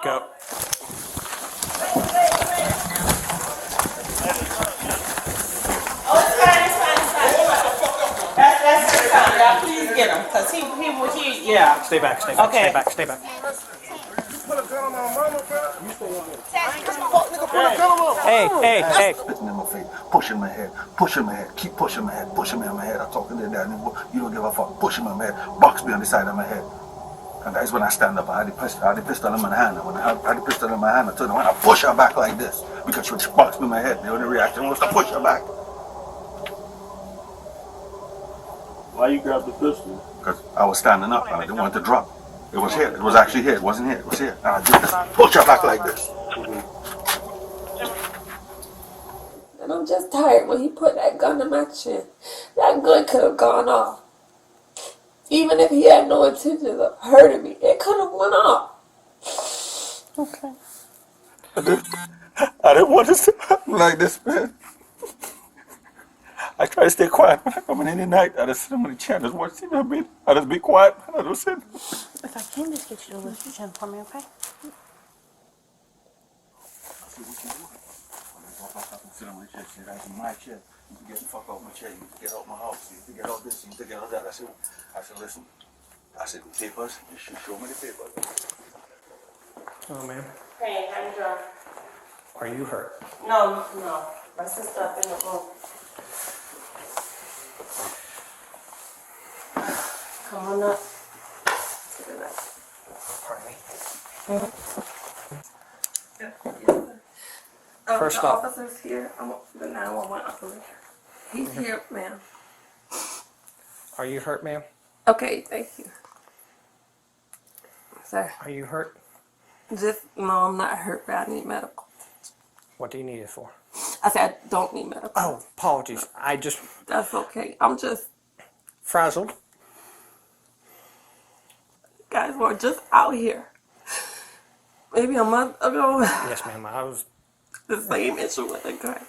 Go. Please get him, cause he yeah. Stay back. Okay. Stay back. Hey. Spitting in my face, pushing my head, keep pushing my head, pushing me on my head. I'm talking to that, you don't give a fuck, pushing me on my head, box me on the side of my head. And that's when I stand up. I had the pistol in my hand. And when I had the pistol in my hand, I turned around, I push her back like this because she boxed me in my head. The only reaction was to push her back. Why you grabbed the pistol? Because I was standing up and I didn't want it to drop. It was here. It was actually here. It wasn't here. It was here. And I just push her back like this. And I'm just tired when he put that gun in my chin. That gun could have gone off. Even if he had no intentions of hurting me, it could have went off. Okay. I didn't want this to happen like this, man. I try to stay quiet when I come in any night. I just sit on the chair and just watch TV. I just be quiet. I just sit. If I can just get you to lift your chin for me, okay? Sit on my chair. That's my chair. You can get the fuck off my chair. You can get out my house. You can get out this. You can get out that. I said, listen. I said, the papers. You should show me the papers. Oh, man. Hey, how you doing? Are you hurt? No. My sister up in the room. Come on up. Pardon me. First off- the officer's here. I'm the 911 operator. He's here, ma'am. Are you hurt, ma'am? Okay, thank you. Sir, Are you hurt? no, I'm not hurt, but I need medical. What do you need it for? I said I don't need medical. Oh, apologies. I just That's okay. I'm just, frazzled. guys were just out here. Maybe a month ago, Yes, ma'am. I was. the same issue with the guy.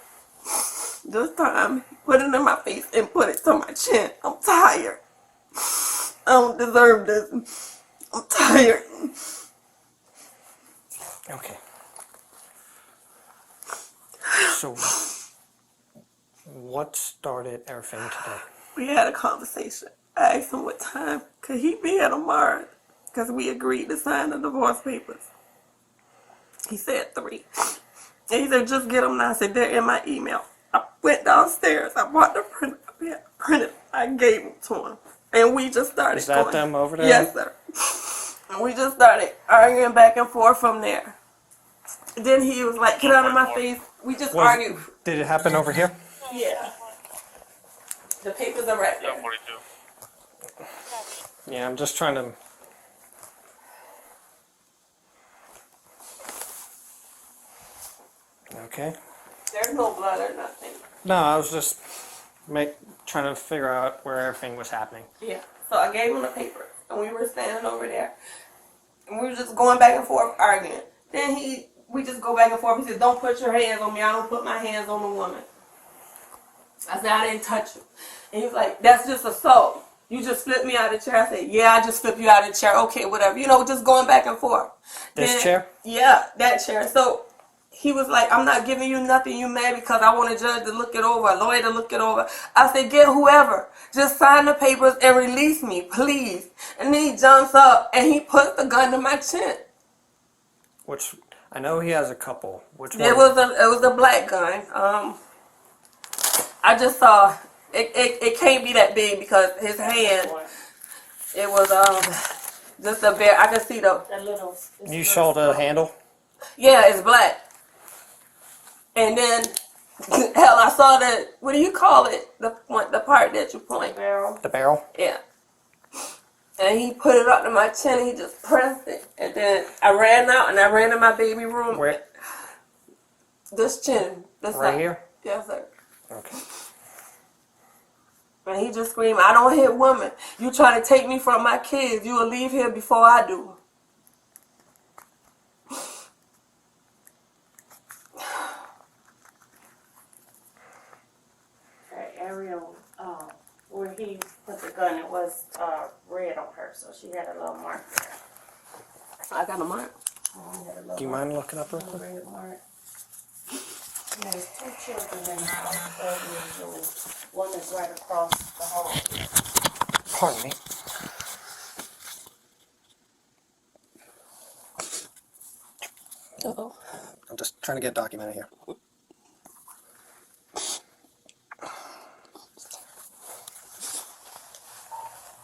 This time, he put it in my face and put it to my chin. I'm tired. I don't deserve this. I'm tired. Okay. So, what started everything today? We had a conversation. I asked him what time could he be here tomorrow, because we agreed to sign the divorce papers. He said 3. And he said, just get them now. I said, they're in my email. I went downstairs. I bought the printer. I gave them to him. And we just started Is that going. them over there? Yes, sir. And we just started arguing back and forth from there. Then he was like, get out of my face. We just argued. Did it happen over here? Yeah. The papers are right there. Yeah, I'm just trying to. Okay. There's no blood or nothing. No, I was just trying to figure out where everything was happening. Yeah. So I gave him the paper, and we were standing over there, and we were just going back and forth arguing. Then we just go back and forth. He said, "Don't put your hands on me. I don't put my hands on the woman." I said, "I didn't touch you," and he was like, "That's just assault. You just flipped me out of the chair." I said, "Yeah, I just flipped you out of the chair. Okay, whatever. You know, just going back and forth." This chair? Yeah, that chair. So he was like, "I'm not giving you nothing. You mad because I want a judge to look it over, a lawyer to look it over." I said, "Get whoever. Just sign the papers and release me, please." And then he jumps up and he puts the gun to my chin. Which I know he has a couple. Which one? It was a black gun. I just saw it can't be that big because his hand. It was just a bare. I could see That little. You saw the handle? Yeah, it's black. And then, hell, I saw the, what do you call it? The part that you point. Barrel. The barrel? Yeah. And he put it up to my chin and he just pressed it. And then I ran out and I ran in my baby room. Where? This chin. This Right side. here? Yes, sir. Okay. And he just screamed, "I don't hit women. You trying to take me from my kids. You will leave here before I do." Ariel, where he put the gun, it was red on her, so she had a little mark there. I got a mark. Do you mind looking up real quick? Red mark. There's two children in the house, 12 years old. One is right across the hall. Pardon me. Uh-oh. I'm just trying to get documented here.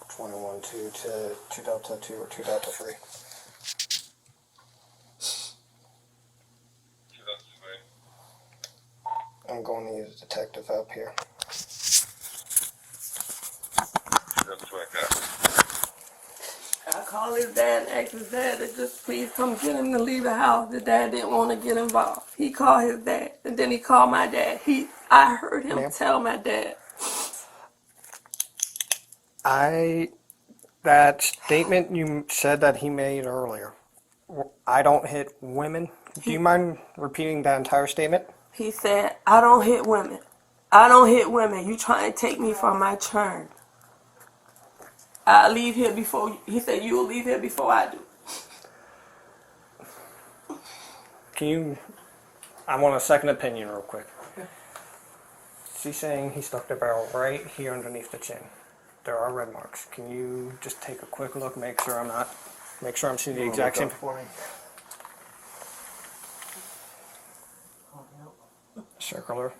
(21) 2 to 2 delta 2 or 2 delta 3. I'm going to use a detective up here. I called his dad and asked his dad to just please come get him to leave the house. The dad didn't want to get involved. He called his dad, and then he called my dad. I heard him Ma'am? tell my dad. That statement you said that he made earlier, I don't hit women. Do you mind repeating that entire statement? He said, I don't hit women. I don't hit women. You trying to take me from my turn. I'll leave here before, he said, you will leave here before I do. I want a second opinion real quick. She's saying he stuck the barrel right here underneath the chin. There are red marks. Can you just take a quick look, make sure I'm seeing the exact same? Circular.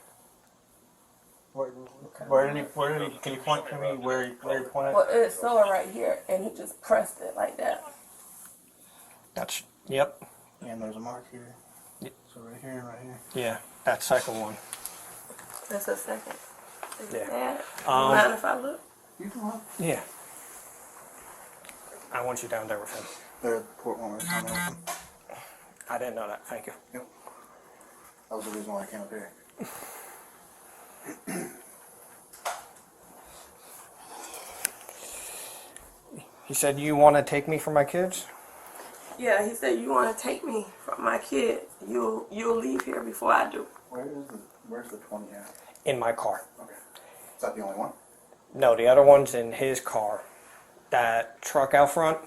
Can you point to me where you pointed? Well, it's sore right here, and he just pressed it like that. Yep. And there's a mark here. So right here and right here. Yeah, that's second one. That's a second. Is Yeah. that? Mind if I look? Yeah. I want you down there with him. There's the port one was coming open. I didn't know that. Thank you. That was the reason why I came up here. He said, you want to take me from my kids? Yeah, he said, you want to take me from my kids. You'll leave here before I do. Where's the 20 at? In my car. Okay. Is that the only one? No, the other one's in his car. That truck out front,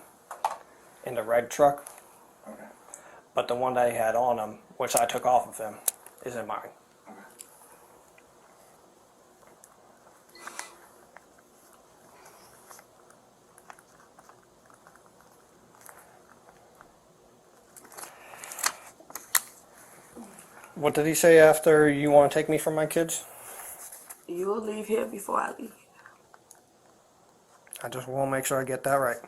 in the red truck. Okay. But the one that he had on him, which I took off of him, is in mine. Okay. What did he say after you want to take me from my kids? You'll leave here before I leave. I just want to make sure I get that right.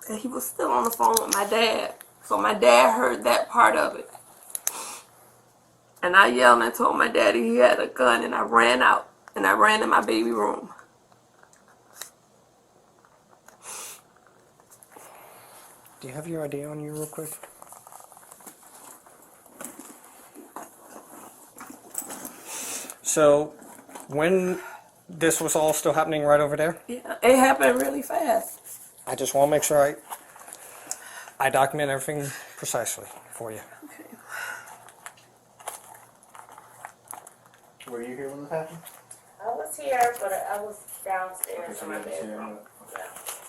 And he was still on the phone with my dad. So my dad heard that part of it. And I yelled and told my daddy he had a gun, and I ran out. And I ran in my baby room. Do you have your ID on you real quick? So, when this was all still happening right over there, Yeah, it happened really fast. I just want to make sure I document everything precisely for you. Okay. Were you here when this happened? I was here, but I was downstairs in my bedroom.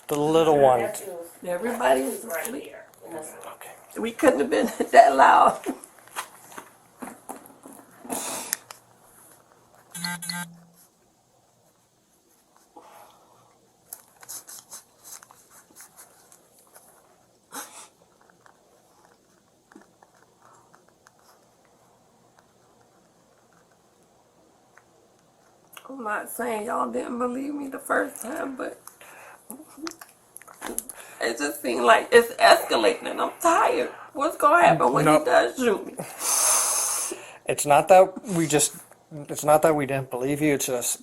The little one. Nephew was Everybody was right asleep. here. in this room. Okay. We couldn't have been that loud. I'm not saying y'all didn't believe me the first time, but it just seemed like it's escalating and I'm tired. What's gonna happen when No. he does shoot me? It's not that we didn't believe you, it's just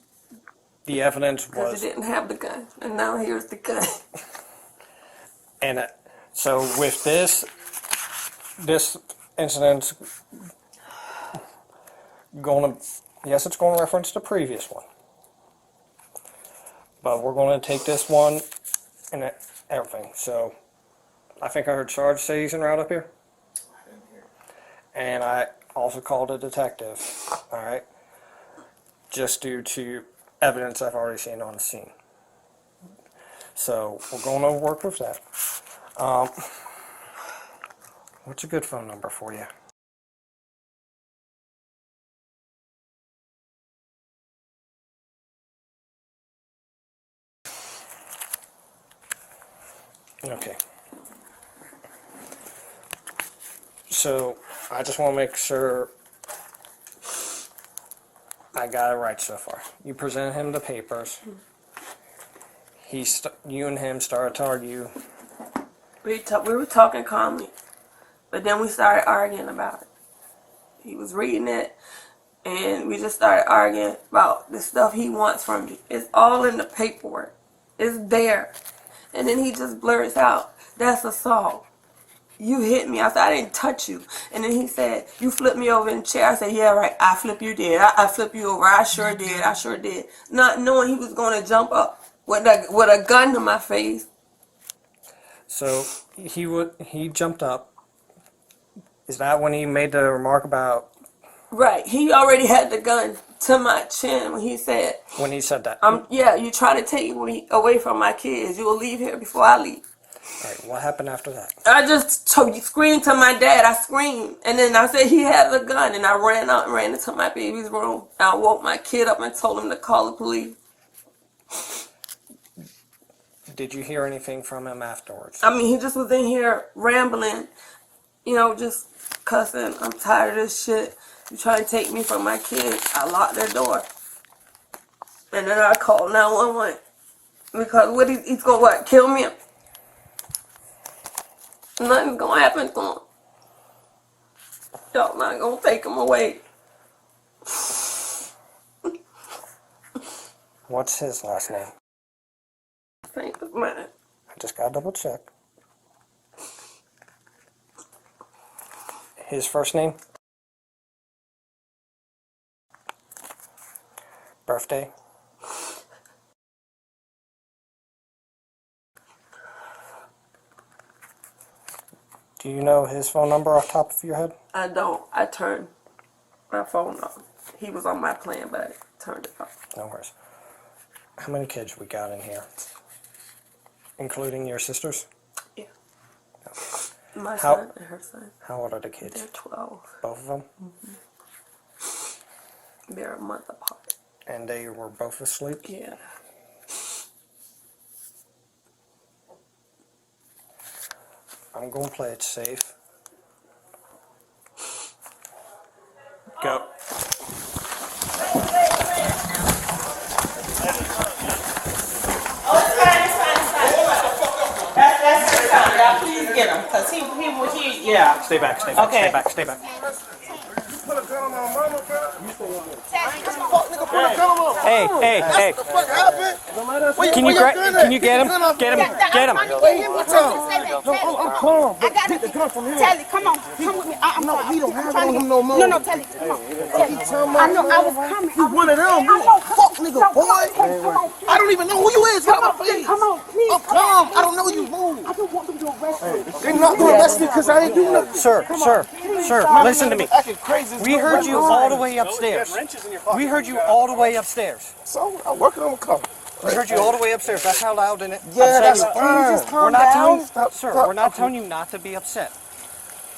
the evidence Because was. he didn't have the gun, and now here's the gun. And so with this incident yes, it's going to reference the previous one. But we're going to take this one and everything. So I think I heard Sarge say he's en route up here. I didn't hear. And I also called a detective. All right. just due to evidence I've already seen on the scene. So we're going to work with that. What's a good phone number for you? Okay. So I just want to make sure I got it right so far. You presented him the papers. You and him started to argue. We were talking calmly, but then we started arguing about it. He was reading it, and we just started arguing about the stuff he wants from me. It's all in the paperwork. It's there. And then he just blurts out, "That's assault. You hit me." I said, "I didn't touch you." And then he said, "You flipped me over in the chair." I said, "Yeah, right. I flip you did. I flip you over. I sure did. I sure did." Not knowing he was going to jump up with a gun to my face. So he jumped up. Is that when he made the remark about Right. He already had the gun to my chin when he said, when he said that? "Yeah, you try to take me away from my kids. You will leave here before I leave." All right, what happened after that? I just screamed to my dad. I screamed. And then I said he had the gun. And I ran out and ran into my baby's room. I woke my kid up and told him to call the police. Did you hear anything from him afterwards? I mean, he just was in here rambling, just cussing. "I'm tired of this shit. You trying to take me from my kids." I locked their door. And then I called 911. Because he's going to what? Kill me? Nothing's going to happen to him. Y'all not going to take him away. What's his last name? Thank you, man. I just got to double check. His first name? Birthday? Do you know his phone number off the top of your head? I don't. I turned my phone off. He was on my plan, but I turned it off. No worries. How many kids we got in here? Including your sisters? Yeah. My How- son and her son. How old are the kids? They're 12. Both of them? They're a month apart. And they were both asleep? Yeah. I'm going to play it safe. Go. That's the time, y'all. Please get him, cause yeah. Stay back, stay back, Okay. stay back, stay back. Hey, hey, hey. Can you get him? Get him, get him. I'm calm. But get the gun from him. Telly, come on. Come with me. I'm No, sorry. he don't I'm have trying it to on him get- no more. No, Telly, come on. Telly. I know I was coming. He's one of them. You a fuck nigga, boy. I don't even know who you is. Get out my face. Come on, please. I'm calm. I don't know you. Move. I don't want them to arrest me. They're not gonna arrest me because I ain't do nothing. Sir, listen to me. Acting crazy. We heard you all the way upstairs. We heard you all the way upstairs. So I'm working on the car. We heard you all the way upstairs. That's how loud in it. Yeah, upset that's you. fine. Just calm We're not telling down. you, Stop, sir. stop. We're not telling you not to be upset,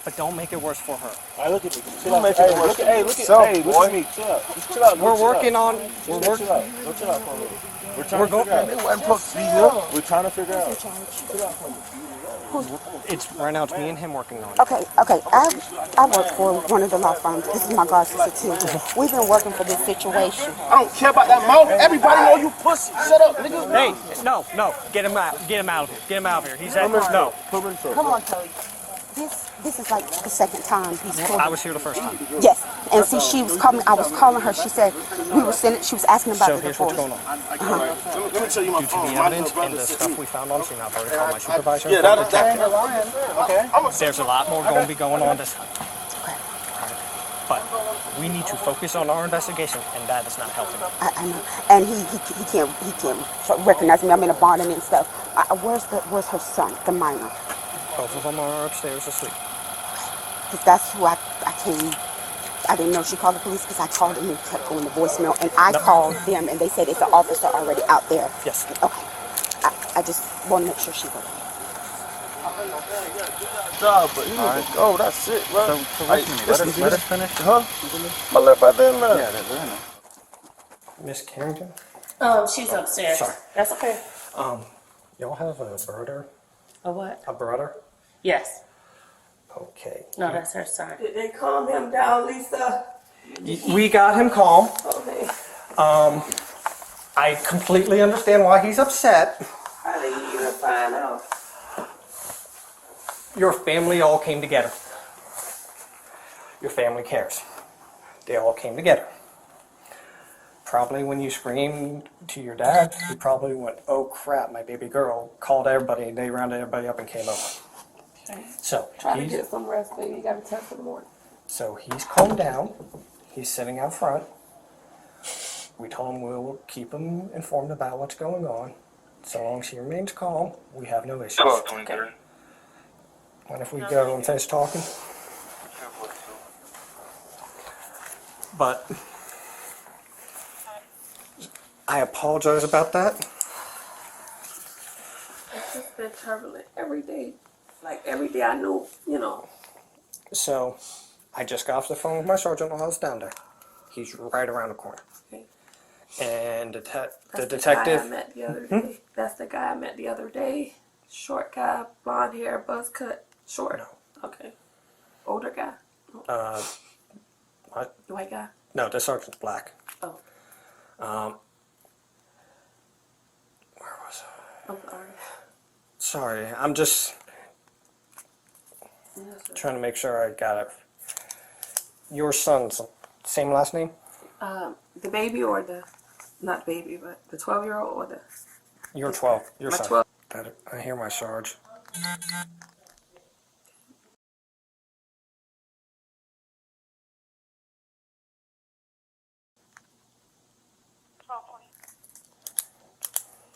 but don't make it worse for her. Hey, look at me. Chill You out. make it Hey, worse look for at, hey, look at, yourself, hey, boy. listen to me. Chill out. Just chill out. We're Chill out. working on. Chill out. Chill out. Go chill out for a minute. We're trying We're to figure They out. wasn't supposed to be here. We're trying to figure out. It's right now. It's me and him working on it. Okay. I work for one of the law firms. This is my god sister too. We've been working for this situation. I don't care about that mouth. Everybody know you pussy. Shut up, nigga. Hey, no, get him out. Get him out of here. Get him out of here. He's at no. Come on, Telly. This is like the second time he's called. I was here the first time. Yes, and see, she was calling. I was calling her. She said we were sending. She was asking about So the here's what's divorce. going on. Let me tell you my Due to phone. the My evidence and the stuff we found on scene, I've already called my supervisor. Yeah, that. There's a lot more going to be going on this time. But we need to focus on our investigation, and that is not helping. I know, and he can't recognize me. I'm in a barn and stuff. Where's her son, the minor? Both of them are upstairs asleep. Because that's who I came I didn't know she called the police because I called and it kept going to voicemail. And I called them and they said it's an officer already out there. Yes. Okay. I just want to make sure she's okay. Job, but you need to go. That's it, bro. So what's your name? Let us finish. Huh? My lip right there, man. Yeah, they're in there. Miss Carrington? She's upstairs. Sorry. That's okay. Y'all have a brother? A what? A brother? Yes. Okay. No, that's her son. Did they calm him down, Lisa? We got him calm. Okay. I completely understand why he's upset. How did you even find out? Your family all came together. Your family cares. They all came together. Probably when you screamed to your dad, he probably went, oh crap, my baby girl, called everybody, they rounded everybody up and came over. Okay. So Try to he's, get some rest, baby. You got to test in the morning. so he's calmed down. He's sitting out front. We told him we'll keep him informed about what's going on. So long as he remains calm, we have no issues. Okay. And if we go and finish talking. But I apologize about that. It's just been turbulent every day. Like every day I knew, you know. So I just got off the phone with my sergeant while I was down there. He's right around the corner. Okay. And the That's detective. The guy I met the other day. That's the guy I met the other day. Short guy, blonde hair, buzz cut, short. No. Okay. Older guy. What? White guy. No, the sergeant's black. Oh, Where was I? I'm sorry. Sorry, I'm just trying to make sure I got it. Your son's same last name? The baby or the, not baby, but the 12-year-old or the. You're 12. Your My son. 12. I hear my Sarge.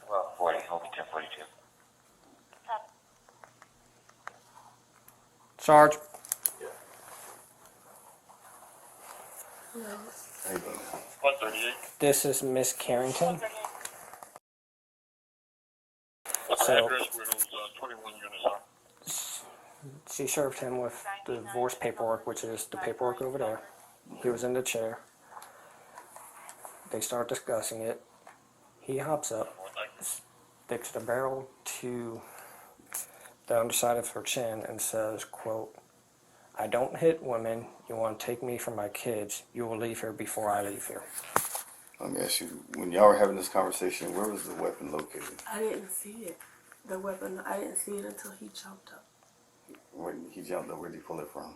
Well, 40, hold me 1042. Sarge. No. 138. This is Miss Carrington. What's So- the address where those 21 units are? She served him with the divorce paperwork, which is the paperwork over there. He was in the chair. They start discussing it. He hops up, sticks the barrel to the underside of her chin and says, quote, I don't hit women. You want to take me from my kids. You will leave here before I leave here. Let me ask you, when y'all were having this conversation, where was the weapon located? I didn't see it. The weapon, I didn't see it until he jumped up. When he jumped up, where did he pull it from?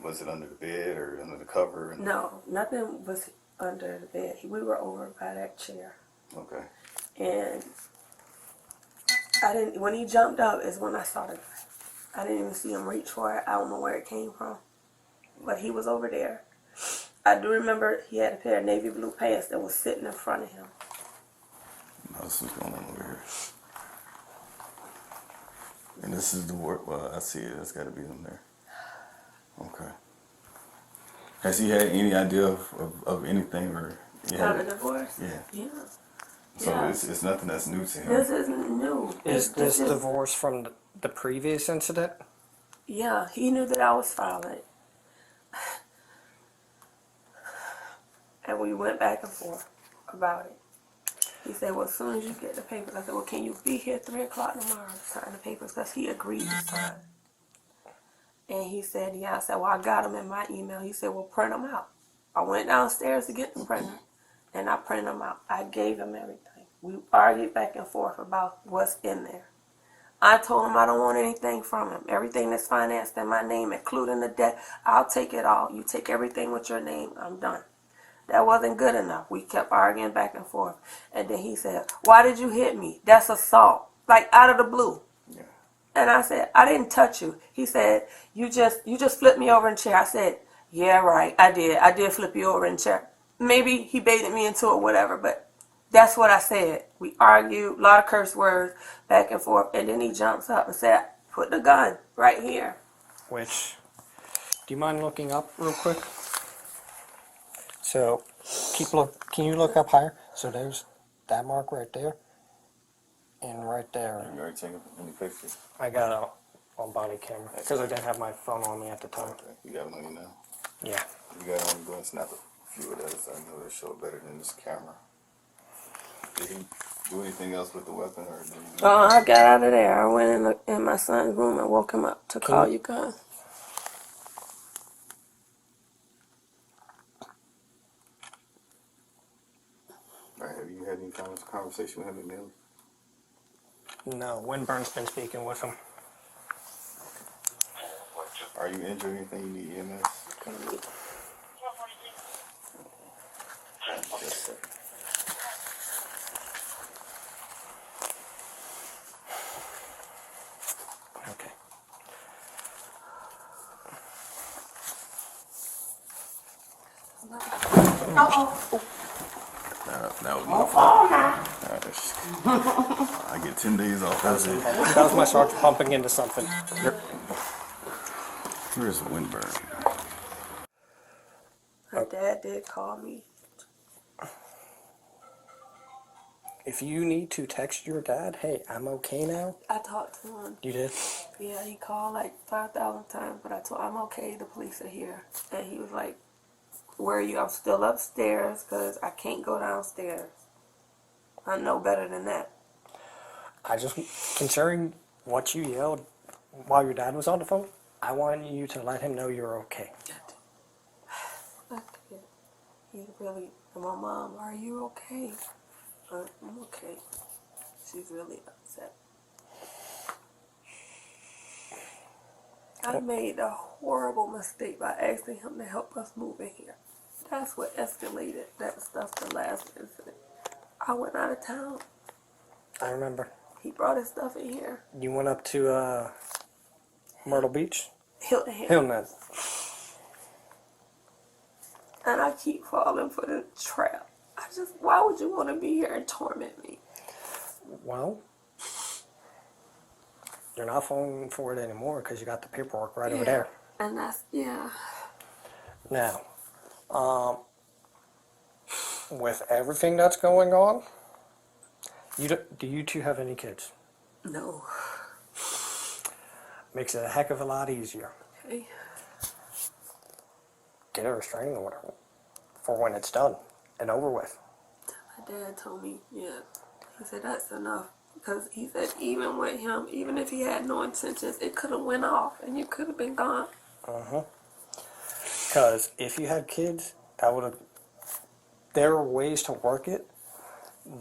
Was it under the bed or under the cover? No, nothing was under the bed. We were over by that chair. Okay. And I didn't, when he jumped up is when I saw the gun. I didn't even see him reach for it. I don't know where it came from. But he was over there. I do remember he had a pair of navy blue pants that was sitting in front of him. No, this is going on over here. And this is the work. Well, I see it. That's got to be them there. Okay. Has he had any idea of anything or? About the divorce? Yeah. Yeah. So Yeah. it's nothing that's new to him. This isn't new. Is this divorce from the previous incident? Yeah, he knew that I was violent. And we went back and forth about it. He said, well, as soon as you get the papers, I said, well, can you be here 3 o'clock tomorrow to sign the papers? Because he agreed to sign. And he said, yeah. I said, well, I got them in my email. He said, well, print them out. I went downstairs to get the printer, and I printed them out. I gave him everything. We argued back and forth about what's in there. I told him I don't want anything from him. Everything that's financed in my name, including the debt, I'll take it all. You take everything with your name, I'm done. That wasn't good enough. We kept arguing back and forth. And then he said, why did you hit me? That's assault. Like out of the blue. Yeah. And I said, I didn't touch you. He said, you just flipped me over in the chair. I said, yeah, right, I did. I did flip you over in the chair. Maybe he baited me into it, whatever, but that's what I said. We argued, a lot of curse words, back and forth. And then he jumps up and said, put the gun right here. Which, do you mind looking up real quick? So can you look up higher? So there's that mark right there. And right there. You already taken any pictures? I got it on body camera because I didn't have my phone on me at the time. Okay. You got it on you now? Yeah. You got it on, go and snap a few of those. I know they show better than this camera. Did he do anything else with the weapon, or did he? I got out of there. I went in my son's room and woke him up to call you guys. All right, have you had any kind of conversation with him and Millie? No, Winburn's been speaking with him. Are you injured or anything? You need EMS? Yes, sir. Okay. That was my fault. I get 10 days off. That's it. That was my sergeant bumping into something. Where's Winburn? My dad did call me. If you need to text your dad, hey, I'm okay now. I talked to him. You did? Yeah, he called like 5,000 times, but I told him I'm okay. The police are here. And he was like, where are you? I'm still upstairs because I can't go downstairs. I know better than that. I just, considering what you yelled while your dad was on the phone, I want you to let him know you're okay. He's really, and my mom, are you okay? I'm okay. She's really upset. I made a horrible mistake by asking him to help us move in here. That's what escalated that stuff the last incident. I went out of town. I remember. He brought his stuff in here. You went up to Myrtle Beach? Hilton Head. Hilton Head. And I keep falling for the trap. Why would you want to be here and torment me? Well, you're not falling for it anymore because you got the paperwork right over there. And that's, yeah. Now, with everything that's going on, do you two have any kids? No. Makes it a heck of a lot easier. Okay. Get a restraining order for when it's done and over with. My dad told me, yeah. He said that's enough. Because he said even with him, even if he had no intentions, it could have went off and you could have been gone. Because if you had kids, that would have. There are ways to work it,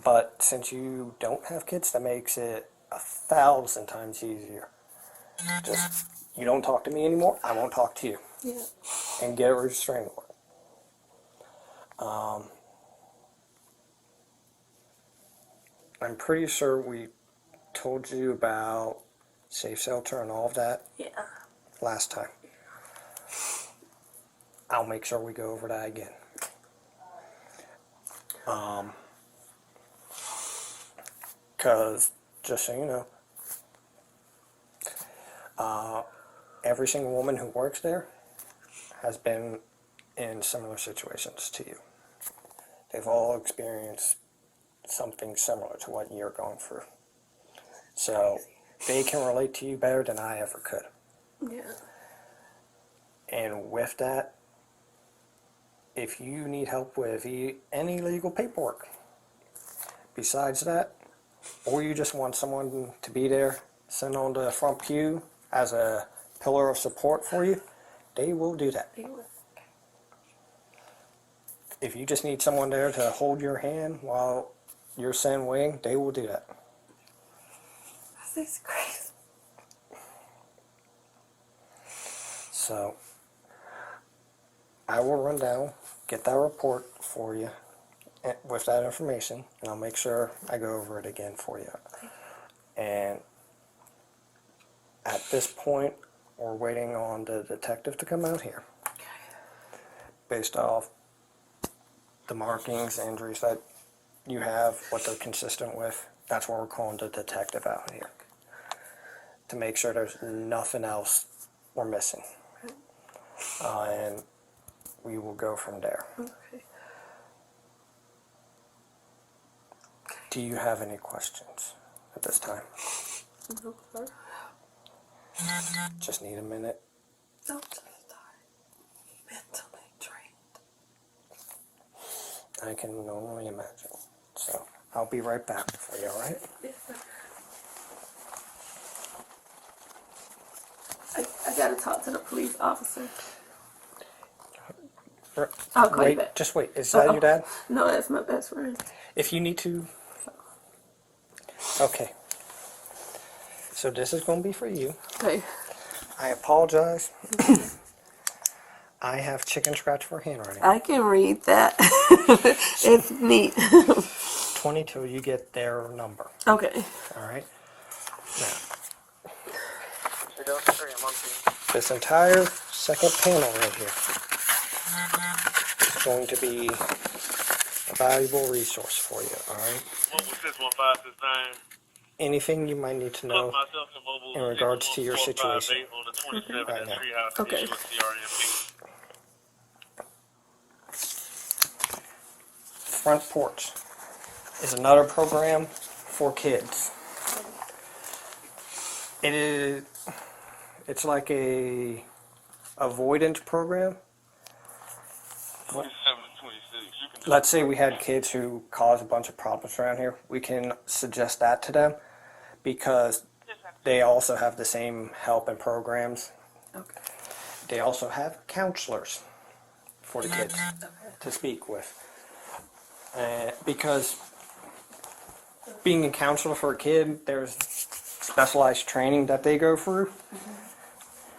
but since you don't have kids, that makes it 1,000 times easier. Just, you don't talk to me anymore, I won't talk to you. Yeah. And get a restraining order. I'm pretty sure we told you about safe shelter and all of that last time. I'll make sure we go over that again. Because, just so you know, every single woman who works there has been in similar situations to you. They've all experienced something similar to what you're going through. So they can relate to you better than I ever could. Yeah. And with that, if you need help with any legal paperwork, besides that, or you just want someone to be there, sit on the front pew as a pillar of support for you, they will do that. If you just need someone there to hold your hand while you're sitting waiting, they will do that. This is crazy. So, I will run down, get that report for you with that information, and I'll make sure I go over it again for you. And at this point, we're waiting on the detective to come out here. Based off the markings, injuries that you have, what they're consistent with, that's why we're calling the detective out here. To make sure there's nothing else we're missing. And we will go from there. Okay. Do you have any questions at this time? No, sir. Just need a minute. I'm just mentally drained. I can only imagine. So I'll be right back for you, all right? Yes, sir. I gotta talk to the police officer. I'll call you Wait, back. just wait. Is that your dad? No, that's my best friend. If you need to. Okay. So this is going to be for you. Okay. I apologize. I have chicken scratch for handwriting. I can read that. It's neat. 20 till you get their number. Okay. All right. Now, this entire second panel right here is going to be a valuable resource for you. All right. What was 61569? Anything you might need to know in regards to your situation right now. Okay. Front Porch is another program for kids. It's like a avoidance program. 27 to 26. Let's say we had kids who cause a bunch of problems around here. We can suggest that to them because they also have the same help and programs. Okay. They also have counselors for the kids to speak with. Because being a counselor for a kid, there's specialized training that they go through.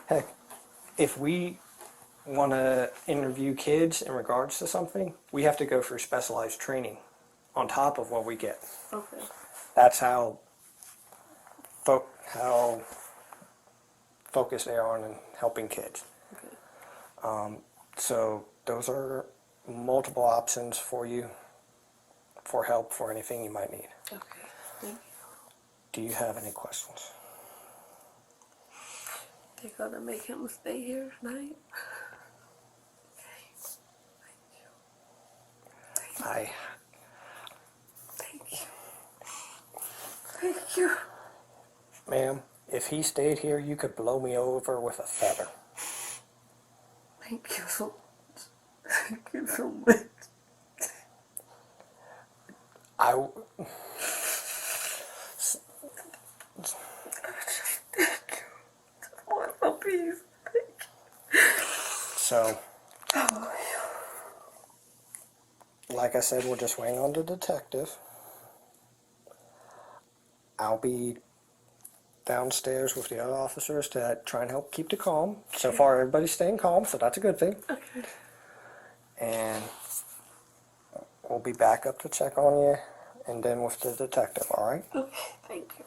Heck, if we want to interview kids in regards to something, we have to go through specialized training on top of what we get. Okay. That's how focused they are on helping kids. Okay. So those are multiple options for you for help for anything you might need. Okay. Thank you. Do you have any questions? They're gonna make him stay here tonight. I Thank you. Thank you. Ma'am, if he stayed here, you could blow me over with a feather. Thank you so much. Thank you so much. I want some peace. Thank you. So, like I said, we're just waiting on the detective. I'll be downstairs with the other officers to try and help keep the calm. So far, everybody's staying calm, so that's a good thing. Okay. And we'll be back up to check on you, and then with the detective, all right? Okay, thank you.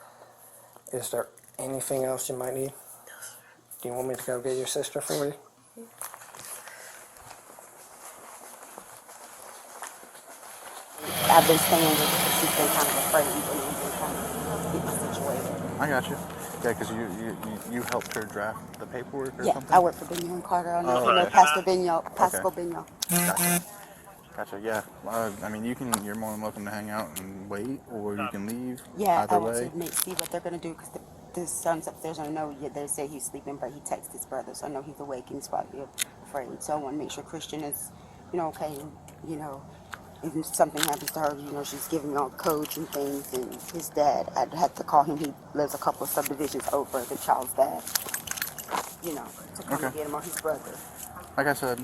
Is there anything else you might need? Do you want me to go get your sister for you? I've been staying with her because she's been kind of afraid and we've been kind of getting situated. I got you. Yeah, because you helped her draft the paperwork or Yeah, something? I work for Bigno and Carter. I don't know if you know okay. Pastor Bigno. Pastor Bigno. Gotcha. Gotcha, yeah. I mean, you're more than welcome to hang out and wait, or you can leave. Yeah, Either I want way. to see what they're going to do because the son's upstairs. I know they say he's sleeping, but he texts his brother, so I know he's awake and he's probably afraid. So I want to make sure Christian is, okay, if something happens to her, she's giving me all the codes and things. And his dad, I'd have to call him. He lives a couple of subdivisions over, the child's dad, to come and get him or his brother. Like I said,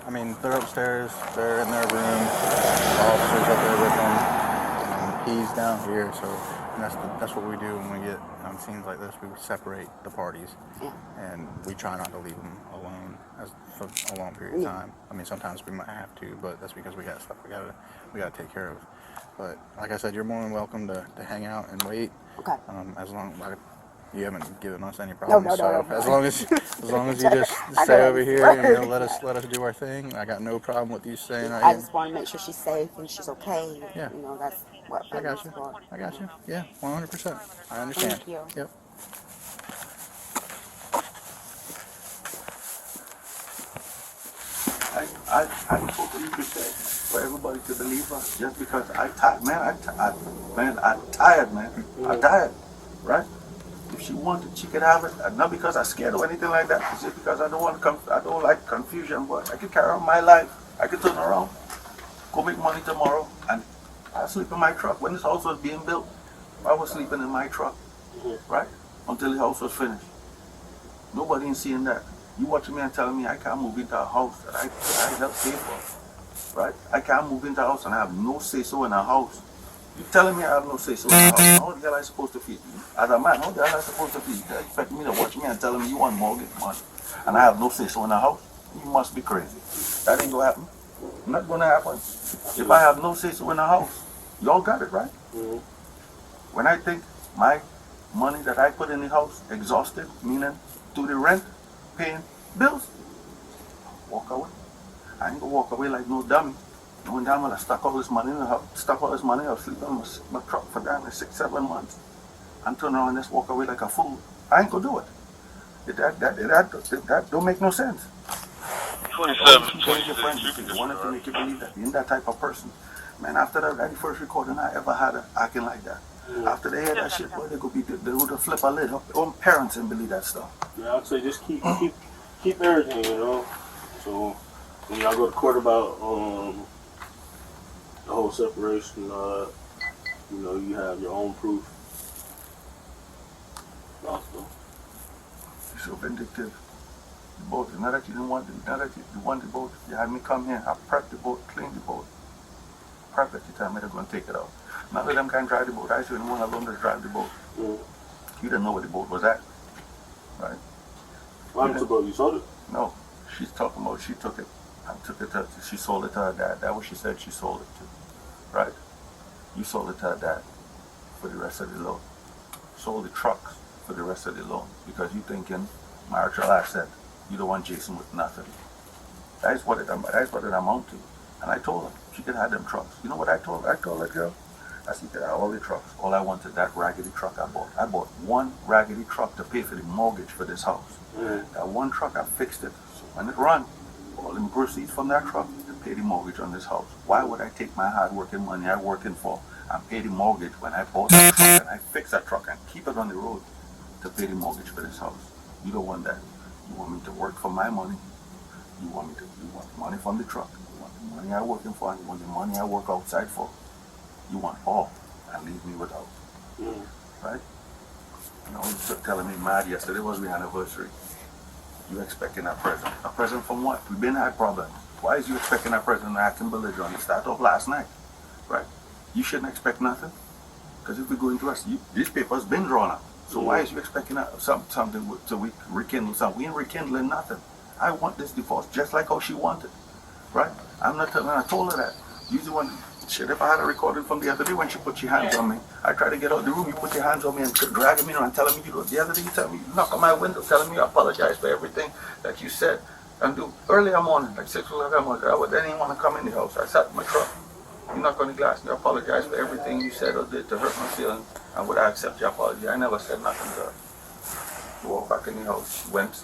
I mean, they're upstairs, they're in their room, the officer's up there with them, he's down here, so that's what we do when we get scenes like this. We separate the parties, and we try not to leave them alone for a long period of time. I mean, sometimes we might have to, but that's because we got stuff we gotta take care of. But like I said, you're more than welcome to hang out and wait. Okay. As long as you haven't given us any problems. No. As long as you just stay over here and let us do our thing. I got no problem with you staying right I here. just want to make sure she's safe and she's okay. Yeah. That's what I got you. for. I got you. Yeah, 100%. I understand. Thank you. Yep. I totally prepared for everybody to believe her just because I tired, man. I'm tired, man. I'm tired, right? If she wanted, she could have it. Not because I'm scared or anything like that. It's just because I don't want I don't like confusion. But I could carry on my life. I could turn around, go make money tomorrow, and I sleep in my truck. When this house was being built, I was sleeping in my truck, right? Until the house was finished. Nobody ain't seeing that. You watching me and telling me I can't move into a house that I helped pay for, right? I can't move into a house and I have no say-so in a house. You telling me I have no say-so in a house? How the hell am I supposed to feel? As a man, how the hell am I supposed to feel? You expect me to watch me and telling me you want mortgage money and I have no say-so in a house? You must be crazy. That ain't gonna happen. Not gonna happen. If I have no say-so in a house, y'all got it, right? When I think my money that I put in the house exhausted, meaning to the rent, paying bills, walk away. I ain't gonna walk away like no dummy. Knowing damn well I stuck all this money in the house, stuck all this money, I was sleeping in my truck for damn 6-7 months. And turn around and just walk away like a fool. I ain't gonna do it. That don't make no sense. 27, You wanted to make you believe that you're that type of person. Man, after that very first recording I ever had acting like that. After they hear that shit, boy, they would flip a lid. Their own parents and believe that stuff. Yeah, I'd say just keep everything, you know. So when y'all go to court about the whole separation, you know, you have your own proof. Also, You're so vindictive. The boat. Not that you didn't want it. Not that you want the boat. You had me come here. I prepped the boat, cleaned the boat. Prep it. You tell me they're going to take it out. None of them can drive the boat. I said, one alone to drive the boat. You didn't know where the boat was at, right? What happened to the boat? You sold it? No. She's talking about she took it. She sold it to her dad. That's what she said she sold it to, right? You sold it to her dad for the rest of the loan. Sold the trucks for the rest of the loan because you thinking marital asset. You don't want Jason with nothing. That's what it amounts to. And I told her she could have them trucks. You know what I told her? I told that girl, I said, you could have all the trucks. All I wanted that raggedy truck I bought. I bought one raggedy truck to pay for the mortgage for this house. That one truck, I fixed it. So when it run, all the proceeds from that truck to pay the mortgage on this house. Why would I take my hard working money I'm working for and pay the mortgage when I bought that truck and I fix that truck and keep it on the road to pay the mortgage for this house? You don't want that. You want me to work for my money. You want money from the truck. You want the money I'm working for. You want the money I work outside for. You want all and leave me without. Right? You know, you telling me mad yesterday was the anniversary. You expecting a present. A present from what? We've been had problems. Why is you expecting a present and acting belligerent? It started off last night. Right? You shouldn't expect nothing. Because if we go into us, this paper's been drawn up. So why is you expecting something to rekindle something? We ain't rekindling nothing. I want this divorce just like how she wanted. Right? I'm not telling her, I told her that. You the one, shit, if I had a recording from the other day when she put your hands on me, I tried to get out of the room, you put your hands on me and dragging me around and telling me, the other day you tell me, you knock on my window telling me you apologize for everything that you said and do. Earlier morning, like 6 o'clock in the morning, I didn't even want to come in the house. I sat in my truck. You knock on the glass and you apologize for everything you said or did to hurt my feelings. And would I accept your apology? I never said nothing to her. Walk back in the house, went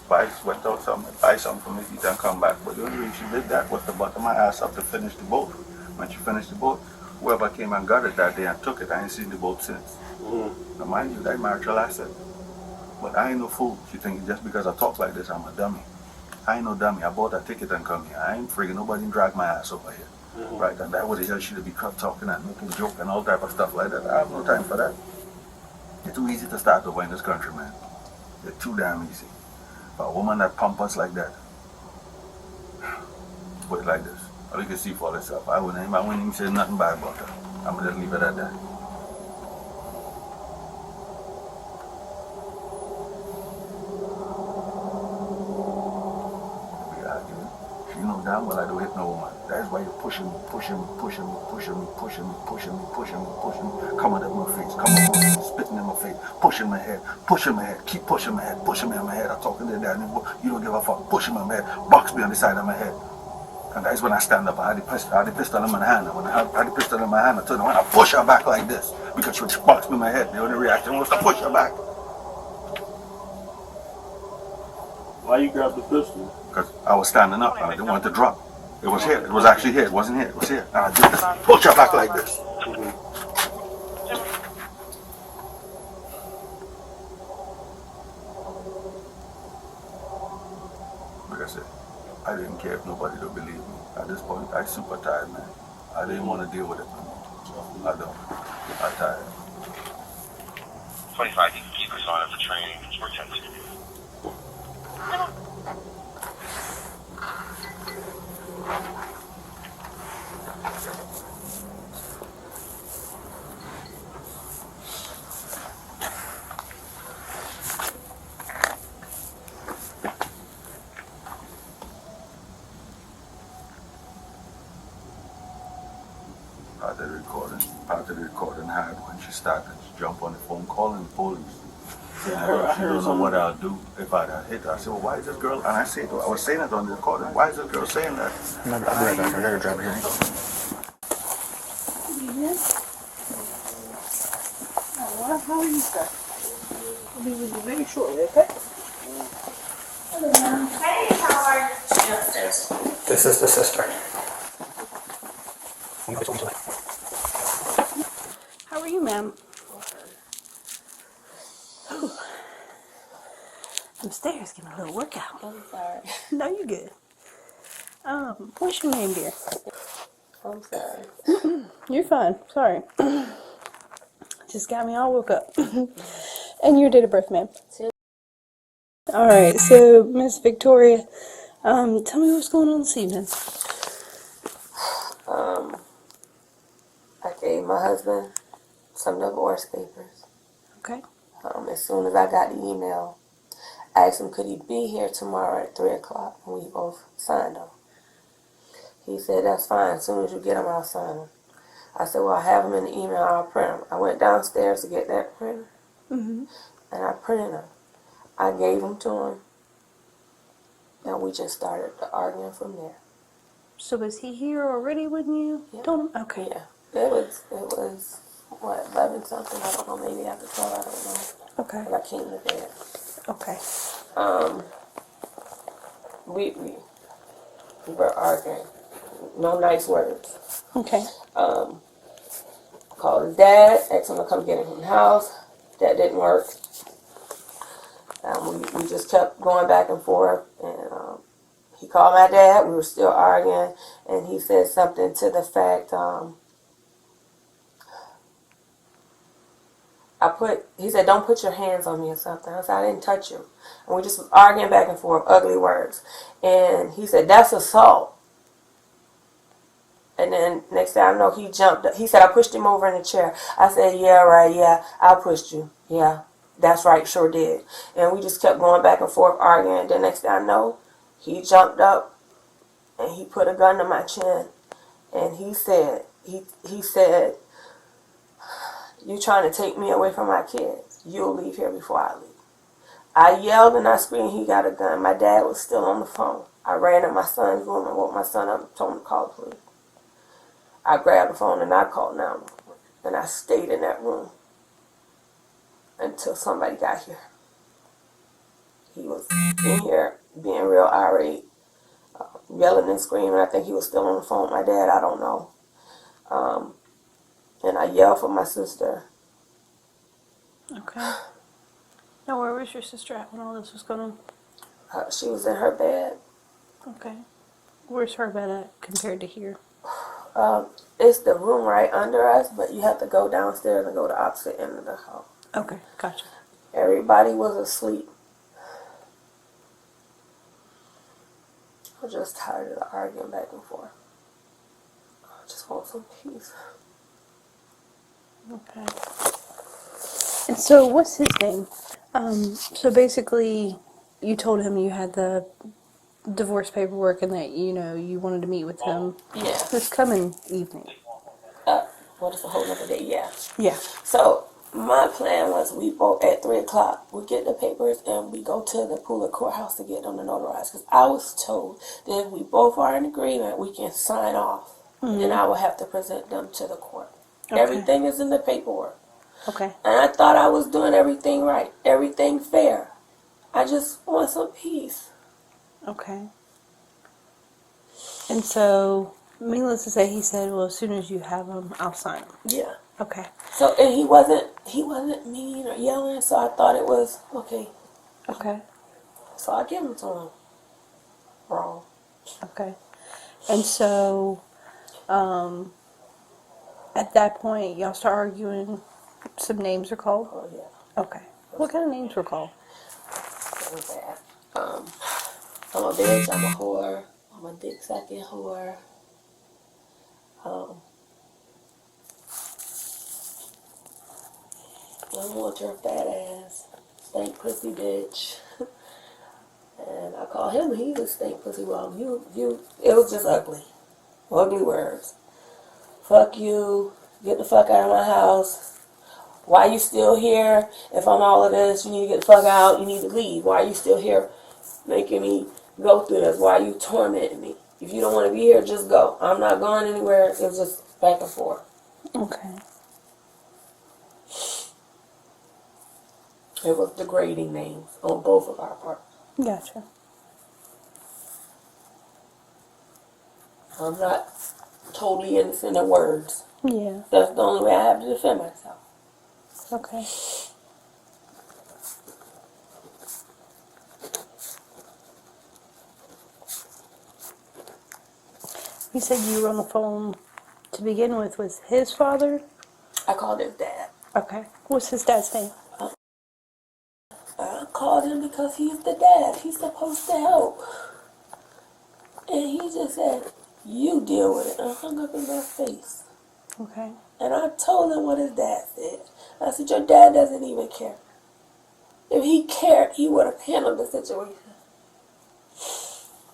out somewhere, buy something for me, eat and come back. But the only reason she did that was to butter my ass up to finish the boat. When she finished the boat, whoever came and got it that day and took it, I ain't seen the boat since. Now mind you, that marital asset. But I ain't no fool. She thinking just because I talk like this, I'm a dummy. I ain't no dummy. I bought a ticket and come here. I ain't freaking nobody drag my ass over here. Right, and that was the hell she'd be talking and making jokes and all type of stuff like that. I have no time for that. It's too easy to start over in this country, man. It's too damn easy. For a woman that pump us like that, put it like this. Or you can see for yourself. I wouldn't even say nothing bad about her. I'm gonna just leave it at that. You know damn well I don't hit no woman. That's why you're pushing me. Coming up my face, spitting in my face, pushing my head, keep pushing my head, pushing me on my head. I'm talking to the dad, you don't give a fuck, pushing my head, box me on the side of my head. And that's when I stand up. I had the pistol in my hand. When I had the pistol in my hand, I turned around, I push her back like this because she boxed me in my head. The only reaction was to push her back. Why you grabbed the pistol? Because I was standing up and I didn't want to drop. It was here. It was actually here. It wasn't here. It was here. And I did this. Push her back like this. Like I said, I didn't care if nobody would believe me. At this point, I super tired, man. I didn't want to deal with it, man. I don't. I'm tired. 25, you can keep us on it for training. We're 10. Part of the recording had when she started to jump on the phone calling the police. Yeah, I She heard don't know something. what I'll do if I hit her. I said, well, why is this girl? And I said, I was saying it on the recording. Why is this girl saying that? I'll be right back. I gotta grab here. Well, how are you, sir? I'll be with you very shortly, okay? Hey, how are you? She upstairs. This is the sister. How are you, ma'am? I'm stairs getting a little workout. I'm sorry. No, you good. What's your name, dear? I'm sorry. You're fine. Sorry. Just got me all woke up. And your date of birth, ma'am? All right. So, Miss Victoria, tell me what's going on this evening. I gave my husband some divorce papers. Okay. As soon as I got the email, I asked him could he be here tomorrow at 3 o'clock, and we both signed them. He said, that's fine. As soon as you get them, I'll sign them. I said, well, I have them in the email. I'll print them. I went downstairs to get that printer, and I printed them. I gave them to him, and we just started arguing from there. So, was he here already with you? Yeah. Told him? Okay. Yeah. It was, what, 11 something? I don't know, maybe after 12, I don't know. Okay. But I came to bed. Okay. We were arguing. No nice words. Okay. Called his dad, asked him to come get him from the house. That didn't work. We just kept going back and forth, and he called my dad. We were still arguing, and he said something to the fact, he said, don't put your hands on me or something. I said, I didn't touch you. And we just was arguing back and forth, ugly words. And he said, that's assault. And then next thing I know, he jumped up. He said, I pushed him over in the chair. I said, yeah, right, yeah, I pushed you. Yeah, that's right, sure did. And we just kept going back and forth arguing. And then next thing I know, he jumped up and he put a gun to my chin. And he said, you trying to take me away from my kids. You'll leave here before I leave. I yelled and I screamed, he got a gun. My dad was still on the phone. I ran in my son's room and woke my son up and told him to call the police. I grabbed the phone and I called 911. And I stayed in that room until somebody got here. He was in here being real irate, yelling and screaming. I think he was still on the phone with my dad. I don't know. And I yelled for my sister. Okay. Now, where was your sister at when all this was going on? She was in her bed. Okay. Where's her bed at compared to here? It's the room right under us, but you have to go downstairs and go to the opposite end of the house. Okay, gotcha. Everybody was asleep. I'm just tired of the arguing back and forth. I just want some peace. Okay. And so, what's his name? So basically, you told him you had the divorce paperwork and that, you wanted to meet with him Yeah. this coming evening. What is a whole other day? Yeah. Yeah. So, my plan was we both at 3 o'clock, we get the papers and we go to the Pooler courthouse to get them notarized. Because I was told that if we both are in agreement, we can sign off. And I will have to present them to the court. Okay. Everything is in the paperwork. Okay. And I thought I was doing everything right, everything fair. I just want some peace. Okay. And so, needless to say, he said, "Well, as soon as you have them, I'll sign them." Yeah. Okay. So, and he wasn't mean or yelling, so I thought it was okay. Okay. So I give him to him. Wrong. Okay. And so, at that point, y'all start arguing. Some names are called. Oh yeah. Okay. What kind of names were called? That was bad. I'm a bitch, I'm a whore, I'm a dick sucking whore. I want your fat ass, stank pussy bitch. And I call him, he's a stank pussy. Well, it was just ugly. Ugly words. Fuck you, get the fuck out of my house. Why you still here? If I'm all of this, you need to get the fuck out, you need to leave. Why are you still here making me go through this? Why are you tormenting me? If you don't want to be here, just go. I'm not going anywhere. It was just back and forth. Okay. It was degrading names on both of our parts. Gotcha. I'm not totally innocent in words. Yeah. That's the only way I have to defend myself. Okay. You said you were on the phone to begin with his father? I called his dad. Okay. What's his dad's name? I called him because he's the dad. He's supposed to help. And he just said, you deal with it. And hung up in my face. Okay. And I told him what his dad said. I said, your dad doesn't even care. If he cared, he would have handled the situation.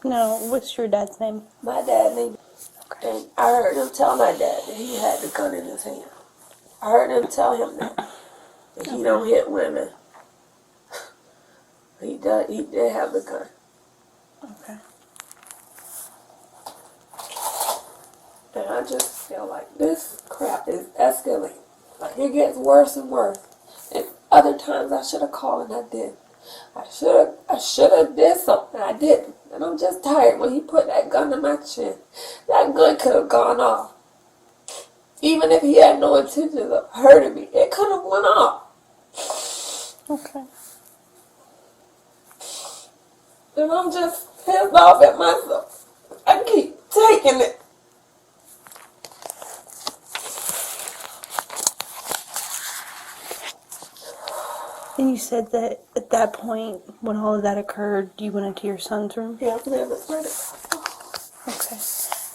No, what's your dad's name? My dad named. Okay. And I heard him tell my dad that he had the gun in his hand. I heard him tell him that he don't hit women. He did have the gun. Okay. And I just feel like this crap is escalating. Like it gets worse and worse. And other times I should have called and I didn't. I should have did something. I didn't. And I'm just tired when he put that gun to my chin. That gun could have gone off. Even if he had no intentions of hurting me, it could have went off. Okay. And I'm just pissed off at myself. I keep taking it. And you said that at that point, when all of that occurred, you went into your son's room? Yeah, I'm never ready. Okay.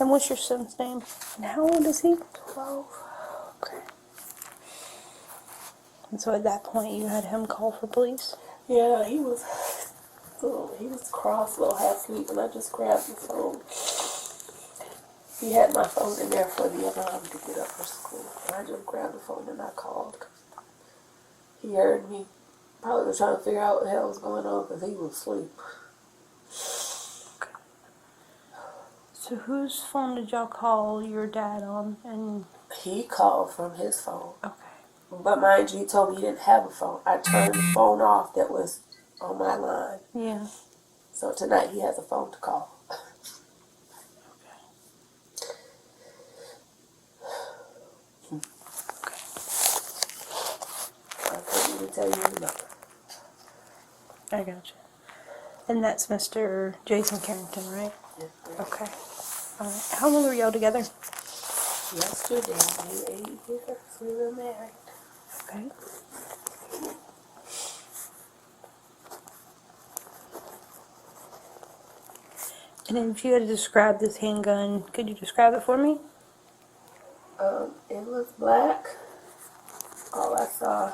And what's your son's name? And how old is he? 12. Okay. And so at that point, you had him call for police? Yeah, he was cross, a little half asleep, and I just grabbed the phone. He had my phone in there for the alarm to get up for school. And I just grabbed the phone and I called. He heard me. Probably was trying to figure out what the hell was going on because he was asleep. Okay. So whose phone did y'all call your dad on? And He called from his phone. okay. But mind you, he told me he didn't have a phone. I turned the phone off that was on my line. Yeah. So tonight he has a phone to call. I couldn't even tell you the number. I gotcha. And that's Mr. Jason Carrington, right? Yes, ma'am. Okay. All right. How long were y'all together? Yesterday, we 8 years, we were married. Okay. And if you had to describe this handgun, could you describe it for me? It was black. All I saw,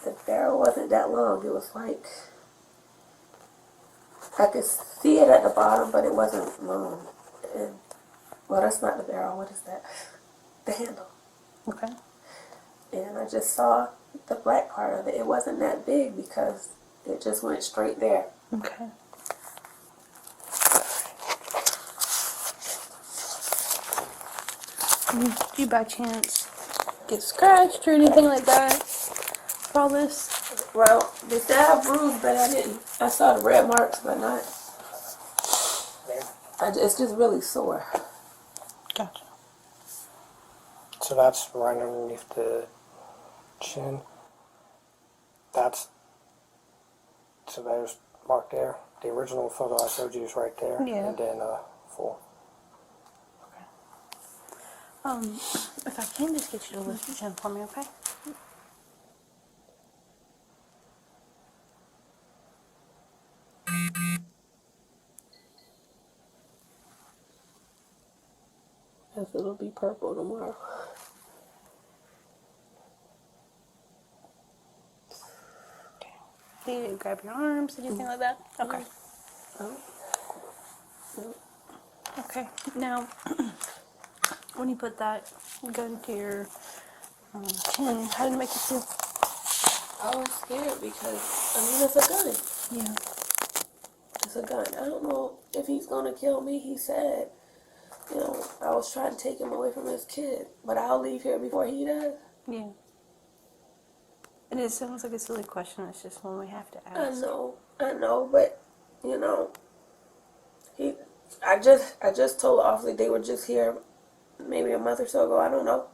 the barrel wasn't that long. It was like, I could see it at the bottom, but it wasn't long. And, well, that's not the barrel. What is that? The handle. Okay. And I just saw the black part of it. It wasn't that big because it just went straight there. Okay. Did you by chance get scratched or anything like that for all this? Well, they said I bruised, but I didn't. I saw the red marks, but not. It's just really sore. Gotcha. So that's right underneath the chin. So there's mark there. The original photo I showed you is right there. Yeah. And then full. If I can just get you to lift your chin for me, okay? Yes, it'll be purple tomorrow. Okay. Did you grab your arms, anything like that? Okay. Okay. Now, when you put that gun to your chin, how did it make you feel? I was scared because, I mean, it's a gun. Yeah. It's a gun. I don't know if he's going to kill me. He said, you know, I was trying to take him away from his kid, but I'll leave here before he does. Yeah. And it sounds like a silly question. It's just one we have to ask. I know, but, you know, I just told the officer they were just here maybe a month or so ago. I don't know.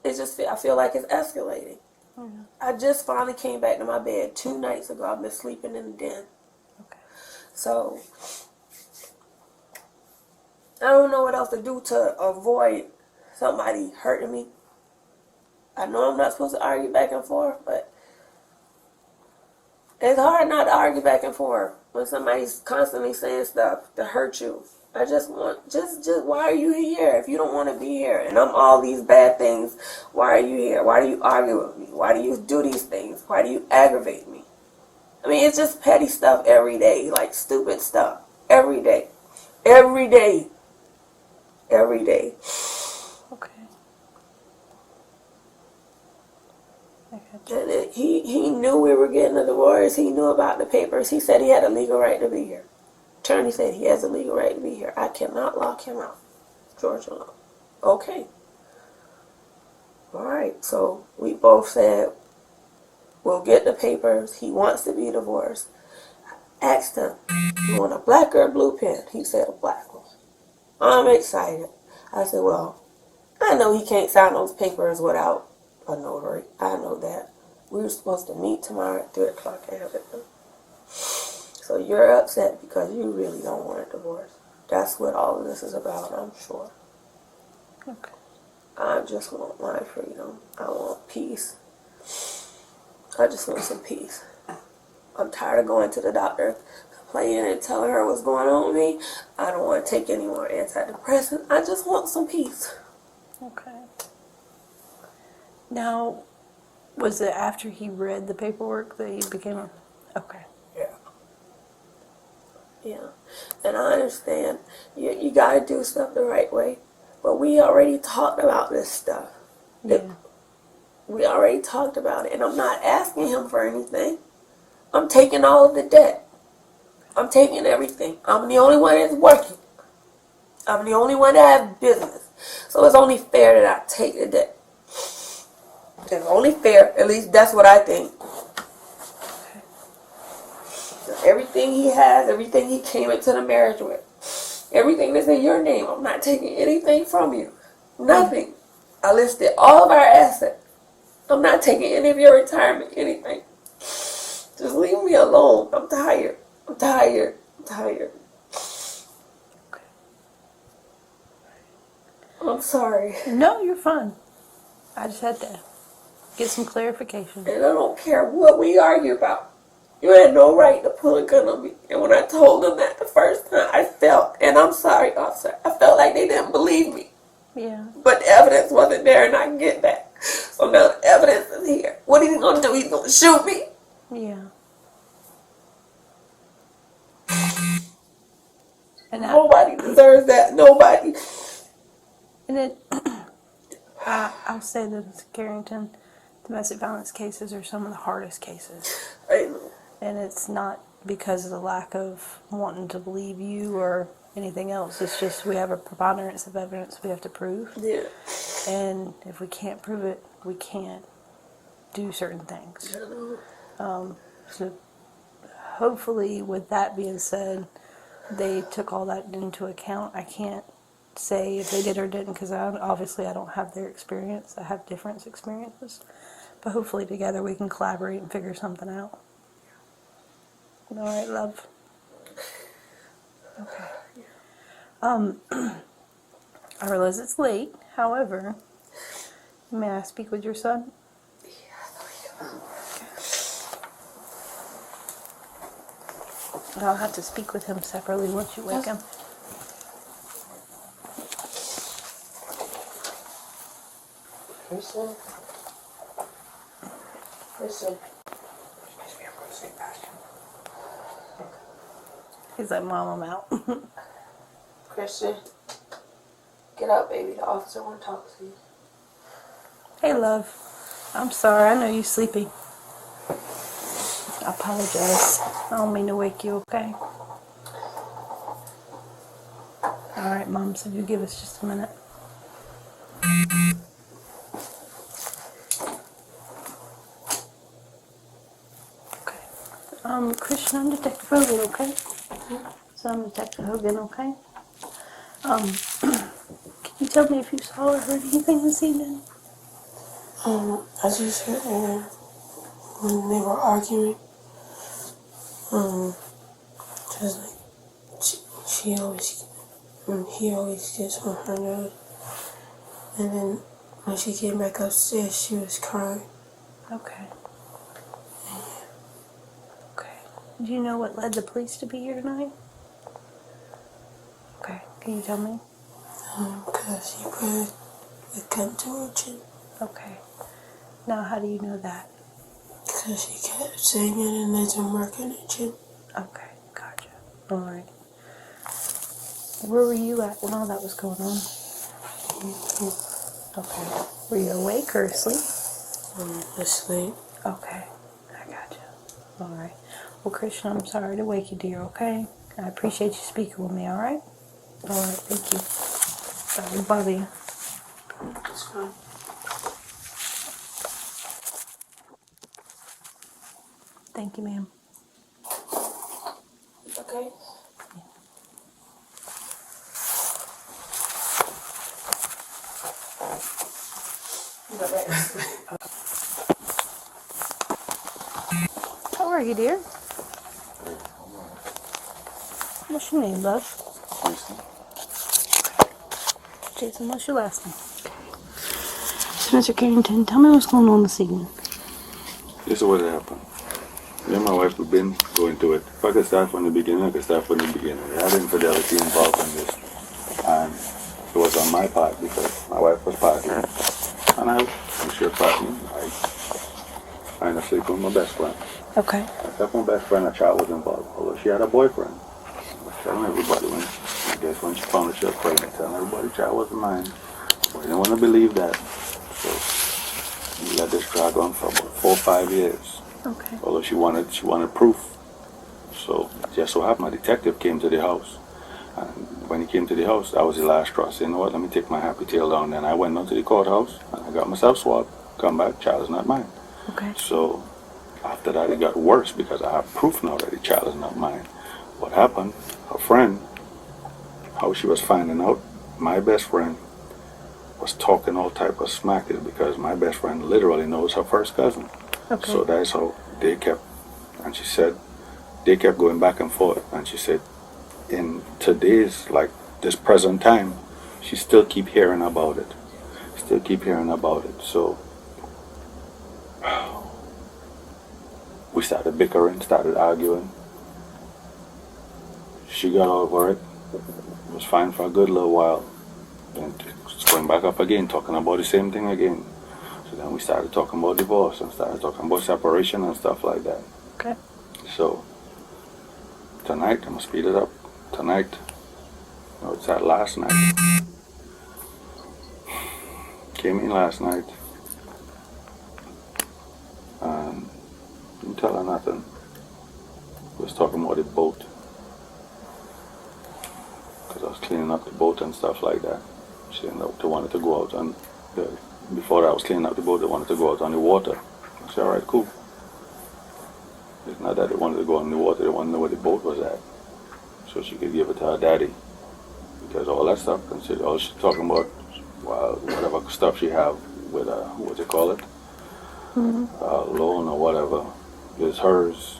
I feel like it's escalating. Mm-hmm. I just finally came back to my bed 2 nights ago. I've been sleeping in the den. Okay. So, I don't know what else to do to avoid somebody hurting me. I know I'm not supposed to argue back and forth, but it's hard not to argue back and forth when somebody's constantly saying stuff to hurt you. I just want, just why are you here if you don't want to be here? And I'm all these bad things. Why are you here? Why do you argue with me? Why do you do these things? Why do you aggravate me? I mean, it's just petty stuff every day, like stupid stuff. Every day. Every day. Every day. Okay. I got you. And he knew we were getting a divorce. He knew about the papers. He said he had a legal right to be here. Attorney said he has a legal right to be here. I cannot lock him out. Georgia law. Okay. All right. So we both said we'll get the papers. He wants to be divorced. I asked him, you want a black or a blue pen? He said a black one. I'm excited. I said, well, I know he can't sign those papers without a notary. I know that. We were supposed to meet tomorrow at 3 o'clock. I have it done. So you're upset because you really don't want a divorce. That's what all of this is about, I'm sure. Okay. I just want my freedom. I want peace. I just want some peace. I'm tired of going to the doctor, complaining and telling her what's going on with me. I don't want to take any more antidepressants. I just want some peace. Okay. Now, was it after he read the paperwork that he became a... Okay. Yeah. And I understand you got to do stuff the right way. But we already talked about this stuff. Yeah. We already talked about it. And I'm not asking him for anything. I'm taking all of the debt. I'm taking everything. I'm the only one that's working. I'm the only one that has business. So it's only fair that I take the debt. It's only fair. At least that's what I think. Everything he has, everything he came into the marriage with, everything that's in your name, I'm not taking anything from you. Nothing. I listed all of our assets. I'm not taking any of your retirement, anything. Just leave me alone. I'm tired. I'm tired. I'm tired. I'm sorry. No, you're fine. I just had to get some clarification. And I don't care what we argue about. You had no right to pull a gun on me. And when I told them that the first time, I felt, and I'm sorry, officer, I felt like they didn't believe me. Yeah. But the evidence wasn't there, and I get that. So now the evidence is here. What is he going to do? He's going to shoot me? Yeah. And nobody deserves that. Nobody. And then, I'll say that in Carrington, domestic violence cases are some of the hardest cases. I know. And it's not because of the lack of wanting to believe you or anything else. It's just we have a preponderance of evidence we have to prove. Yeah. And if we can't prove it, we can't do certain things. I know. So hopefully, with that being said, they took all that into account. I can't say if they did or didn't because obviously I don't have their experience. I have different experiences. But hopefully together we can collaborate and figure something out. All right, love. Okay. I realize it's late. However, may I speak with your son? I'll have to speak with him separately once you wake him. Listen. Listen. He's like, Mom, I'm out. Christian, get up, baby. The officer want to talk to you. Hey, love. I'm sorry. I know you're sleepy. I apologize. I don't mean to wake you, okay? All right, Mom, so you give us just a minute. Okay. Christian, I'm Detective Hogan, okay? So I'm Detective Hogan, okay? Can you tell me if you saw or heard anything this evening? I just heard her when they were arguing. Cause like she always, he always gets on her nerves. And then when she came back upstairs, she was crying. Okay. Okay. Do you know what led the police to be here tonight? Okay. Can you tell me? Cause he put a gun to her chin. Okay. Now, how do you know that? Cause she kept saying it and there's a mark on her chin. Okay. Gotcha. All right. Where were you at when all that was going on? Okay. Were you awake or asleep? Asleep. Okay. I gotcha. All right. Well, Christian, I'm sorry to wake you, dear, okay? I appreciate you speaking with me, all right? All right. Thank you. Sorry to bother you. It's fine. Thank you, ma'am. Okay. How are you, dear? What's your name, love? Jason, what's your last name? So, Mr. Carrington, tell me what's going on this evening. This is what happened. Me and my wife have been going through it. If I could start from the beginning, I could start from the beginning. I had infidelity involved in this. And it was on my part because my wife was partying. And I was sure partying. I ended up sleeping with my best friend. Okay. I slept with my best friend, a child was involved. Although she had a boyfriend. I was telling everybody when she found out she was pregnant, telling everybody the child wasn't mine. But I didn't want to believe that. So we let this drag on for about 4 or 5 years. Okay. Although she wanted proof. So just so happened, my detective came to the house. And when he came to the house, that was the last straw. I said, you know what, let me take my happy tail down. Then I went down to the courthouse and I got myself swabbed. Come back, child is not mine. Okay. So after that, it got worse because I have proof now that the child is not mine. What happened, her friend, how she was finding out, my best friend was talking all type of smack because my best friend literally knows her first cousin. Okay. So that's how they kept, and she said, they kept going back and forth. And she said, in today's, like this present time, she still keep hearing about it. Still keep hearing about it. So we started bickering, started arguing. She got over it. It was fine for a good little while. Then it's going back up again, talking about the same thing again. So then we started talking about divorce and started talking about separation and stuff like that. Okay. So tonight, I'm gonna speed it up. Tonight, no, it's that last night. Came in last night and didn't tell her nothing. Was talking about the boat. Because I was cleaning up the boat and stuff like that. She ended up, they wanted to go out and before I was cleaning up the boat, they wanted to go out on the water. I said, alright, cool. It's not that they wanted to go on the water, they wanted to know where the boat was at. so she could give it to her daddy. Because all that stuff, consider all she's talking about, well, whatever stuff she have with what's it call it, loan or whatever, is hers.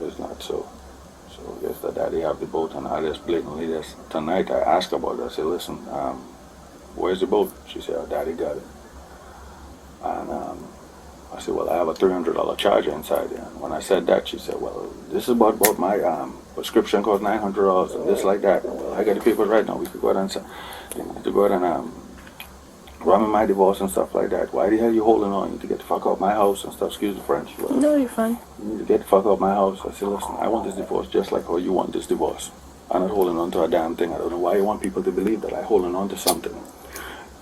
It's not so. So yes, the daddy have the boat, and I just blatantly just tonight I asked about it. I said, listen, where's the boat? She said, oh, daddy got it. And I said, well, I have a $300 charger inside there. And when I said that, she said, well, this is about my prescription cost $900 and this like that. Well, I got the papers right now. We could go ahead and run in my divorce and stuff like that. Why the hell you holding on? You need to get the fuck out my house and stuff. Excuse the French. Well, No, you're fine. you need to get the fuck out my house. I said, listen, I want this divorce just like how you want this divorce. I'm not holding on to a damn thing. I don't know why you want people to believe that I'm holding on to something.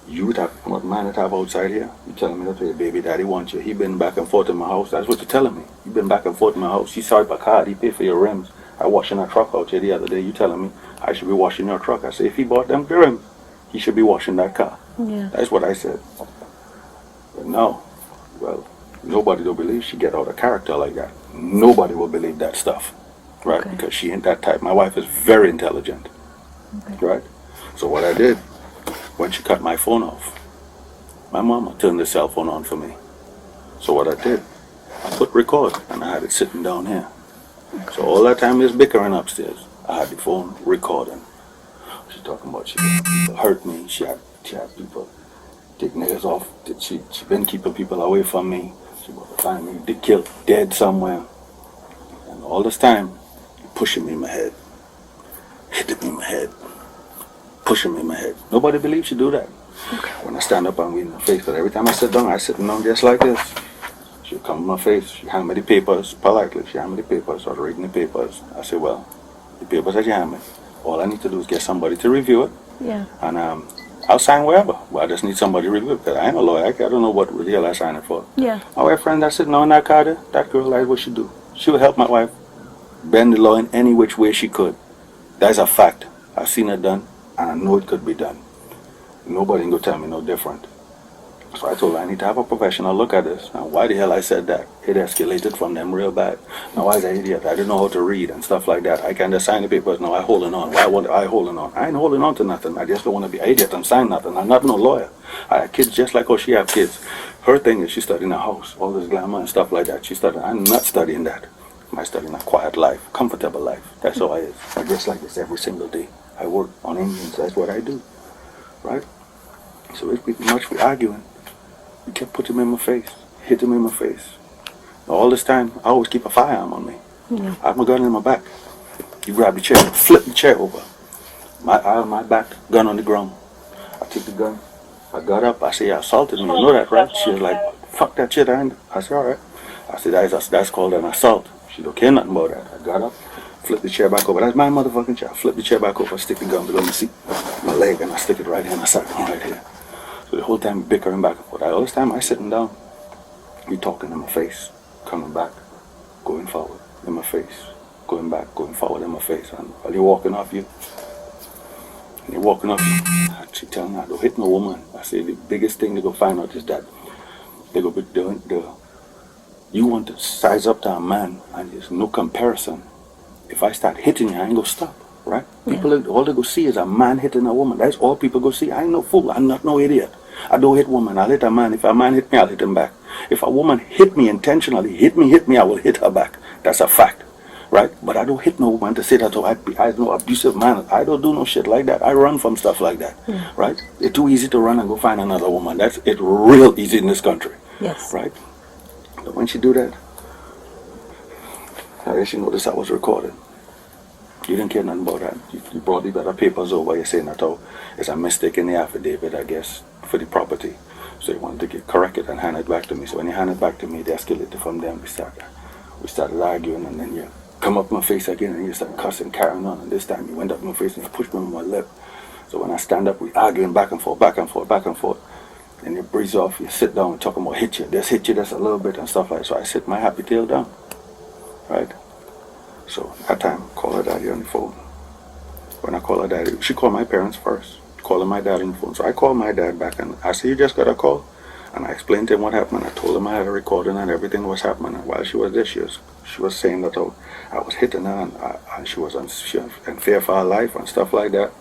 You that what man that have outside here? You telling me that your baby daddy wants you. He been back and forth in my house. That's what you're telling me. You been back and forth in my house. He saw my car. He paid for your rims. I washing a truck out here the other day. You telling me I should be washing your truck. I say if he bought them rims, he should be washing that car. Yeah. That's what I said. But no, well, nobody will believe she get out of character like that. Nobody will believe that stuff, right? Okay. Because she ain't that type. My wife is very intelligent, right? So what I did, when she cut my phone off, my mama turned the cell phone on for me. So what I did, I put record, and I had it sitting down here. So all that time is bickering upstairs, I had the phone recording. She's talking about she had people hurt me, she had people take niggas off, she been keeping people away from me, she was find me killed dead somewhere. And all this time, pushing me in my head, hitting me in my head, pushing me in my head. Nobody believes she do that. When I stand up and we in the face, but every time I sit down, I sit down just like this. She'll come in my face, she hand me the papers, politely, she hand me the papers, I was reading the papers. I said, well, the papers that you hand me, all I need to do is get somebody to review it, Yeah. and I'll sign wherever. But I just need somebody to review it, because I ain't a lawyer, I don't know what the hell I signed it for. Yeah. My wife friend that's sitting on that car there, that girl, that's what she do. She would help my wife bend the law in any which way she could. That's a fact. I've seen it done, and I know it could be done. Nobody can go tell me no different. So I told her I need to have a professional look at this. And why the hell I said that? It escalated from them real bad. Now I was an idiot. I didn't know how to read and stuff like that. I can't just sign the papers. No, I holding on. Why would I holding on? I ain't holding on to nothing. I just don't want to be an idiot and sign nothing. I'm not no lawyer. I have kids just like how she have kids. Her thing is she studying a house, all this glamour and stuff like that. She studying. I'm not studying that. I'm studying a quiet life, comfortable life. That's how I is. I dress like this every single day. I work on Indians. That's what I do, right? So it's pretty much we arguing. He kept putting him in my face, hit him in my face. All this time, I always keep a firearm on me. Yeah. I have my gun in my back. He grabbed the chair, flip the chair over. I on my back, gun on the ground. I took the gun. I got up. I said, you assaulted me. You know that, right? She was like, fuck that shit. I said, all right. I said, that's called an assault. She don't care nothing about that. I got up, flipped the chair back over. That's my motherfucking chair. I flipped the chair back over, stick the gun below my seat, my leg, and I stick it right here, and I sat down right here. So the whole time bickering back and forth. All this time I sitting down, he talking in my face, coming back, going forward in my face, going back, going forward in my face. And while you're walking off you, and you're walking off you, she telling me, don't hit no woman. I say the biggest thing they go find out is that they go be doing you want to size up to a man, and there's no comparison. If I start hitting you, I ain't gonna stop, right? People, all they go see is a man hitting a woman. That's all people go see. I ain't no fool. I'm not no idiot. I don't hit women. I'll hit a man. If a man hit me, I'll hit him back. If a woman hit me intentionally, hit me, I will hit her back. That's a fact, right? But I don't hit no woman to say that I'm no abusive man. I don't do no shit like that. I run from stuff like that, right? It's too easy to run and go find another woman. It's real easy in this country, Yes. right? But when she do that, I guess she noticed I was recording. You didn't care nothing about that. You brought the other papers over. You're saying that it's a mistake in the affidavit, I guess, for the property. So you wanted to get corrected and hand it back to me. So when you hand it back to me, they escalated from there. We started arguing, and then you come up in my face again, and you start cussing, carrying on. And this time you went up in my face and you pushed me on my lip. So when I stand up, we arguing back and forth, back and forth, back and forth. And you breeze off, you sit down and talking about hit you just a little bit and stuff like that. So I sit my happy tail down, right? So that time, call her daddy on the phone. When I call her daddy, she called my parents first, calling my dad on the phone. So I called my dad back and I said, you just got a call? And I explained to him what happened. I told him I had a recording and everything was happening. And while she was there, she was saying that I was hitting her and she was in fear for her life and stuff like that.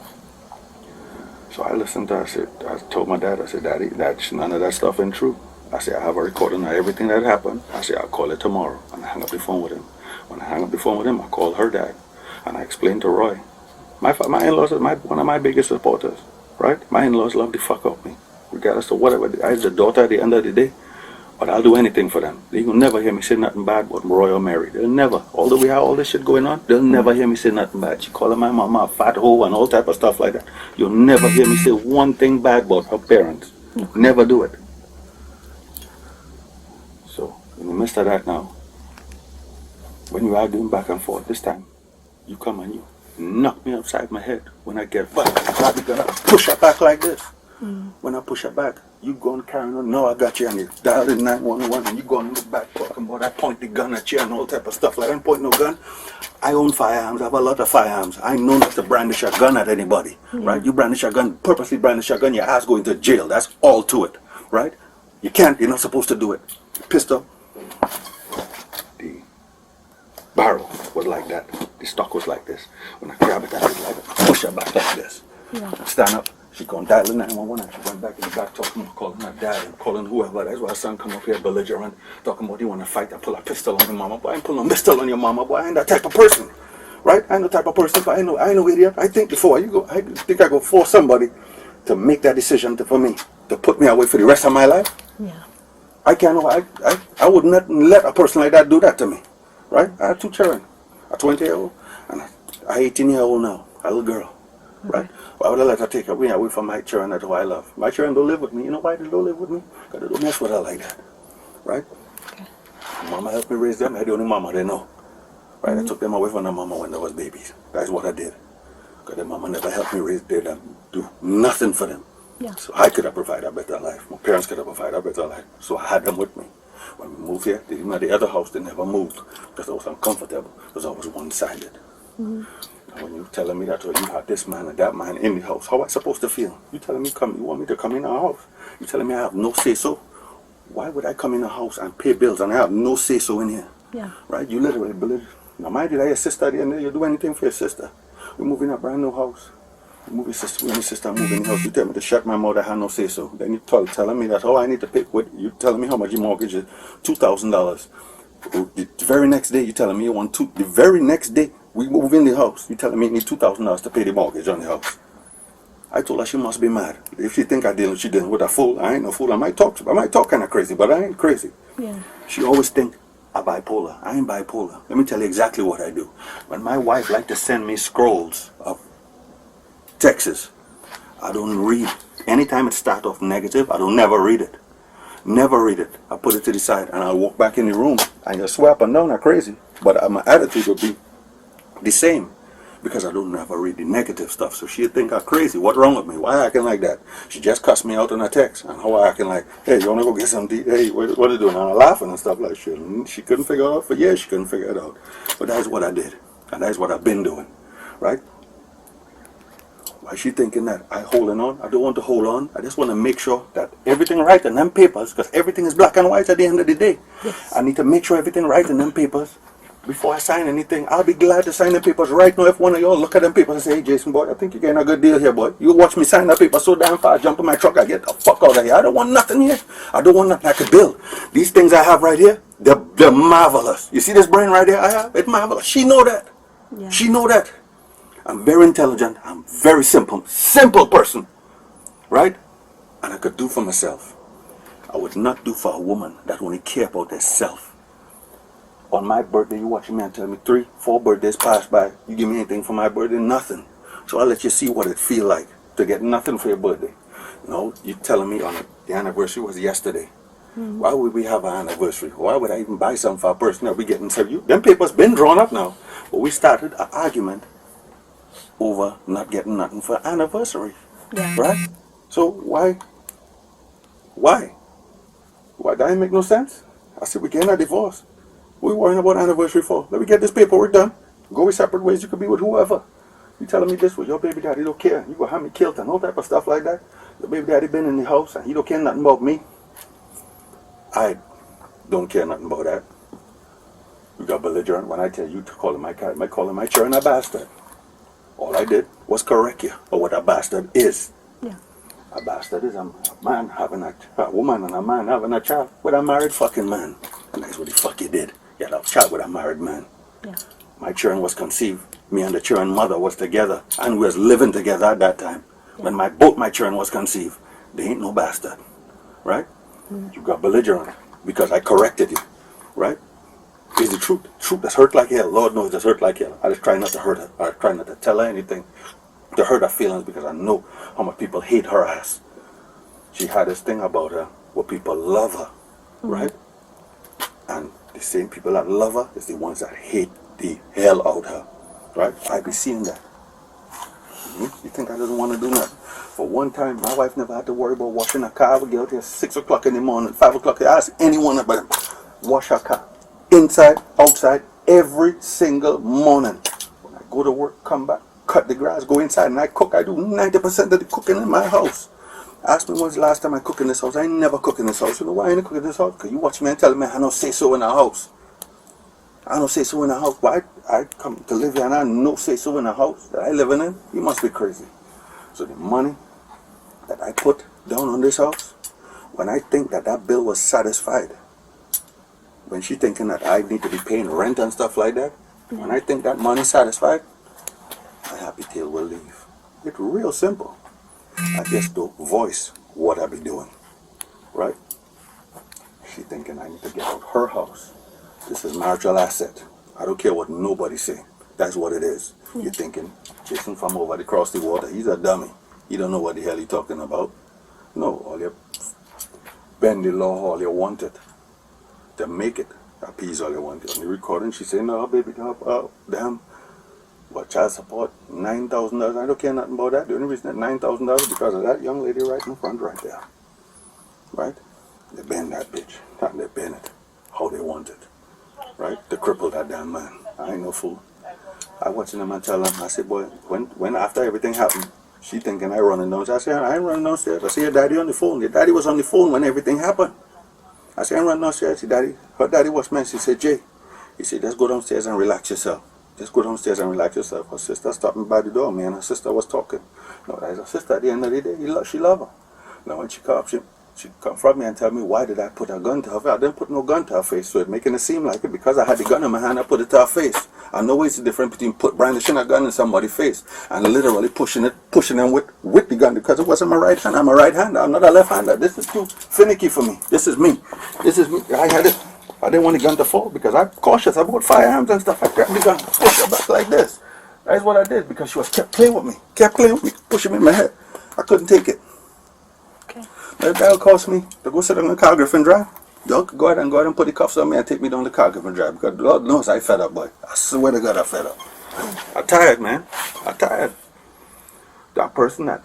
So I listened to her. I told my dad, I said, Daddy, none of that stuff ain't true. I said, I have a recording of everything that happened. I said, I'll call it tomorrow. And I hung up the phone with him. When I hung up the phone with him, I called her dad. And I explained to Roy. My in-laws are one of my biggest supporters, right? My in-laws love the fuck out of me. Regardless of whatever. I was the daughter at the end of the day. But I'll do anything for them. They will never hear me say nothing bad about Roy or Mary. They'll never. Although we have all this shit going on, they'll never hear me say nothing bad. She calling my mama a fat hoe and all type of stuff like that. You'll never hear me say one thing bad about her parents. Never do it. So, in the midst of that now, when we are doing back and forth, this time, you come and you knock me upside my head. When I get back, I be gonna push her back like this. When I push her back, you go and carry on. No, I got you, and you dial in 911, and you go in the back talking about I point the gun at you and all type of stuff. Like I don't point no gun. I own firearms. I have a lot of firearms. I know not to brandish a gun at anybody, right? You brandish a gun, purposely brandish a gun, your ass going to jail. That's all to it, right? You can't. You're not supposed to do it. Pistol. The barrel was like that. The stock was like this. When I grab it, I like push her back like this. Stand up. She gonna dial in 911 and she went back in the back talking, calling her dad and calling whoever. That's why her son come up here belligerent, talking about you want to fight and pull a pistol on your mama. Boy, I ain't pulling no pistol on your mama. Boy, I ain't that type of person, right? I ain't the type of person. But I know idiot. I think before you go. I think I go force somebody to make that decision for me to put me away for the rest of my life. I can't. I would not let a person like that do that to me, right? I have two children, a 20-year-old and a 18-year-old now, a little girl. Right? Why would I let her take me away from my children that who I love? My children don't live with me. You know why they don't live with me? Because they don't mess with her like that. Right? Mama helped me raise them. I'm the only mama they know. Right? I took them away from their mama when they was babies. That's what I did. Because their mama never helped me raise them. Do nothing for them. So I could have provided a better life. My parents could have provided a better life. So I had them with me. When we moved here, even at the other house, they never moved. Because I was uncomfortable. Because I was one-sided. When you telling me that you have this man and that man in the house, how am I supposed to feel? You telling me you want me to come in our house? You telling me I have no say-so? Why would I come in a house and pay bills and I have no say-so in here? Right? You literally believe. Now, mind you, that your sister at the end of the day, you do anything for your sister. We move in a brand new house. When your sister move in the house, you tell me to shut my mouth, I have no say-so. Then you telling me that, I need to pay, you telling me how much your mortgage is? $2,000. The very next day, you telling me you want the very next day, we move in the house. You telling me you need $2,000 to pay the mortgage on the house. I told her she must be mad. If she think she dealing with a fool, I ain't no fool. I might talk kind of crazy, but I ain't crazy. She always think I'm bipolar. I ain't bipolar. Let me tell you exactly what I do. When my wife like to send me scrolls of texts, I don't read. Anytime it start off negative, I don't never read it. Never read it. I put it to the side and I'll walk back in the room and just swear up and down like crazy. But my attitude will be the same because I don't ever read the negative stuff. So she'd think I'm crazy. What wrong with me? Why I acting like that? She just cussed me out on a text. And how I acting like, hey, you want to go get some tea? Hey, what are you doing? And I'm laughing and stuff like shit. And she couldn't figure it out. For years she couldn't figure it out. But that's what I did. And that's what I've been doing. Right? Why is she thinking that I holding on? I don't want to hold on. I just want to make sure that everything right in them papers, because everything is black and white at the end of the day. I need to make sure everything right in them papers before I sign anything. I'll be glad to sign the papers right now if one of y'all look at them papers and say, hey Jason, boy, I think you're getting a good deal here, boy. You watch me sign that paper so damn fast, jump in my truck, I get the fuck out of here. I don't want nothing here. I don't want nothing I could build. These things I have right here, they're marvelous. You see this brain right here I have? It's marvelous. She know that. She know that. I'm very intelligent. I'm very simple person, right? And I could do for myself. I would not do for a woman that only care about herself. On my birthday, you watch me and tell me 3, 4 birthdays pass by. You give me anything for my birthday? Nothing. So I'll let you see what it feel like to get nothing for your birthday. No, you telling me on the anniversary was yesterday. Why would we have an anniversary? Why would I even buy something for a person that we getting service? Them papers been drawn up now. But we started an argument over not getting nothing for anniversary. Right? So why? That ain't make no sense. I said we getting a divorce. What we worrying about anniversary for? Let me get this paperwork done. Go your separate ways. You could be with whoever. You telling me this with your baby daddy don't care. You gonna have me killed and all type of stuff like that. Your baby daddy been in the house and he don't care nothing about me. I don't care nothing about that. You got belligerent when I tell you to call my children a bastard. All I did was correct you for what a bastard is. Yeah. A bastard is a man having a woman and a man having a child with a married fucking man. And that's what the fuck you did. You had a child with a married man. Yeah. My children was conceived. Me and the children mother was together. And we was living together at that time. Yeah. When both my children was conceived. They ain't no bastard. Right? You got belligerent because I corrected you. Right? It's the truth. Truth that's hurt like hell. Lord knows it's hurt like hell. I just try not to hurt her. I try not to tell her anything to hurt her feelings because I know how much people hate her ass. She had this thing about her where people love her, right? And the same people that love her is the ones that hate the hell out of her, right? I be seeing that. You think I doesn't want to do nothing? For one time, my wife never had to worry about washing her car. I would get out here 6 o'clock in the morning, 5 o'clock. I ask anyone about it. Wash her car. Inside, outside, every single morning. When I go to work, come back, cut the grass, go inside and I cook. I do 90% of the cooking in my house. Ask me when's the last time I cook in this house. I never cook in this house. You know why I ain't cook in this house? Because you watch me and tell me I don't say so in the house. I don't say so in the house. Why I come to live here and I no say so in the house that I living in? You must be crazy. So the money that I put down on this house, when I think that that bill was satisfied, when she thinking that I need to be paying rent and stuff like that, when I think that money satisfied, my happy tail will leave. It's real simple. I just don't voice what I be doing, right? She thinking I need to get out her house. This is marital asset. I don't care what nobody say. That's what it is. You're thinking, Jason from over across the water, he's a dummy. He don't know what the hell he talking about. No, all you bend the law, all you want it. To make it appease all you want it. On the recording, she say, no, baby, damn. But child support, $9,000. I don't care nothing about that. The only reason that $9,000 because of that young lady right in front right there. Right? They bend that bitch. Not they bend it. How they want it. Right? They cripple that damn man. I ain't no fool. I watching them and tell them, I said, boy, when after everything happened, she thinking I running downstairs. I said, I ain't running downstairs. I said, your daddy on the phone. Your daddy was on the phone when everything happened. I said, I ain't running downstairs. Her daddy was man. She said, Jay. He said, just go downstairs and relax yourself. Just go downstairs and relax yourself. Her sister stopped me by the door. Me and her sister was talking. No, that's her sister at the end of the day. She love her. Now when she confront me and tell me why did I put a gun to her face. I didn't put no gun to her face. So it making it seem like it because I had the gun in my hand, I put it to her face. I know it's the difference between brandishing a gun in somebody's face and literally pushing them with the gun because it wasn't my right hand. I'm a right hander. I'm not a left hander. This is too finicky for me. This is me. I had it. I didn't want the gun to fall because I'm cautious about firearms and stuff. I grabbed the gun, push her back like this. That's what I did because she kept playing with me, pushing me in my head. I couldn't take it. Okay. That'll cost me to go sit on the car, Griffin Drive. Y'all could go ahead and put the cuffs on me and take me down the car, Griffin Drive because Lord knows I fed up, boy. I swear to God I fed up. I'm tired, man. I'm tired. That person that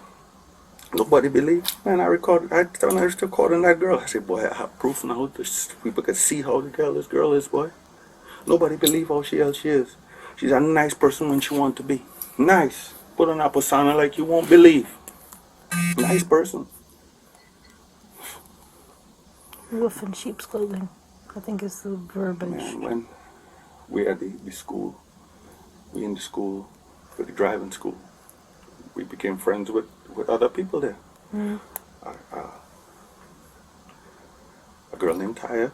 nobody believed. Man, I recording that girl. I said, boy, I have proof now. People can see how this girl is, boy. Nobody believe how she is. She's a nice person when she want to be. Nice. Put on a persona like you won't believe. Nice person. Wolf in sheep's clothing, I think is the verbiage. Man, when we at the school, we in the school, for the driving school, we became friends with other people there. Mm. A girl named Taya,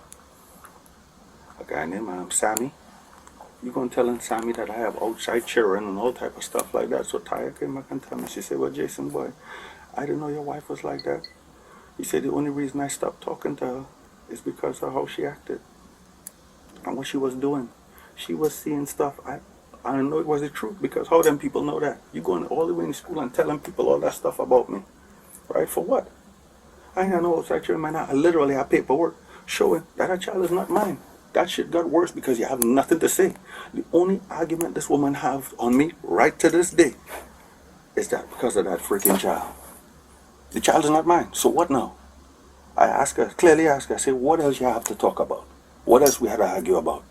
a guy named Sammy. You gonna tell Sammy that I have outside children and all type of stuff like that. So Taya came back and told me, she said, well, Jason, boy, I didn't know your wife was like that. He said the only reason I stopped talking to her is because of how she acted and what she was doing. She was seeing stuff. I didn't know it was the truth because how them people know that? You going all the way in school and telling people all that stuff about me. Right? For what? I ain't no outside children, man. I literally have paperwork showing that a child is not mine. That shit got worse because you have nothing to say. The only argument this woman have on me right to this day is that because of that freaking child. The child is not mine. So what now? I clearly ask her, I say, what else you have to talk about? What else we had to argue about?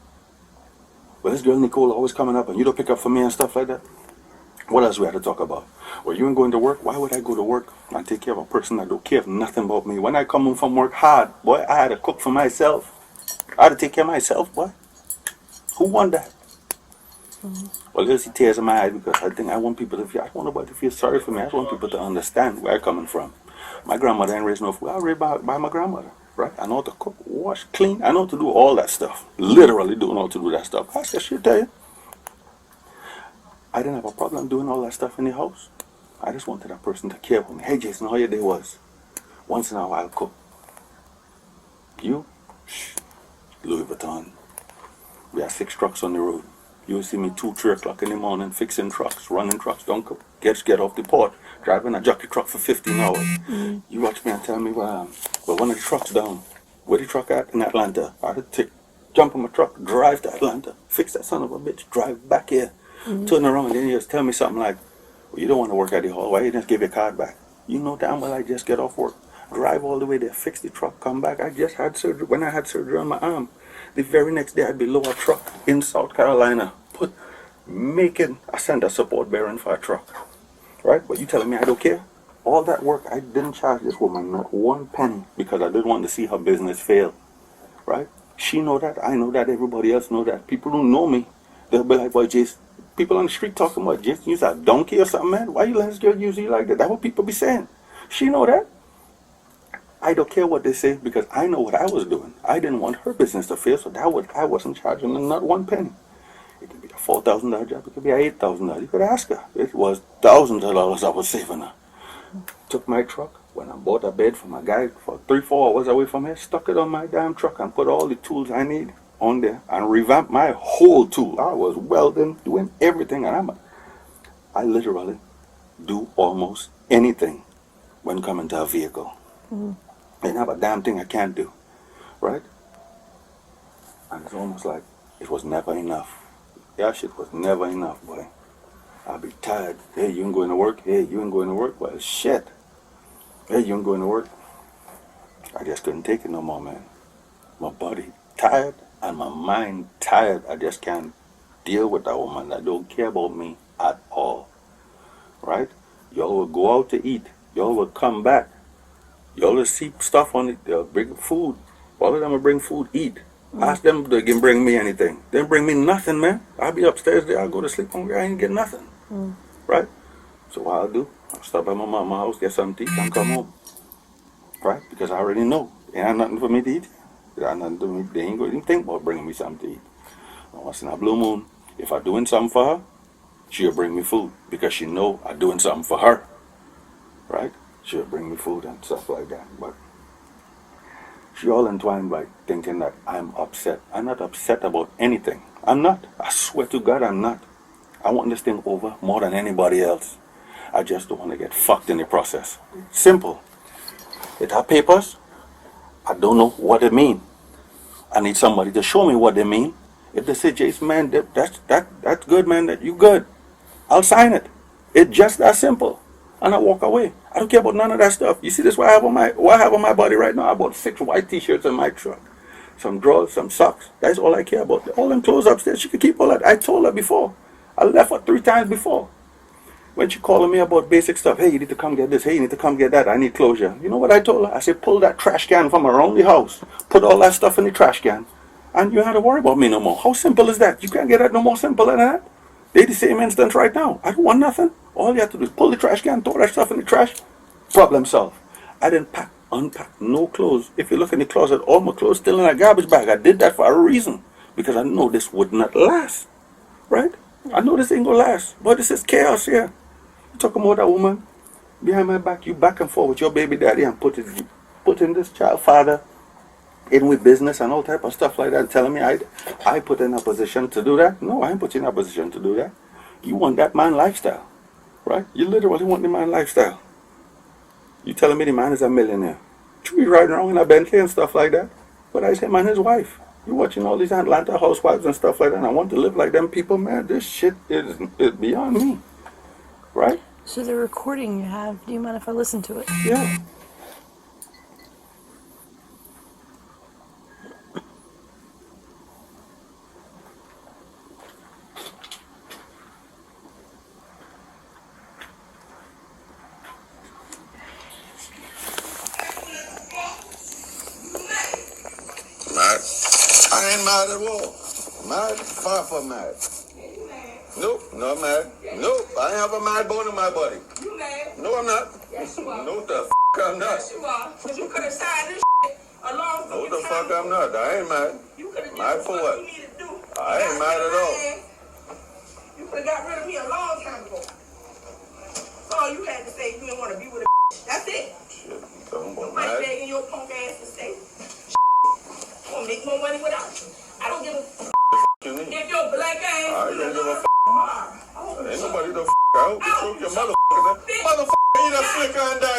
Well, this girl Nicole always coming up and you don't pick up for me and stuff like that. What else we had to talk about? Well, you ain't going to work. Why would I go to work and take care of a person that don't care nothing about me? When I come home from work hard, boy, I had to cook for myself. I had to take care of myself, boy. Who want that? Well, there's the tears in my eyes because I want people to feel, I want nobody to feel sorry for me. I just want people to understand where I'm coming from. My grandmother ain't raised no food. I was raised by my grandmother, right? I know how to cook, wash, clean. I know how to do all that stuff. Literally do know how to do that stuff. Ask her, she'll tell you. I didn't have a problem doing all that stuff in the house. I just wanted that person to care for me. Hey, Jason, how your day was? Once in a while, cook. You? Shh. Louis Vuitton. We have 6 trucks on the road. You'll see me 2, 3 o'clock in the morning fixing trucks, running trucks, don't cook. Get off the port, driving a jockey truck for 15 hours. You watch me and tell me, well, one of the trucks down. Where the truck at? In Atlanta. I had to jump in my truck, drive to Atlanta, fix that son of a bitch, drive back here, turn around, then you just tell me something like, well, you don't want to work at the hall. Why you just give your card back? You know damn well I just get off work, drive all the way there, fix the truck, come back. I just had surgery. When I had surgery on my arm, the very next day I'd be low a truck in South Carolina, making a center support bearing for a truck, right? But you telling me I don't care? All that work, I didn't charge this woman not 1 penny because I didn't want to see her business fail, right? She know that, I know that, everybody else know that. People who know me, they'll be like, boy, Jason, people on the street talking about Jason, you's a donkey or something, man. Why you let this girl use you like that? That's what people be saying. She know that. I don't care what they say because I know what I was doing. I didn't want her business to fail, so I wasn't charging her not 1 penny. It could be a $4,000 job, it could be a $8,000. You could ask her. It was thousands of dollars I was saving her. Took my truck, when I bought a bed for my guy for 3-4 hours away from here, stuck it on my damn truck and put all the tools I need on there and revamped my whole tool. I was welding, doing everything, and I literally do almost anything when coming to a vehicle. Ain't have a damn thing I can't do, right? And it's almost like it was never enough. Yeah, shit was never enough, boy. I'll be tired. Hey, you ain't going to work? Hey, you ain't going to work? Well, shit. Hey, you ain't going to work? I just couldn't take it no more, man. My body tired and my mind tired. I just can't deal with that woman that don't care about me at all, right? Y'all will go out to eat. Y'all will come back. Y'all will see stuff on it. They'll bring food. All of them will bring food, eat. Ask them if they can bring me anything. They bring me nothing, man. I'll be upstairs there. I'll go to sleep hungry. I ain't get nothing. Right? So what I'll do, I'll stop at my mama's house, get something to eat, and come home. Right? Because I already know. It ain't nothing for me to eat. It ain't nothing to me. They ain't going to think about bringing me something to eat. And once in a blue moon, if I'm doing something for her, she'll bring me food. Because she know I'm doing something for her. Right? She'll bring me food and stuff like that. But she all entwined by thinking that I'm upset. I'm not upset about anything. I'm not. I swear to God, I'm not. I want this thing over more than anybody else. I just don't want to get fucked in the process. Simple. It have papers. I don't know what they mean. I need somebody to show me what they mean. If they say, Jason, man, that's good, man, that you good, I'll sign it. It's just that simple. And I walk away. I don't care about none of that stuff. You see this what I have on my body right now? I bought 6 white t-shirts in my truck. Some drawers, some socks. That's all I care about. All them clothes upstairs, she can keep all that. I told her before. I left her 3 times before. When she calling me about basic stuff, hey, you need to come get this, hey, you need to come get that, I need closure. You know what I told her? I said, pull that trash can from around the house. Put all that stuff in the trash can. And you don't have to worry about me no more. How simple is that? You can't get that no more simple than that. They the same instance right now. I don't want nothing. All you have to do is pull the trash can, throw that stuff in the trash. Problem solved. I didn't unpack no clothes. If you look in the closet, all my clothes still in a garbage bag. I did that for a reason. Because I know this would not last. Right? I know this ain't gonna last. But this is chaos here. You talking about that woman behind my back, you back and forth with your baby daddy and putting this child father in with business and all type of stuff like that, and telling me I put in a position to do that? No, I ain't put you in a position to do that. You want that man lifestyle, right? You literally want the man lifestyle. You telling me the man is a millionaire? Should be riding around in a Bentley and stuff like that? But I say, man, his wife. You watching all these Atlanta housewives and stuff like that, and I want to live like them people, man. This shit is beyond me, right? So the recording you have, do you mind if I listen to it? Yeah. I ain't mad at all. Mad? Far from mad. Nope, not mad. Nope, I ain't have a mad bone in my body. You mad? No, I'm not. Yes, you are. No, the I'm not. Yes, you are. Because you could have signed this along No, the fuck I'm not. I ain't mad. You could have Mad did for what what? you needed to do. I ain't mad at all. You could have got rid of me a long time ago. That's all you had to say. You didn't want to be with a That's it. Shit, you talking about Nobody mad? begging your punk ass to stay. I'm gonna make more money without you. I don't give a You mean? if your black ass. I don't give a Ain't nobody the out. You choke your motherfucker. Eat a slicker and die.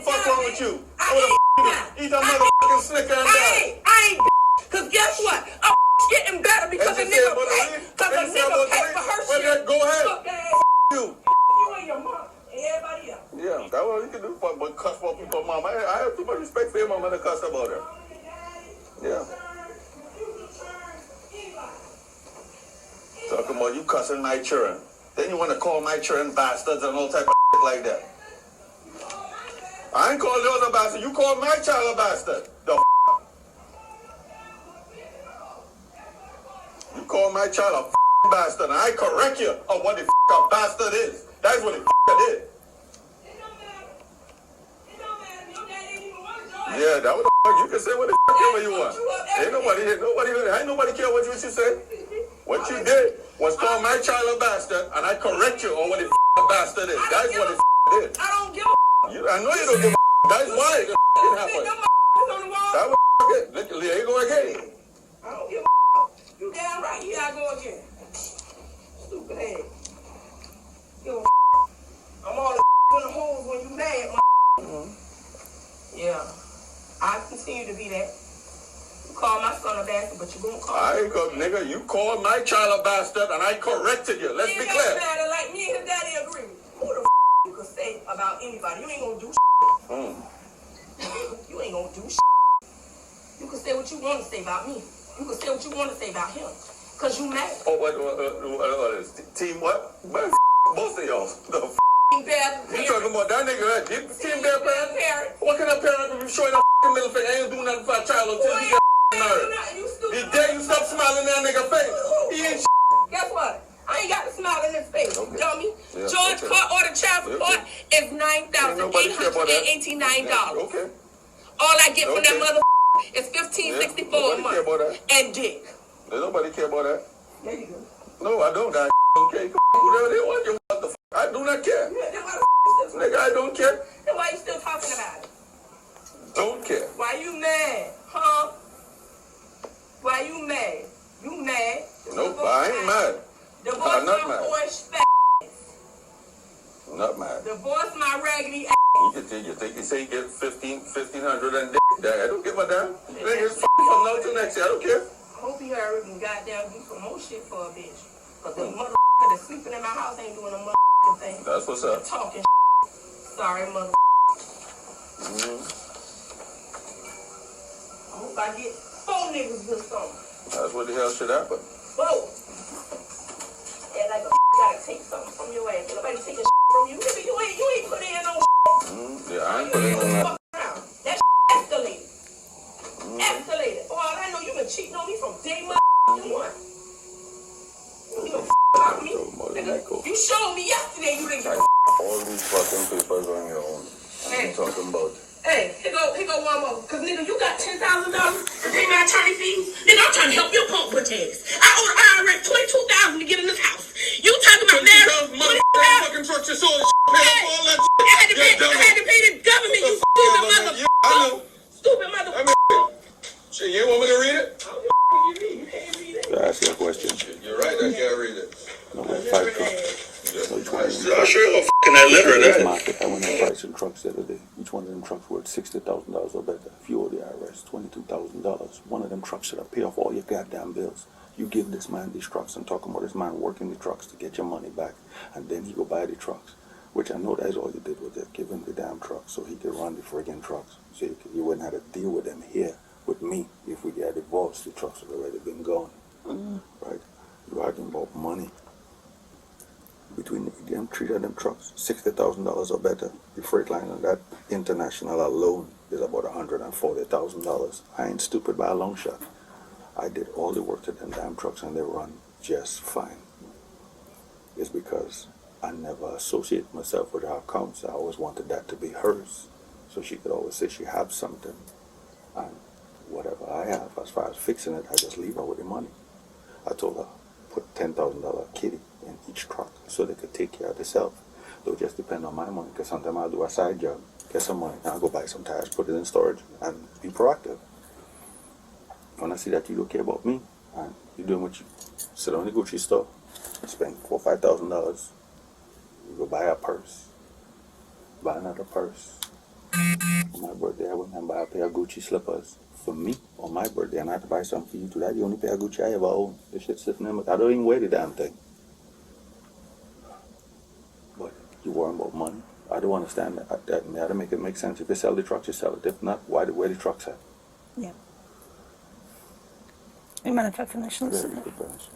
Fuck wrong with you? Eat a motherfucking slicker and die. I ain't cause guess what? I'm getting better because a nigga pay. Cause a nigga pay for her shit. Go ahead. You and your mom and everybody else. Yeah, that's what you can do. But cuss about people's mom. I have too much respect for your mama to cuss about her. Yeah. Talking about you cussing my children. Then you want to call my children bastards and all type of shit like that. I ain't called yours a bastard. You called my child a bastard. You called my child a bastard, and I correct you of what the a bastard is. That's what the did. Yeah, that was you can say what the ever you want. Ain't nobody care what you say. What you did was call my child a bastard, and I correct you on what the a bastard is. That's what the did. I don't give a I know you don't give a That's why it happened. That was it. Look, here you go again. I don't give a You damn right, here I go again. Stupid ass. Yo, I'm all in the holes when you mad, Yeah. I continue to be that. You call my son a bastard, but you gonna call I ain't go, nigga. You called my child a bastard, and I corrected you. Let's be clear. Matter, like me and his daddy agree. Who the you could say about anybody? You ain't gonna do You ain't gonna do You can say what you want to say about me. You can say what you want to say about him. Cause you mad. Oh, what is team what? Both of y'all. You talking about that nigga? Team Bear parent? What kind of parent if you showing a middle finger? I ain't doing nothing for a child until he gets married. The day you stop smiling in that nigga face, he ain't Guess what? I ain't got to smile in his face, you dummy. Yeah, George Court order child support is $9,889. Okay. All I get from that mother is $1,564 a month. And dick. Nobody care about that. There you go. No, I don't. I don't care. Whatever they want, you motherfucker. I do not care. Nigga, I don't care. Then why you still talking about it? Don't care. Why you mad? Huh? Why you mad? You mad? Nope, I ain't mad. Divorce not my mad. horse Not mad. Divorce my raggedy ass. You think you say you get 1,500 and I don't give a damn. Niggas from now to next year. I don't care. I hope you hurry and goddamn do some more shit for a bitch. Cause the motherfucker that's sleeping in my house ain't doing a motherfucking thing. That's what's up. Talking Sorry, mother. I hope I get 4 niggas this summer. That's what the hell should happen. Whoa. Yeah, like gotta take something from your ass. Nobody taking from you. Nigga, you ain't put in no Yeah, I ain't put in no That escalated. Escalated. Oh, I know you been cheating on me from day one. You don't about me. Nigga, you showed me yesterday you didn't all these fucking papers on your own. I'm talking about. Hey, here go one more. Cause nigga, you got $10,000 to pay my attorney fees. Nigga, I'm trying to help your punk potatoes. I owe the IRS $22,000 to get in this house. You talking about marriage? Motherfucking trucks you sold pay up all that shit. I had to pay the government, you stupid motherfucker. I know. Stupid motherfucker. Shit, you want me to read it? You can't read it. Ask you a question. You're right, I can't read it. No, I five trucks. I'm sure you're fucking illiterate. Market. I went and pricing trucks the other day. Each one of them trucks worth $60,000 or better. If you owe the IRS $22,000, one of them trucks should have paid off all your goddamn bills. You give this man these trucks and talking about this man working the trucks to get your money back, and then he go buy the trucks, which I know that's all you did with it. Give him the damn trucks so he could run the friggin' trucks. So you wouldn't have to deal with them here with me. If we got divorced, the trucks would already been gone. Right? You're arguing about money. Between them three of them trucks, $60,000 or better. The freight line on that international alone is about $140,000. I ain't stupid by a long shot. I did all the work to them damn trucks and they run just fine. It's because I never associated myself with her accounts. I always wanted that to be hers. So she could always say she has something. And whatever I have, as far as fixing it, I just leave her with the money. I told her, put $10,000 kitty in each truck so they could take care of themselves. They'll just depend on my money, because sometimes I'll do a side job, get some money, and I'll go buy some tires, put it in storage, and be proactive. When I see that you don't care about me, and you're doing what you sit on the Gucci store, spend $4,000 or $5,000, you go buy a purse, buy another purse. On my birthday, I went and buy a pair of Gucci slippers for me on my birthday, and I had to buy something for you too. That's the only pair of Gucci I ever own. This shit's sitting there. I don't even wear the damn thing. But you worry about money. I don't understand that. That you gotta make it make sense. If you sell the trucks, you sell it. If not, where the trucks at? Yeah. You mind if I finish listening? Very good finish.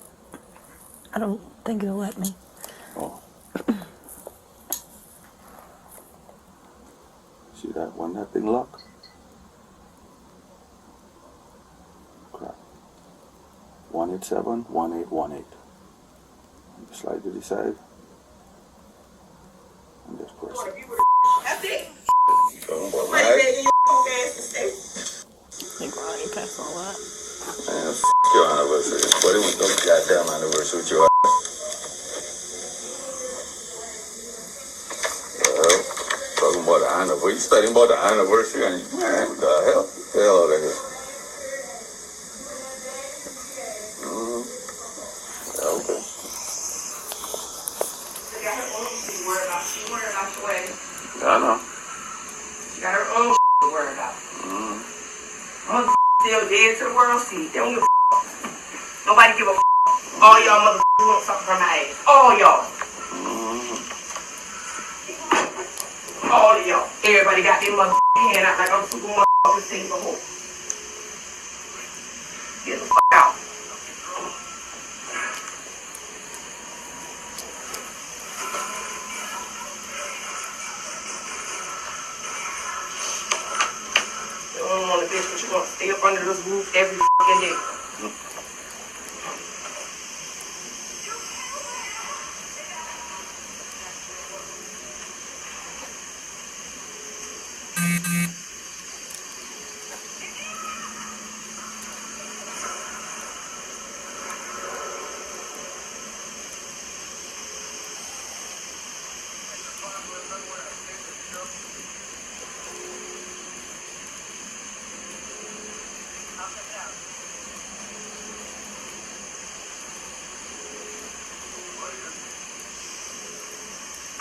I don't think it'll let me. Oh. See that one, that thing lock? Crap. 187-1818. Slide to the side. And just press it. That's it. Oh, Think we're already past all that. man, your anniversary. What do we go goddamn anniversary with your ass? Talking about the anniversary. You studying about the anniversary and man, what the hell? Hell out of here. Yeah, okay. She got her own shit to worry about. She worried about the way. Yeah, I know. She got her own shit to worry about. Mother still dead to the world see. They don't give a nobody give a all y'all motherfuckers want something from my ass. All y'all. All of y'all. Everybody got their motherfucking hand out like I'm super motherfucking single hole. Get the fuck out. You don't want a bitch, but you gonna stay up under this roof every fucking day.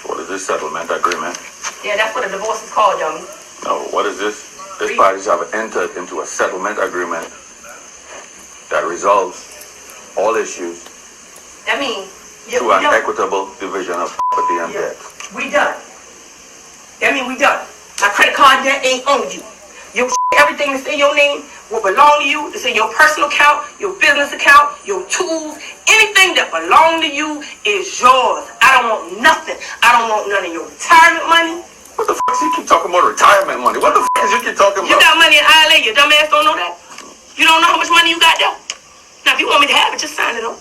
What is this settlement agreement? Yeah, that's what a divorce is called, dummy. No, what is this? These parties have entered into a settlement agreement that resolves all issues That means through an equitable division of property and debt. we done. That mean we done. My credit card debt ain't on you. Your everything that's in your name will belong to you. It's in your personal account, your business account, your tools. Anything that belong to you is yours. I don't want nothing. I don't want none of your retirement money. What the fuck? You keep talking about retirement money. What the fuck is you keep talking about? You got money in ILA. Your dumb ass don't know that. You don't know how much money you got there. Now, if you want me to have it, just sign it over.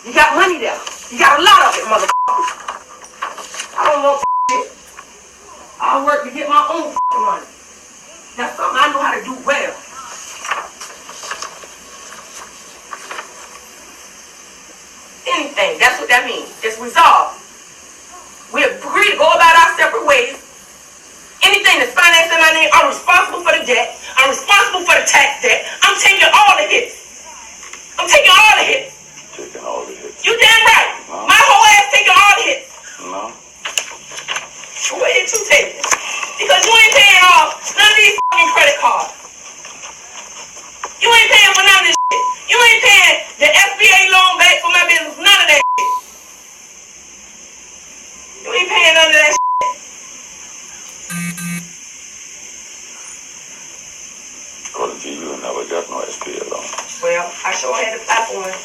You got money there. You got a lot of it, motherfucker. I don't want shit. I work to get my own money. That's something I know how to do well. Anything. That's what that means. It's resolved. We agree to go about our separate ways. Anything that's financed in my name, I'm responsible for the debt. I'm responsible for the tax debt. I'm taking all the hits. I'm taking all the hits. Taking all the hits. You damn right. No. My whole ass taking all the hits. No. Go ahead, you take it. Because you ain't paying off none of these fucking credit cards. You ain't paying for none of this shit. You ain't paying the SBA loan back for my business. None of that shit. You ain't paying none of that shit. According to you, you never got no SPA loan. Well, I sure had to apply for one.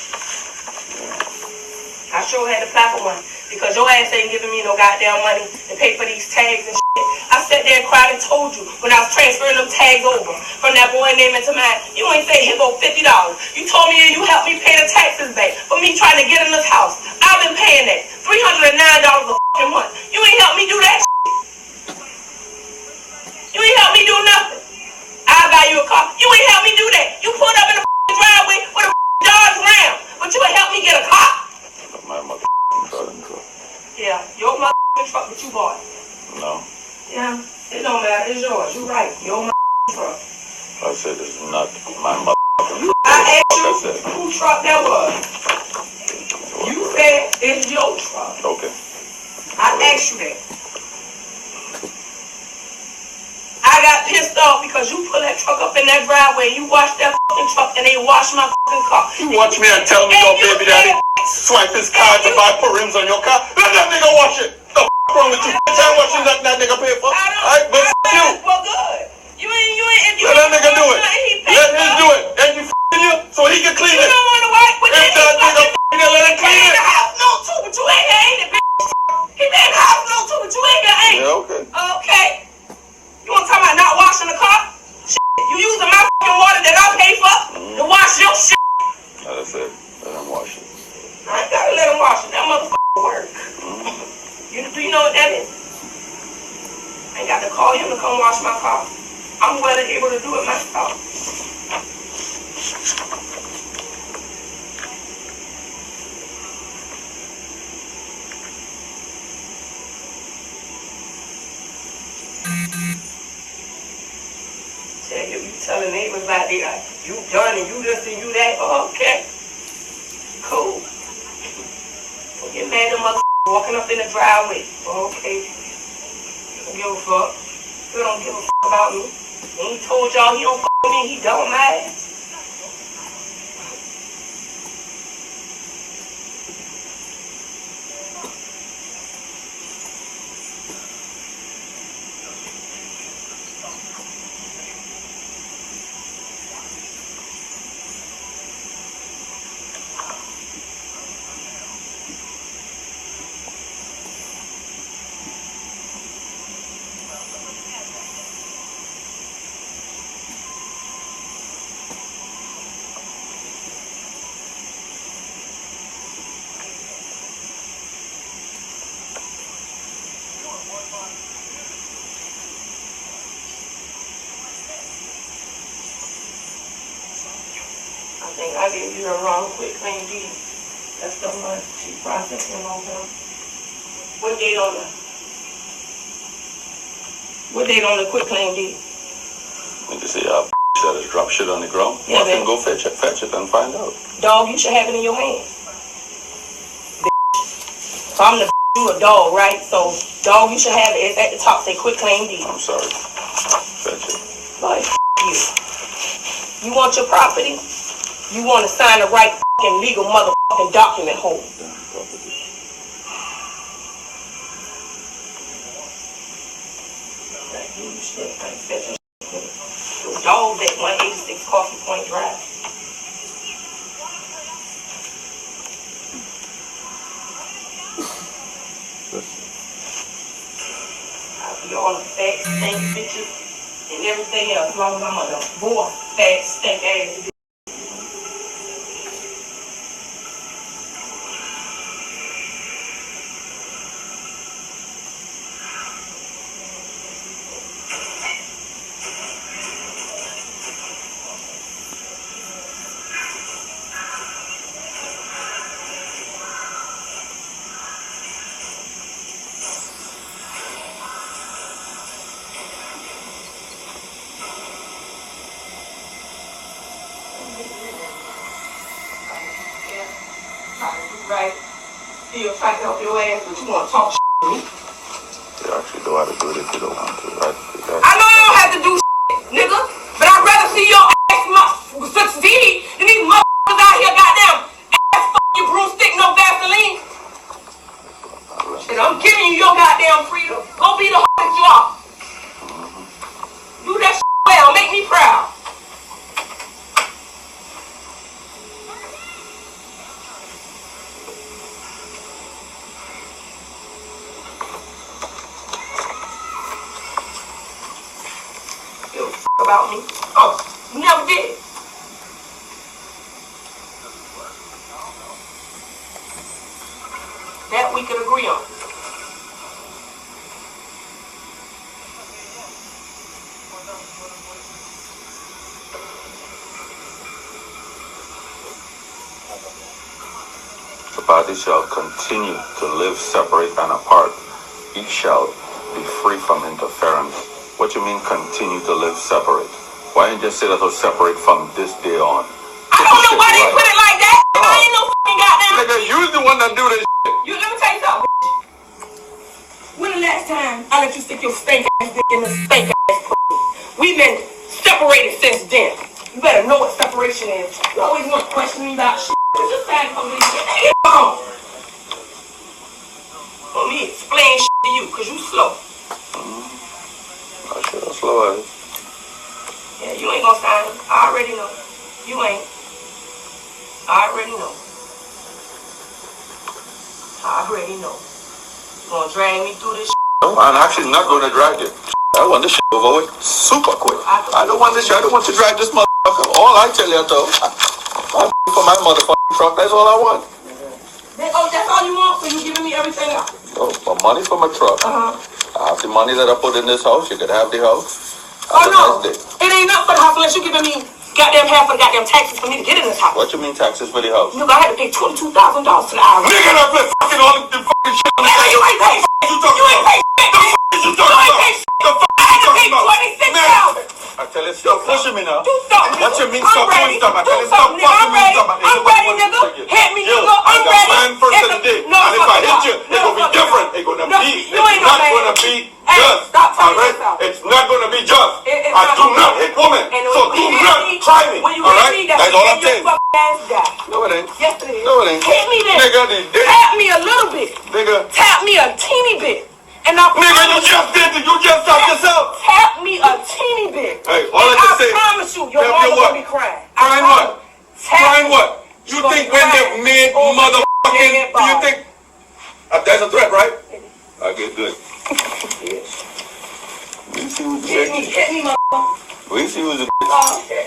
I sure had to apply for one. Because your ass ain't giving me no goddamn money to pay for these tags and shit. I sat there and cried and told you when I was transferring them tags over from that boy name into mine. You ain't say here go $50. You told me you helped me pay the taxes back for me trying to get in this house. I've been paying that $309 a fucking month. You ain't helped me do that. You ain't helped me do nothing. I'll buy you a car. You ain't helped me do that. You pulled up in the driveway with a Dodge Ram, but you ain't helped me get a car. My motherfucking truck. Yeah, your motherfucking truck that you bought. No. Yeah, it don't matter. It's yours. You're right. Your motherfucking truck. I said it's not my motherfucking truck. I asked you whose truck that was. You said it's your truck. Okay. I asked you that. I got pissed off because you put that truck up in that driveway. You washed that fucking truck and they washed my fucking car. You watch me and tell me your baby daddy swipe his card to buy for rims on your car. Let that nigga wash it. The fuck wrong with you? I'm watching that nigga pay for. Alright, but you. Well, good. You ain't. Let that nigga do it. Let him do it. And you f***ing you so he can clean it. You don't want to wipe with if that nigga f***ing let him clean it. The house no too, but you ain't it, bitch. He made the house no too, but you ain't. Yeah, okay. Okay. You want to talk about not washing the car? Shit. You using my fucking water that I pay for to wash your shit. Like I said, let him wash it. I ain't gotta let him wash it. That motherfucker work. Do you know what that is? I ain't got to call him to come wash my car. I'm well able to do it myself. Tell you telling neighbors out there, like, you done and you this and you that. Oh, okay. Cool. Don't get mad at motherfuckers walking up in the driveway. Oh, okay. Don't give a fuck. Still don't give a fuck about me. When he told y'all he don't fuck with me, he don't mind. I think I gave you the wrong quick claim deed. That's the one she processing on him. What date on the quick claim deed? Need to see how that is drop shit on the ground. Yeah, I can go fetch it and find out. Dog, you should have it in your hands. So I'm the you a dog, right? So dog, you should have it. It's at the top. Say quick claim deed. I'm sorry. Fetch it. Boy, you. You want your property? You want to sign the right fucking legal motherfucking document, hole. Dog at 186 Coffee Point Drive. I'll be all the fat, stank bitches and everything else. As long as I'm a boy, fat, stank ass. Right? Still trying to help your ass, but you want to talk shit to me. You actually know how to do it if you don't want to, right? I know I don't have to do shit, nigga, but I'd rather see your ass succeed than these motherfuckers out here goddamn ass fuck your broomstick, no Vaseline. Shit, I'm giving you your goddamn freedom. Go be the that you are. Do that shit well, make me proud. about me. Oh, you never did. That we can agree on. The body shall continue to live separate and apart. Each shall be free from interference. What you mean continue to live separate? Why didn't you just say that was separate from this day on? I don't know why they put it like that. I ain't no fucking goddamn. Nigga, you're the one that do this shit. You let me tell you something. When the last time I let you stick your stank ass dick in the stank ass pussy? We've been separated since then. You better know what separation is. You always want to question me about shit. Just say something. Let me explain shit to you, cause you slow. I should have slow ass. Yeah, you ain't gonna sign it. I already know. You ain't. I already know. I already know. You gonna drag me through this shit? No, I'm actually not gonna drag it. I want this shit over with super quick. I don't want this shit. I don't want to drag this motherfucker. All I tell you though, I'm for my motherfucking truck. That's all I want. Oh, that's all you want? So you giving me everything else? No, my money for my truck. I have the money that I put in this house. You could have the house. Oh no, it ain't enough for the house unless you giving me goddamn half of the goddamn taxes for me to get in this house. What you mean taxes for the house? Nigga, I had to pay $22,000 to the IRS. Nigga, I pay fucking all the fucking shit on the you ain't paid shit. You ain't paid shit. you talking about? The fuck I had to pay $26,000. I tell you, stop pushing me now. Do something. What you mean stop doing stuff? I tell you, stop fucking me stuff. I'm ready, nigga. Hit me, nigga. I'm ready. Man first of the day. No, and if I hit you, it's gonna be different. It's gonna be. It's not gonna be just. Alright? It's not gonna be just. I do not hit women. So do not try me. Alright? That's all I'm saying. No, it ain't. Yes, it is. No, it ain't. Hit me then. Nigga, tap me a little bit. Nigga. Tap me a teeny bit. And I nigga, you just did it. You just stopped yourself. Tap me a teeny bit. Hey, all I can say. I promise you, your mama gonna be crying. Crying what? Crying what? You think when they made motherfucking? Do you think that's a threat, right? Okay, good. We see who's the bitch. Hit me, motherfucker. We see who's the bitch. Oh, okay.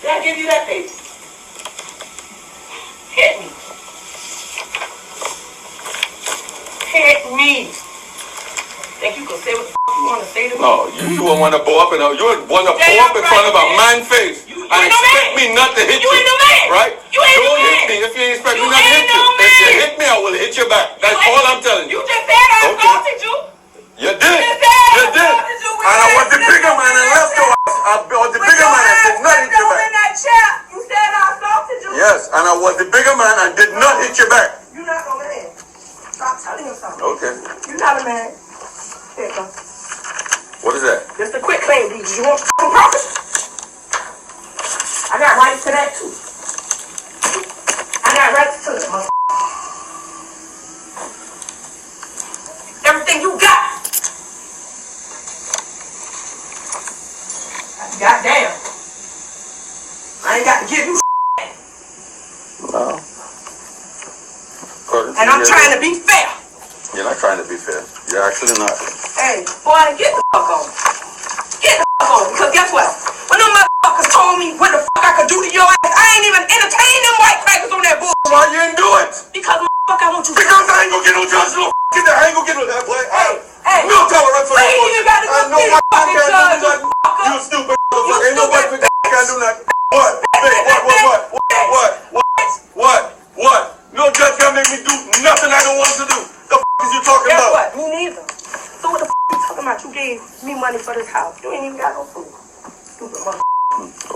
Did I give you that paper? Hit me. Hit me. Think you can say what the fuck you want to say to me? No, you wouldn't want to blow up in front of a man's face and expect me not to hit you. Right? You ain't Don't hit me if you expect me not to hit you. If you hit me, I will hit you back. That's all I'm telling you. You just said I assaulted you. You did. You did. And I was the bigger man and left your ass. I was the bigger man and did not hit you back. In that chair, you said I assaulted you. Yes, and I was the bigger man and did not hit you back. You're not a man. Stop telling yourself. Okay. You're not a man. There you go. What is that? Just a quick claim deed. You want some property? I got rights to that too. I got rights to it, mother. Everything you got. Goddamn. I ain't got to give you No. and I'm trying to be fair. You're not trying to be fair. You're actually not. Hey, boy, get the fuck on. Get the fuck on. Because guess what? When them motherfuckers told me what the fuck I could do to your ass, I ain't even entertaining them white crackers on that bullshit. Why you didn't do it? Because motherfucker, I want you to. Because I ain't gonna get no judge. No get that. I ain't gonna get no that boy. Hey. No tolerance for that bullshit. You got to go see the fucking judge. You stupid motherfucker. Ain't nobody can do nothing. What? No judge can make me do nothing I don't want to do. The f*** is you talking about? Guess what? Me neither. So what the f*** you talking about? You gave me money for this house. You ain't even got no food. Stupid motherfucker.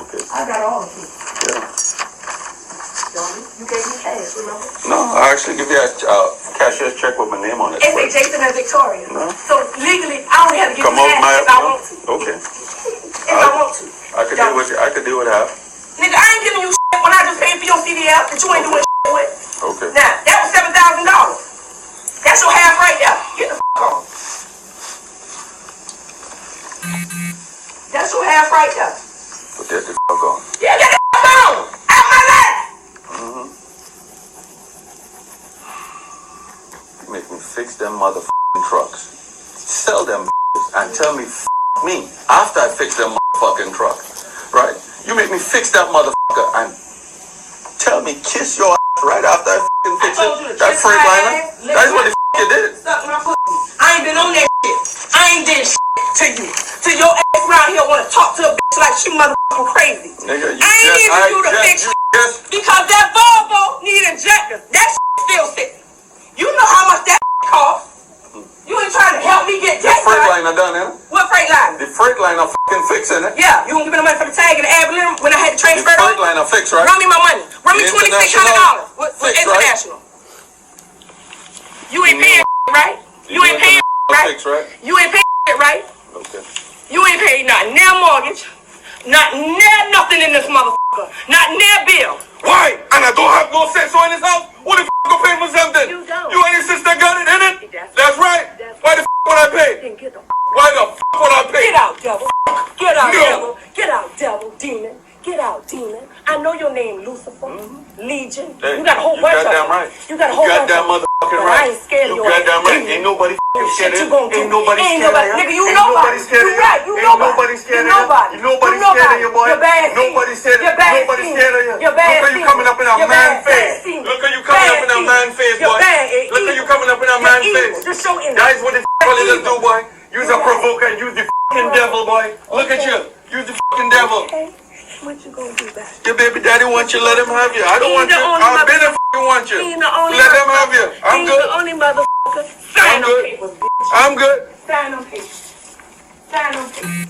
Okay. I got all the food. Yeah. You gave me cash, remember? No, I actually give you a cashier's check with my name on it. It say Jason and Victoria. No. So legally, I only have to give you cash if I want to. Okay. If I want to. I could do what I have. Nigga, I ain't giving you shit when I just paid for your CDL that you ain't doing shit with. Okay. Now, that was $7,000. That's your half right there. Get the fuck on. That's your half right there. But get the fuck on. Yeah, get the fuck on. Out my life. You make me fix them motherfucking trucks. Sell them and tell me me after I fix them motherfucking fucking truck, right? You make me fix that motherfucker and tell me kiss your ass right after I fucking fix it. That freight liner, that's what the fuck you did. Suck my pussy. I ain't been on that shit. I ain't did shit to you. Till your ass around here wanna talk to a bitch like she motherfucking crazy. Nigga, I ain't even you to fix shit. Because that Volvo need injectors. That shit still sitting. You know how much that costs. You ain't trying to help me get that. The freight liner done, eh? What freight liner? The freight liner fucking fixing it. Yeah, you gonna give me the money for the tag and the ad valorem when I had to transfer The it freight over? liner fix, right? Run me my money. Run me $2,600 for international. You ain't paying right? You ain't paying right? You ain't paying right? Okay. You ain't paying not near mortgage, not near nothing in this motherfucker, not near bill. Why? And I don't have no sense in this house? What the f*** go pay for something? You don't. You and your sister got it, innit? That's right. Why the f*** would I pay? Why the f*** would I pay? Get out, devil. Get out, No. devil. Get out, devil, demon. Get out, demon. I know your name, Lucifer, Legion. Hey, you got a whole you bunch of goddamn them. right. You got a whole bunch goddamn of them. motherfucking But right. I ain't scared of You your goddamn right. demon. Ain't nobody f***ing scared Shit of you gonna do. Ain't nobody Ain't scared of nobody. you. Nigga, you Ain't nobody. nobody scared You of you. right. You Ain't nobody. nobody scared You of you. nobody. Nobody You scared of nobody. you, boy. You're bad. Nobody scared of you. You're bad. Nobody scared of you. You're bad. Look at you coming up in a man face. Look at you coming up in a man face, boy. Look at you coming up in a man face. Just show it. That is what the f*** you do, boy. You's a provoker. You's the f***ing devil, boy. Look at you. You's the f***ing devil. What you gonna do back? Your baby daddy wants you, let him have you. I don't want you. I've been a f***ing want you. He the only Let him have you. I'm He's good. the only motherfucker. I'm Sign on good. papers, bitch. I'm good. Sign on papers. Sign on papers.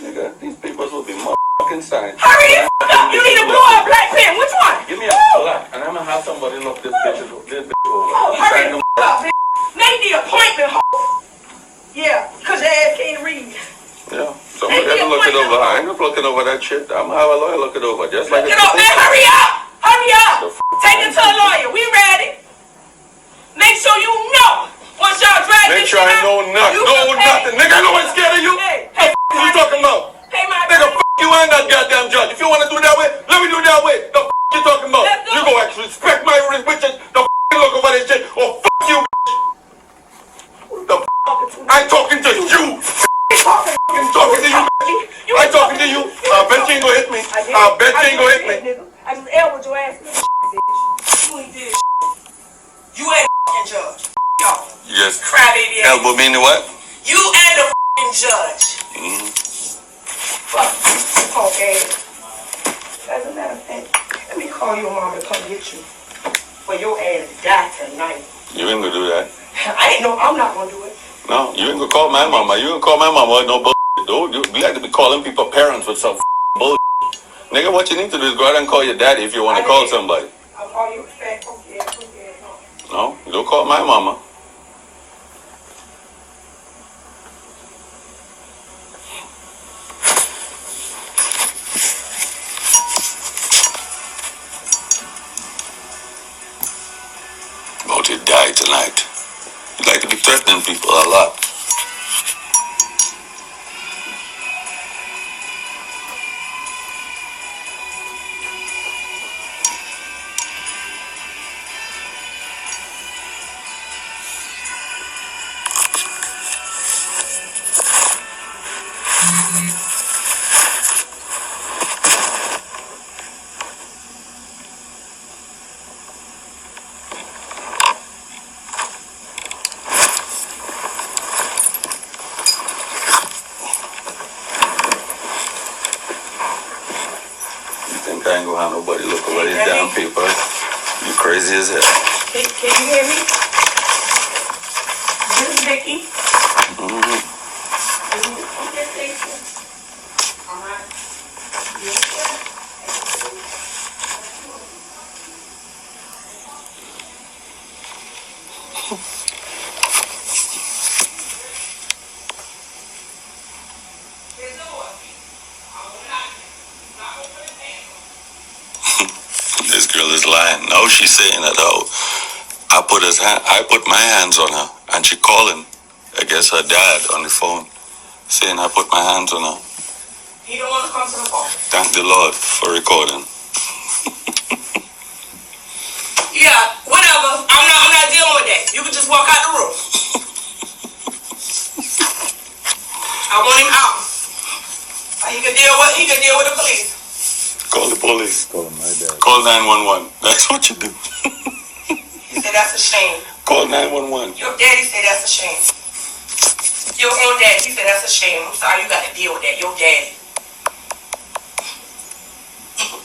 Nigga, these papers will be motherfucking signed. Hurry up! You need a blue or a black pen. Which one? Give me a black, and I'm gonna have somebody look this bitch over. Oh, hurry Sign them. up, bitch. Make the appointment, ho. Yeah, cause your ass can't read. Yeah, somebody have to look it over. I ain't just looking over that shit. I'm gonna have a lawyer look it over. Just like Get up, man. Hurry up! Hurry up! Take it to a lawyer. We ready. Make sure you know. Once y'all drag Make this sure shit I out, know nothing. No nothing. Nigga, I know I'm scared of you. Hey, What the f*** you talking about? pay my Nigga, f*** you and that goddamn judge. If you wanna do it that way, let me do it that way. The f*** you talking about? Let's go. You go actually respect my riches. The f*** you look over this shit. Or f*** you, bitch. The f*** I'm talking to you. I'm talking to you. I'm talking to you. I bet you ain't gonna hit me. I bet you ain't gonna hit me. I just elbowed your ass, bitch. You ain't did shit. You ain't the judge. Y'all. Yes. Crybaby ass. Elbow meaning what? You and the judge. Fuck you, punk ass. As a matter of fact, let me call your mom to come get you. For your ass to die tonight. You ain't gonna do that. I'm not gonna do it. No, you ain't gonna call my mama. You ain't gonna call my mama with no bullshit, dude. You like to be calling people parents with some bullshit. Nigga, what you need to do is go out and call your daddy if you want to call somebody. I'll call you back. Okay. No, you don't call my mama. About to die tonight. You like to be threatening people a lot. Think I ain't gonna have nobody look over these damn papers. You crazy as hell. Can you hear me? This is Vicky. Mm-hmm. Okay, thank you. All right. This girl is lying. No, she's saying that I put my hands on her and she calling. I guess her dad on the phone saying I put my hands on her. He don't want to come to the phone. Thank the Lord for recording. Yeah, whatever. I'm not dealing with that. You can just walk out the room. I want him out. He can deal police. Call him my dad. Call 911. That's what you do. He said that's a shame. Call 911. Your daddy said that's a shame. Your own daddy, he said that's a shame. I'm sorry you got to deal with that. Your daddy.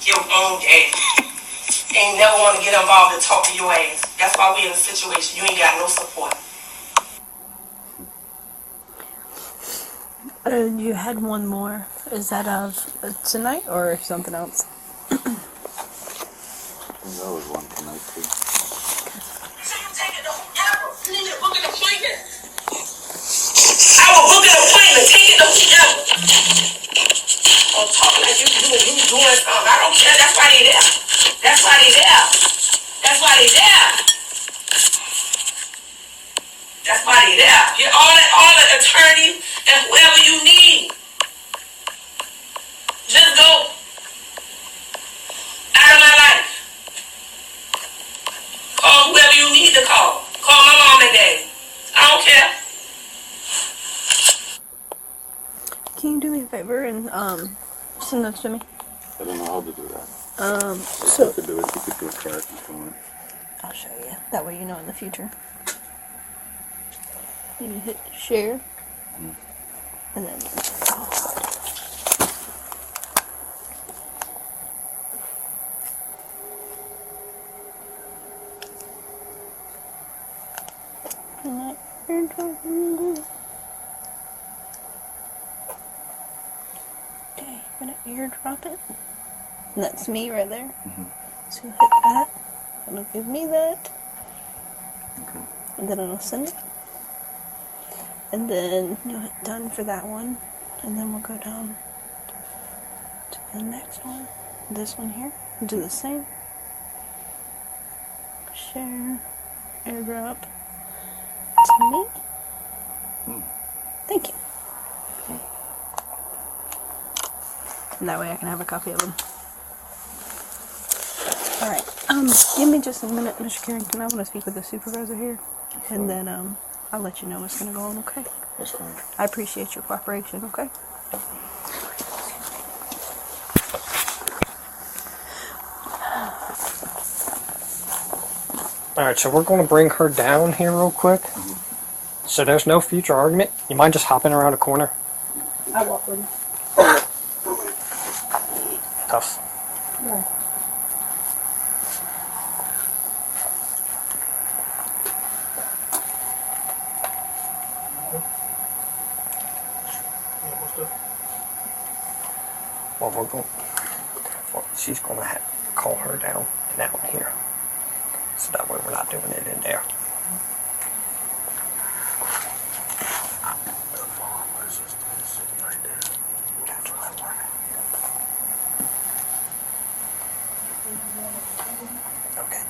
Your own daddy. Ain't never want to get involved and talk to your ass. That's why we in a situation. You ain't got no support. You had one more. Is that of tonight or something else? That was one tonight too. So you take it to whoever. You need to book an appointment. I will book an appointment. Take it to whoever. Don't talk like you doing something. I don't care. That's why they there. That's why they there. That's why they there. That's why they there. Get all the attorneys and whoever you need. Just go out of my life. Call whoever you need to call. Call my mom and daddy. I don't care. Can you do me a favor and send those to me? I don't know how to do that. So you could do it. You could do it first if you want. I'll show you. That way you know in the future. You hit share, and then. Okay, I'm gonna airdrop it. And that's me right there. So hit that. It'll give me that. Okay. And then it'll send it. And then you'll hit done for that one. And then we'll go down to the next one. This one here. Do the same. Share. Airdrop. To me. Thank you. And that way I can have a copy of them. Alright, give me just a minute, Mr. Carrington. I want to speak with the supervisor here. And then, I'll let you know what's going to go on, okay? That's fine. I appreciate your cooperation, okay? Alright, so we're going to bring her down here real quick. So there's no future argument. You mind just hopping around a corner? I walk with you. Tough. Yeah. She's going to call her down and out here. So that way we're not doing it in there. That's what I'm working. Okay.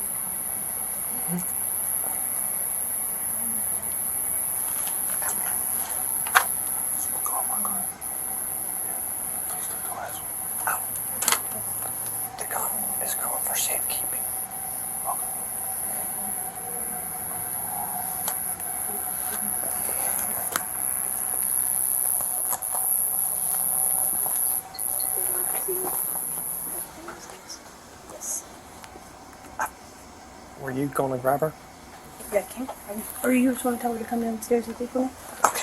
The gun is going for safekeeping. Okay. Yes. Were you going to grab her? Yeah, can or you just want to tell her to come downstairs and speak with me? Okay.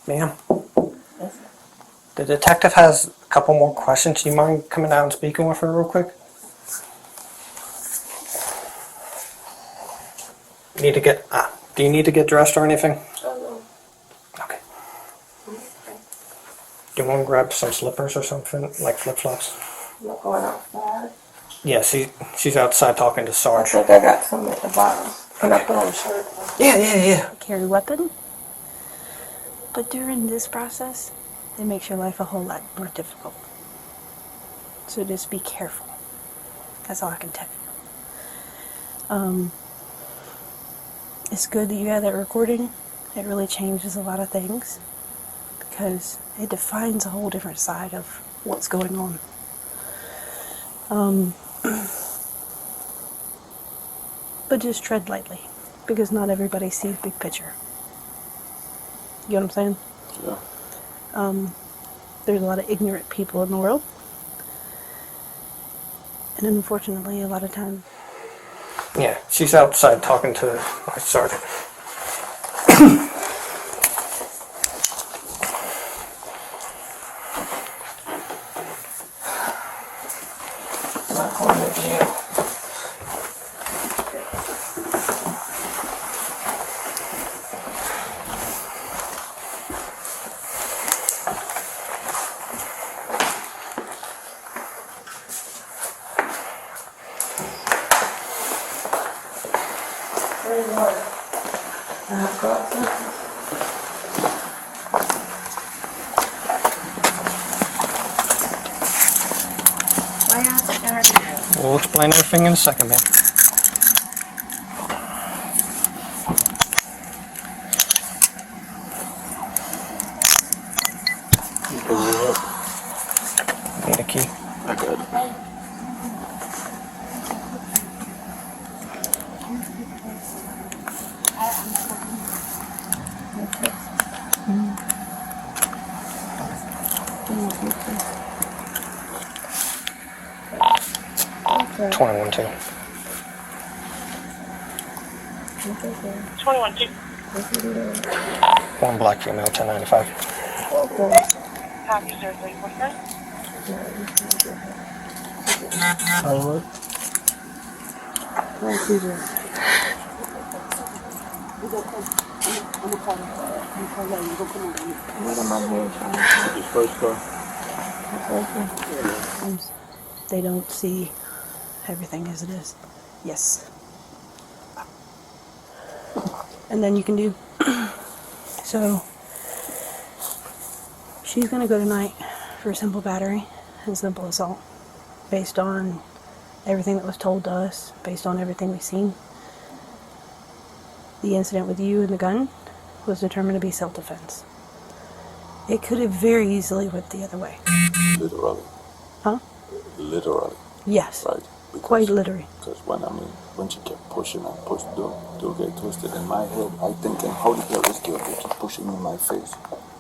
Ma'am? Yes. The detective has a couple more questions. Do you mind coming down and speaking with her real quick? Need to get, do you need to get dressed or anything? Oh, Okay. Do you want to grab some slippers or something, like flip-flops? no. I'm not going outside. Yeah, she's outside talking to I Sarge. think I got some at the bottom. Can I put on a shirt? Yeah. Carry weapon. But during this process, it makes your life a whole lot more difficult. So just be careful. That's all I can tell you. it's good that you had that recording. It really changes a lot of things because it defines a whole different side of what's going on. But just tread lightly because not everybody sees big picture. You know what I'm saying? Yeah. There's a lot of ignorant people in the world. And unfortunately, a lot of times. Yeah, she's outside talking to my sergeant. Not going to jail. We'll explain everything in a second, man. Need a key? I got it. Okay. 21-2. 21-2. One black female, 1095. Copy, sir. 349. Hollywood. His first car. They don't see everything as it is. Yes. And then you can do. So, she's going to go tonight for a simple battery and simple assault. Based on everything that was told to us, based on everything we've seen. The incident with you and the gun was determined to be self-defense. It could have very easily went the other way. Literally. Huh? Literally. Yes. Right. Because, quite literally. Because when she kept pushing and pushed, don't get twisted. In my head, I thinking, how the hell this girl keep pushing me in my face?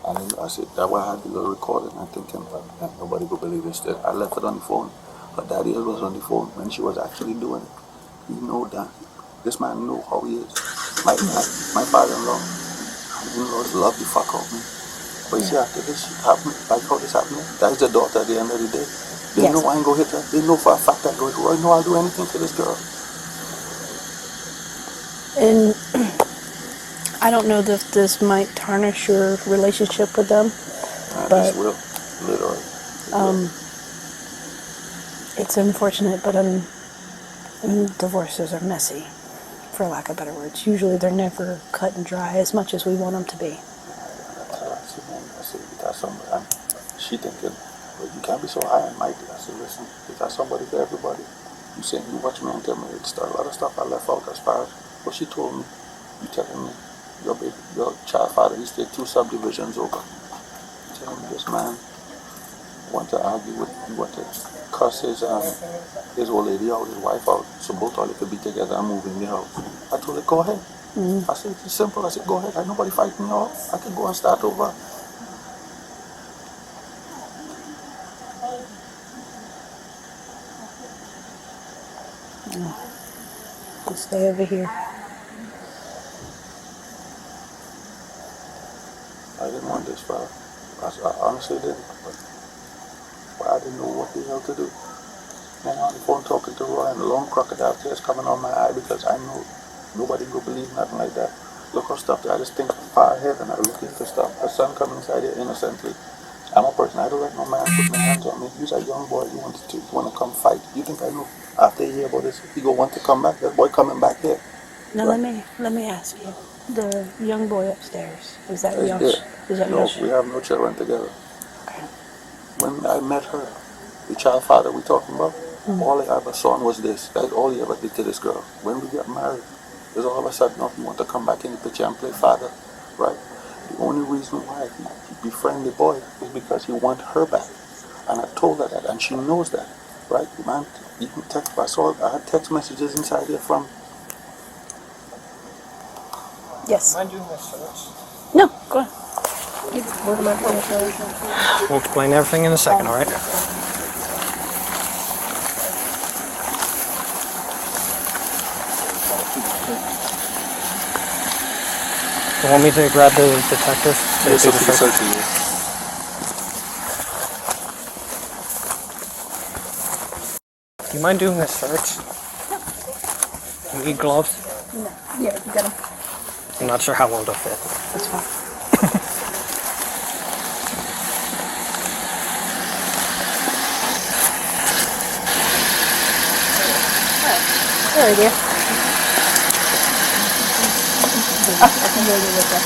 And then I said, that's why I had the little recording. I'm thinking, nobody could believe this. I left it on the phone. Her daddy was on the phone when she was actually doing it. He know that. This man know how he is. My father-in-law, in-laws love the fuck out of me. But you see, after this shit happened, like how this happened, that's the daughter at the end of the day. They know I ain't gonna hit her. They know for a fact I know I'll do anything for this girl. And I don't know that this might tarnish your relationship with them, but this will, literally. It's unfortunate, but divorces are messy, for lack of better words. Usually they're never cut and dry as much as we want them to be. I said, that's somebody. She thinking, well, you can't be so high and mighty. I said, listen, that's somebody for everybody. You saying you watch me and tell me it's a lot of stuff I left out as far as what she told me. You telling me your child father, he stayed 2 subdivisions over. Telling me this man want to argue with, he want to cuss his old lady out, his wife out, so both of them could be together and move in the house. I told her, go ahead. I said, it's simple. I said, go ahead. Ain't nobody fighting me off. I can go and start over. Just stay over here. I didn't want this far. I honestly didn't. But I didn't know what the hell to do. Then on the phone talking to Roy and the long crocodile tears coming on my eye because I know nobody will believe nothing like that. Look how stuff I just think far ahead and I look into stuff. Her son coming inside here innocently. I'm a person, I don't let no man put my hands on me. He's a young boy, you want to come fight. You think I know after a year about this, he go want to come back? That boy coming back here. Now right. let me ask you. The young boy upstairs, is that Yosh? Is that No, Yosh? we have no children together. Okay. When I met her, the child father we talking about, all I ever saw was this. That's all he ever did to this girl. When we got married, Because all of a sudden, you want to come back in the picture and play father, right? The only reason why he befriended the boy is because he want her back. And I told her that, and she knows that, right? The man, even text, I had text messages inside here from. Yes. Am I doing this search? No, go ahead. We'll explain everything in a second, alright? You want me to grab the detectives? Yes, okay, certainly. Do you mind doing this search? You need gloves? No. Yeah, you got them. I'm not sure how well they'll fit. That's fine. There we go. I can go with that.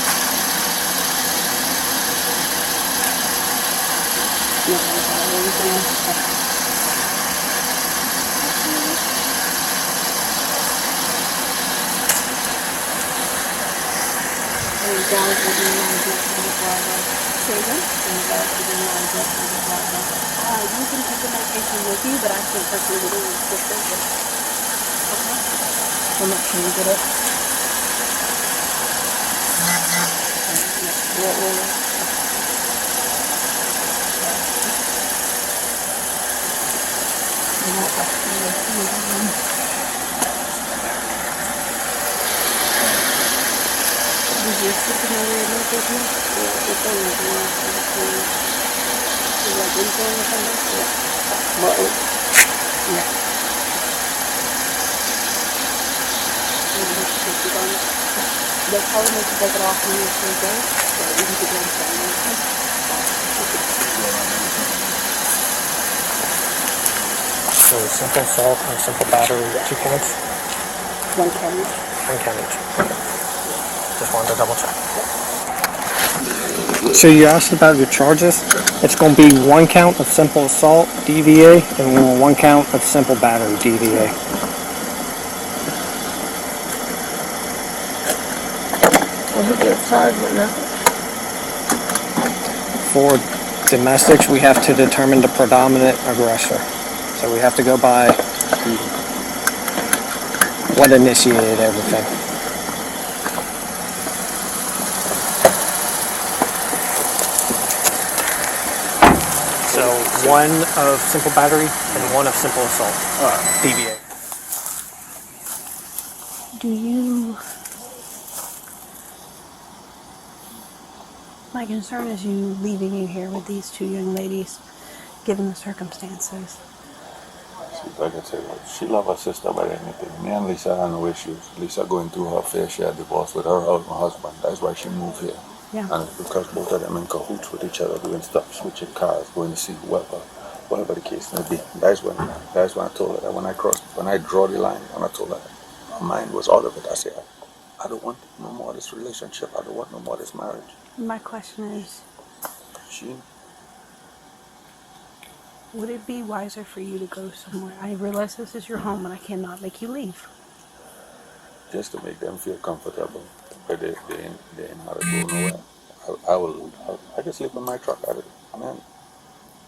You can take the medication with you, but I can't personally get it with prescription. Okay? I'm not sure you get it. Did you stick another medication? Yeah, it's only one. Is that info or something? Yeah. Yeah. They'll probably make you take it off when you're free day, so you can get it done. So simple assault and simple battery, 2 counts? 1 count each. 1 count each. Just wanted to double check. So you asked about your charges. It's going to be 1 count of simple assault, DVA, and 1 count of simple battery, DVA. Well, he gets charged with nothing. For domestics, we have to determine the predominant aggressor. So we have to go by what initiated everything. So 1 of simple battery and 1 of simple assault, DVA. Do you... My concern is you leaving you here with these 2 young ladies, given the circumstances. Like I said, she loved her sister by anything. Me and Lisa had no issues. Lisa going through her fair share of divorce with her husband. That's why she moved here. Yeah. And it's because both of them in cahoots with each other, doing stuff, switching cars, going to see whatever the case may be. That's when I told her that when I draw the line, and I told her my mind was out of it. I said, I don't want no more of this relationship. I don't want no more of this marriage. My question is, would it be wiser for you to go somewhere? I realize this is your home and I cannot make you leave. Just to make them feel comfortable, but they ain't how to go nowhere. I can sleep in my truck.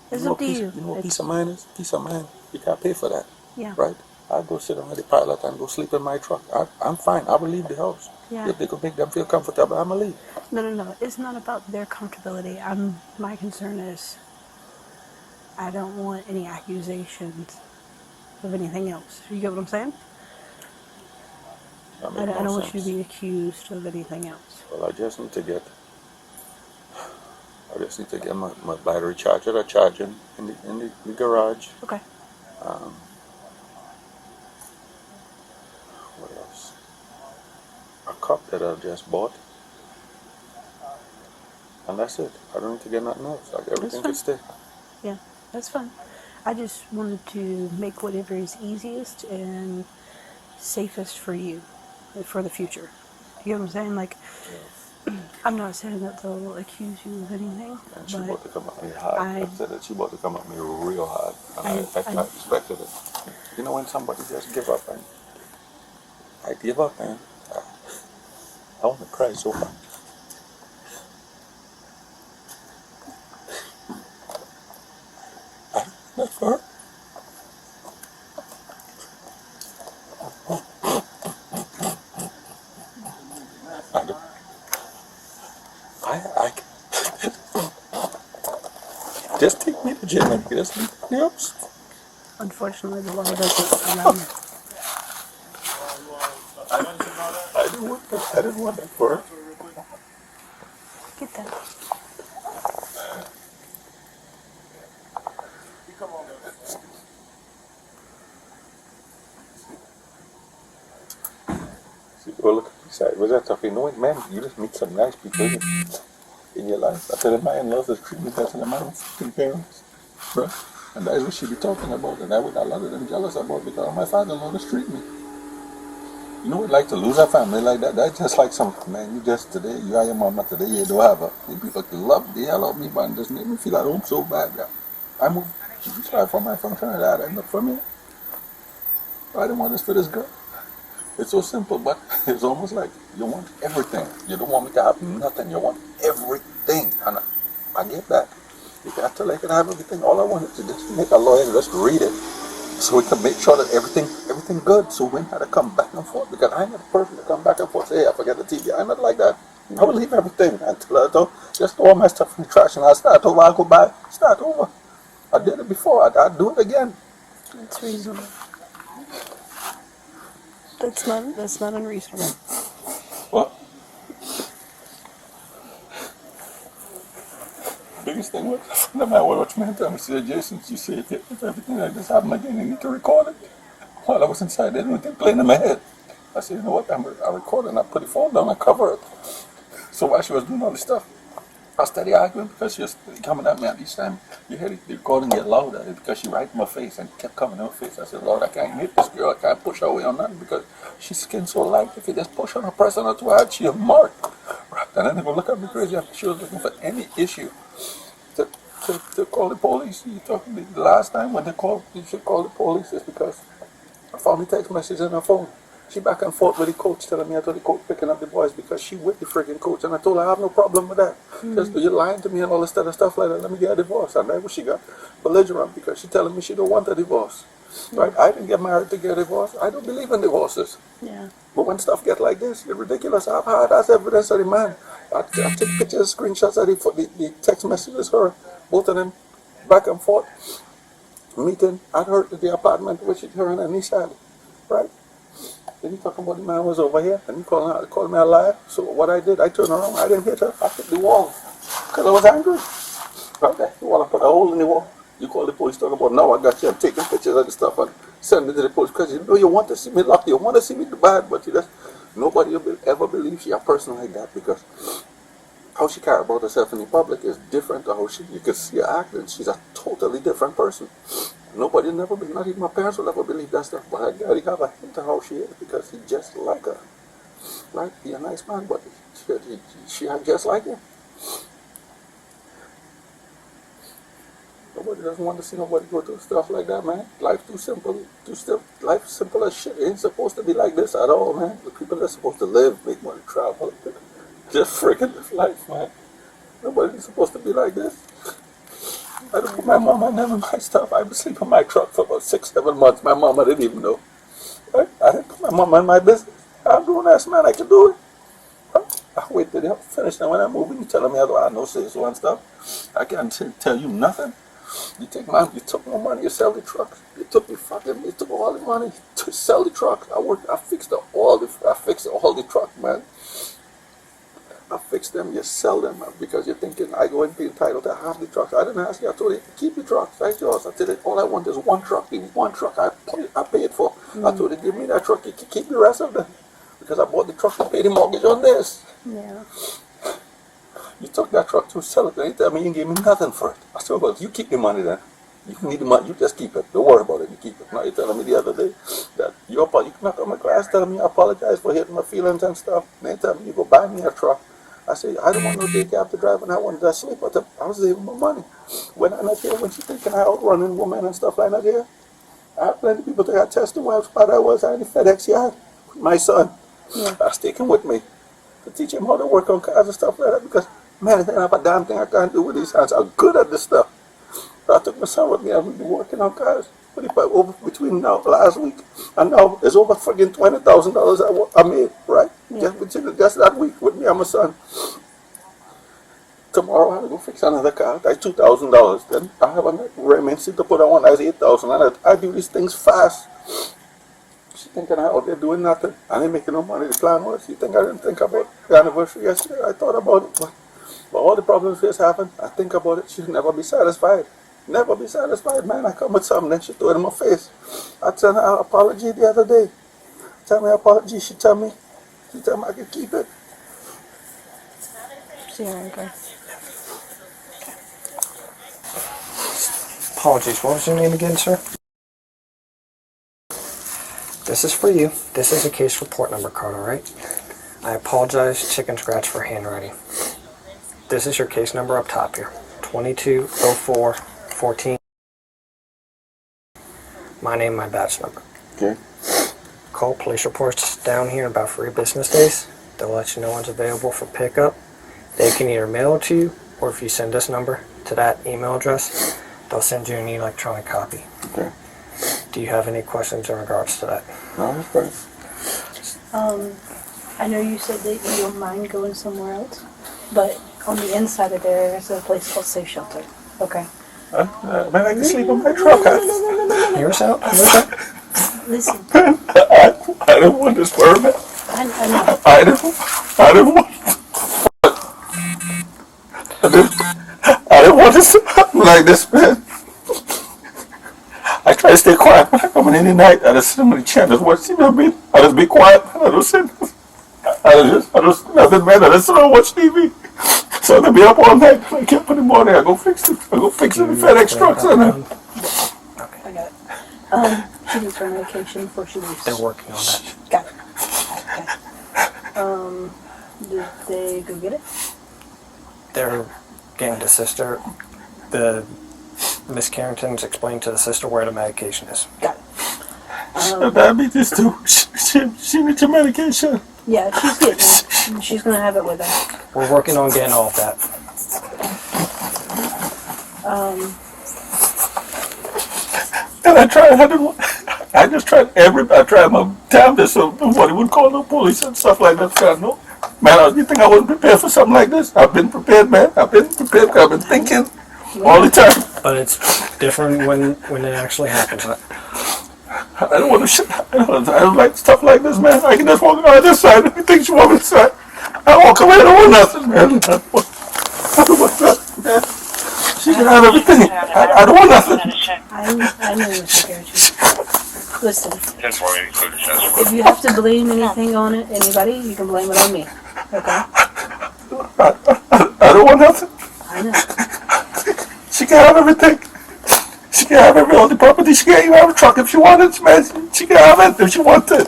It's up to you. You know what peace of mind is? Peace of mind. You can't pay for that. Yeah. Right? I'll go sit on the pilot and go sleep in my truck. I'm fine. I will leave the house. Yeah. If they could make them feel comfortable, I'm going to leave. No. It's not about their comfortability. My concern is I don't want any accusations of anything else. You get what I'm saying? I don't want you to be accused of anything else. Well, I just need to get my battery charger. I charge in the garage. Okay. What else? A cup that I just bought. And that's it. I don't need to get nothing else. Everything can stay. Yeah, that's fine. I just wanted to make whatever is easiest and safest for you, for the future. You know what I'm saying? Like, I'm not saying that they'll accuse you of anything. And she about to come at me hard. I said that she about to come at me real hard. And I expected it. You know when somebody just give up, and I give up, man. I want to cry so bad. I never. I just take me to jail and just leave me up. Unfortunately, the law doesn't allow me. I didn't want that. I didn't want that for her. Get that. See, well, look, besides, was that tough? You know what, man? You just meet some nice people in your life. I tell them my in-laws that treat me better than my own fucking parents, bro. And that's what she be talking about, and that what a lot of them jealous about because my father-in-law just treat me. You know what, like to lose a family like that, that's just like something, man. You just today, you are your mama, today you don't have her. You people love the hell out of me, but just make me feel at home so bad, yeah. I moved, sorry for my from Trinidad, I moved from here. I didn't want this for this girl. It's so simple, but it's almost like you want everything. You don't want me to have nothing, you want everything. And I get that. You got to like it, have everything. All I want is to just make a lawyer and just read it. So we can make sure that everything good. So we had to come back and forth because I'm not the person to come back and forth. Say, hey, I forget the TV. I'm not like that. I will leave everything until I don't just throw all my stuff in the trash and I'll start over. I'll go by, start over. I did it before. I'll do it again. That's reasonable. That's not unreasonable. Well, biggest thing was, no matter what man told me, she said, Jason, you see, if everything like this happened again, you need to record it. While I was inside, they didn't play in my head. I said, you know what, I recorded and I put the phone down and cover it. So while she was doing all this stuff, I started arguing because she was coming at me at each time. You heard the recording get louder because she right in my face and kept coming in my face. I said, Lord, I can't hit this girl. I can't push her away on nothing because she's skin so light. If you just push on her, press on her too hard, she'll mark. And then they go look at me crazy. She was looking for any issue to call the police. You talking the last time when they called, you should call the police is because I found the text message on her phone. She back and forth with the coach telling me I told the coach picking up the boys because she with the freaking coach. And I told her I have no problem with that. Just you're lying to me and all this other stuff like that. Let me get a divorce. And that's what she got belligerent because she telling me she don't want a divorce. Right? I didn't get married to get a divorce. I don't believe in divorces. Yeah. But when stuff get like this, it's ridiculous. I've had that's evidence of the man. I take pictures, screenshots of the text messages, her, both of them, back and forth, meeting at her at the apartment which her and her niece had. Right? Then you talking about the man was over here and he called me a liar. So what I did, I turned around, I didn't hit her, I hit the wall. Because I was angry. Right there. You want to put a hole in the wall. You call the police talking about now I got you, I'm taking pictures of the stuff and sending it to the police because you know you want to see me lucky, you want to see me do bad, but you just nobody will ever believe she a person like that because how she carry about herself in the public is different to how you can see her acting. She's a totally different person. Nobody never been, not even my parents will ever believe that stuff. But I gotta have a hint of how she is because he just like her. Right? He a nice man, but she act just like him. Nobody doesn't want to see nobody go through stuff like that, man. Life too simple. Life simple as shit. It ain't supposed to be like this at all, man. The people are supposed to live, make money, travel. Just freaking live life, man. Nobody's supposed to be like this. I don't put my mama never my stuff. I was sleeping in my truck for about 6-7 months. My mama didn't even know. Right? I didn't put my mama in my business. I'm doing that, man. I can do it. Right? I wait till they finish. Now when I'm moving, you telling me I don't have no say so and stuff. I can't tell you nothing. You took my money, you sell the trucks. You took all the money to sell the trucks. I fixed all the trucks, man. I fix them, you sell them because you're thinking I go and be entitled to half the trucks. I didn't ask you, I told you keep the trucks, that's yours. I said all I want is one truck. Give me one truck I paid for. I told you give me that truck, you can keep the rest of them. Because I bought the truck to pay the mortgage on this. Yeah. You took that truck to sell it and you tell me you gave me nothing for it. I said, well, you keep the money then. You need the money, you just keep it. Don't worry about it, you keep it. Now you're telling me the other day that you knocked on my glass telling me I apologize for hitting my feelings and stuff. And they tell me you go buy me a truck. I said, I don't want no daycare to drive and I wanted to sleep. I was saving my money. When I'm not here, when she thinking I outrunning women and stuff like that here, I have plenty of people that got tested while I was at the FedEx yard with my son. Yeah. I was taking with me. to teach him how to work on cars and stuff like that because, man, I don't have a damn thing I can't do with these hands. I'm good at this stuff. So I took my son with me. I've been working on cars. But if I over between now last week and now, there's over friggin' $20,000 I made, right? Yeah. Just that week with me and my son. Tomorrow I have to go fix another car. That's $2,000. Then I have a remnant to put on one. That's $8,000. And I do these things fast. She thinking I out there doing nothing. I ain't making no money. The plan was. You think I didn't think about the anniversary yesterday? I thought about it. But all the problems just happened. I think about it. She'll never be satisfied. Never be satisfied, man. I come with something, then she threw it in my face. I sent her an apology the other day. Tell me an apology. She tell me I can keep it. See how it goes. Apologies. What was your name again, sir? This is for you. This is a case report number card, alright? I apologize, chicken scratch for handwriting. This is your case number up top here. 220414. My name, my badge number. Okay. Call police reports down here in about 3 business days. They'll let you know when's available for pickup. They can either mail it to you, or if you send this number to that email address, they'll send you an electronic copy. Okay. Do you have any questions in regards to that? No, that's fine. I know you said that you don't mind going somewhere else, but on the inside of there is a place called Safe Shelter. Okay. Man, I can sleep in my truck. Here's out. Here's out. Listen. I didn't want this for man. I know. I didn't want I didn't want this to happen like this, man. I try to stay quiet when I come in any night. I just sit on the chair and just watch TV. I just be quiet. I don't sit. I just nothing, man. I just sit and watch TV. So they'll be up all night. I can't put in the morning. I go fix it. I go fix it in FedEx trucks. I got it. She needs her medication before she leaves. They're working on that. Got it. Okay. Did they go get it? They're getting the sister. The Miss Carrington's explained to the sister where the medication is. Got it. Diabetes too. She needs your medication. Yeah, she's getting it. She's gonna have it with her. We're working on getting all of that. And I tried my damnedest of what he would call the police and stuff like that. No, man, you think I wasn't prepared for something like this? I've been prepared, man. I've been prepared. I've been thinking all the time. But it's different when it actually happens. I don't want to I don't like stuff like this, man. I can just walk around this side. Everything she wants me to say. I walk away. I don't want nothing, man. I don't want nothing, man. She can have everything. I don't want nothing. I know you're scared. Listen, Hence why we include the chest. if you have to blame anything on it, anybody, you can blame it on me. Okay? I don't want nothing. I know. She can have everything. She can have all the property. She can even have a truck if she wanted, man. She can have it if she wanted.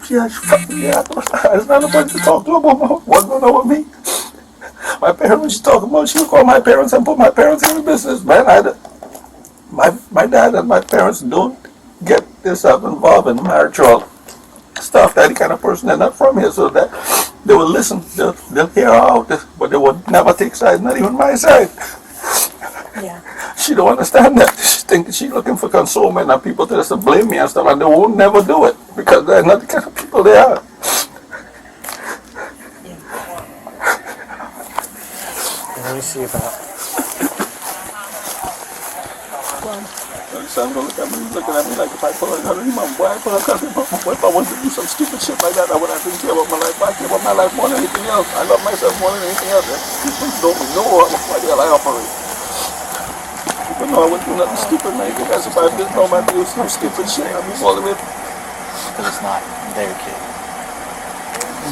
She has fucking me out. There's not nobody to talk to about what's going on with me. My parents, she talking about, she would call my parents and put my parents in the business. Man, my dad and my parents don't get themselves involved in marital stuff. That kind of person, they're not from here, so that they will listen. They'll hear out, but they would never take sides, not even my side. Yeah. She don't understand that. She thinks she's looking for consolement and people to blame me and stuff, and they won't never do it because they're not the kind of people they are. Let me see about. Well, Son gonna look at me, looking at me like if I pull her gun, my boy, I pull her gun. If I want to do some stupid shit like that, I would have to care about my life. I care about my life more than anything else. I love myself more than anything else. People don't know what the hell I operate. People know I wouldn't do nothing stupid, man. Because if I didn't know I do some stupid shit, I'd be all the way. Because it's not their kid.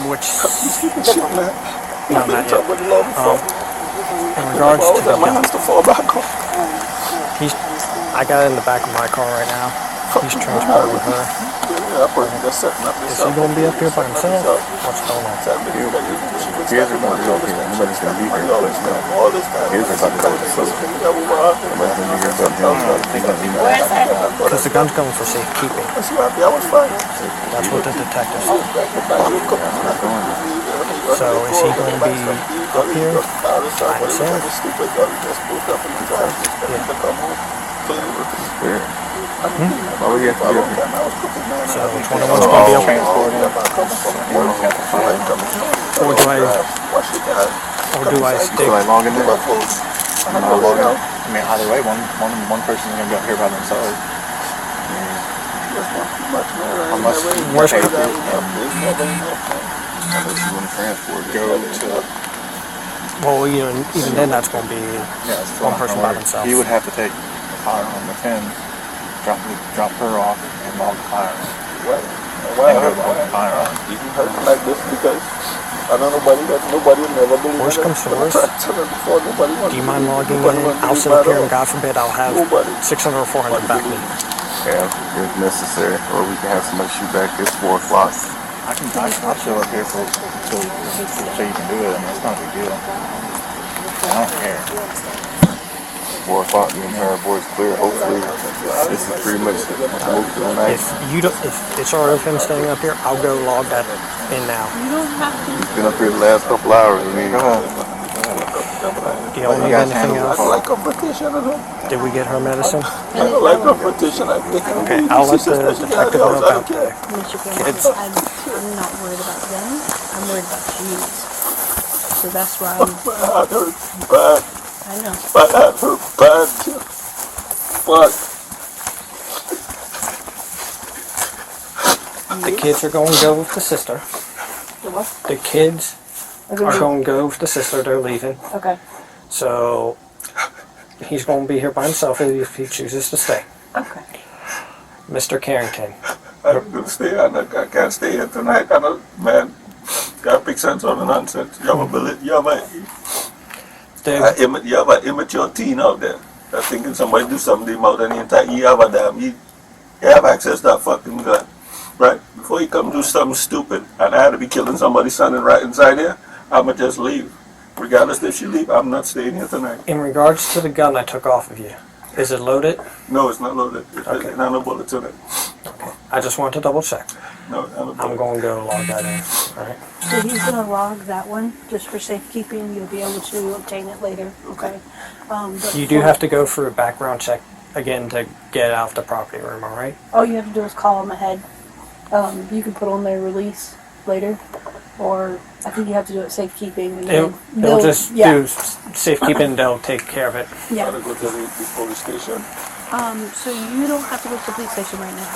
Which? Stupid shit, man. No, not yet. With the law before. In regards to the my hands to fall back on. I got it in the back of my car right now. He's transporting her. That person just setting up Is this he up. going to be up here by himself? What's going on? Kids are going to be okay. Nobody's going to be here. All this time. Kids are about to go to sleep. Nobody's going to be here but him. He's going to be Because the gun's going for safekeeping. I was fine. That's what the detective said. So is he going to be up here by himself? Oh, yeah. So which one of them's going to be up here? Or do I stick? So I log in there? I'll log in. I mean, either way, one person's going to be up here by themselves. Unless Worst you case, go to... well, even then, that's going to be one person by themselves. He would have to take the firearm with him, drop her off, and log the firearm. Why And go log the firearm. you can hurt me like this? Because I know nobody will never believe Worst comes to worst, do do you mind logging in? I'll sit up here and God forbid I'll have 600 or 400 back me. Yeah, if necessary. Or we can have somebody shoot back this 4 o'clock. I'll chill up here so you can do it. I mean, it's not a big deal. I don't care. 4 o'clock, the entire board's clear. Hopefully, this is pretty much most of the night. If it's alright with him staying up here, I'll go log that in now. You don't have to. He's been up here the last couple hours. I mean, Do y'all need anything else? I like competition. Did we get her medicine? I don't like competition. Okay, I'll let the detective know about that. Mr. Kids. I'm not worried about them. I'm worried about you. So that's why My heart hurts bad. I know. My heart hurts bad. Fuck. The kids are going to go with the sister. The what? The kids are going to go with the sister. They're leaving. Okay. So he's going to be here by himself if he chooses to stay. Okay. Mr. Carrington. I'm going to stay. I can't stay here tonight. I know, man. Got big sense on the nonsense. You have an immature teen out there that's thinking somebody do something about any time. You have a damn. You have access to that fucking gun. Right? Before you come do something stupid and I had to be killing somebody standing right inside here, I'ma just leave. Regardless if she leave, I'm not staying here tonight. In regards to the gun I took off of you, is it loaded? No, it's not loaded. Okay. There's no bullets in it. Okay. I just want to double check. No, it's not a I'm bullet. going to go log that in. Alright. So he's going to log that one just for safekeeping. You'll be able to obtain it later. Okay. But You do have to go through a background check again to get out of the property room, alright? all you have to do is call them ahead. You can put on their release later, or I think you have to do it safekeeping. And then They'll just do safekeeping, they'll take care of it. Yeah. Gotta go to the police station. So you don't have to go to the police station right now.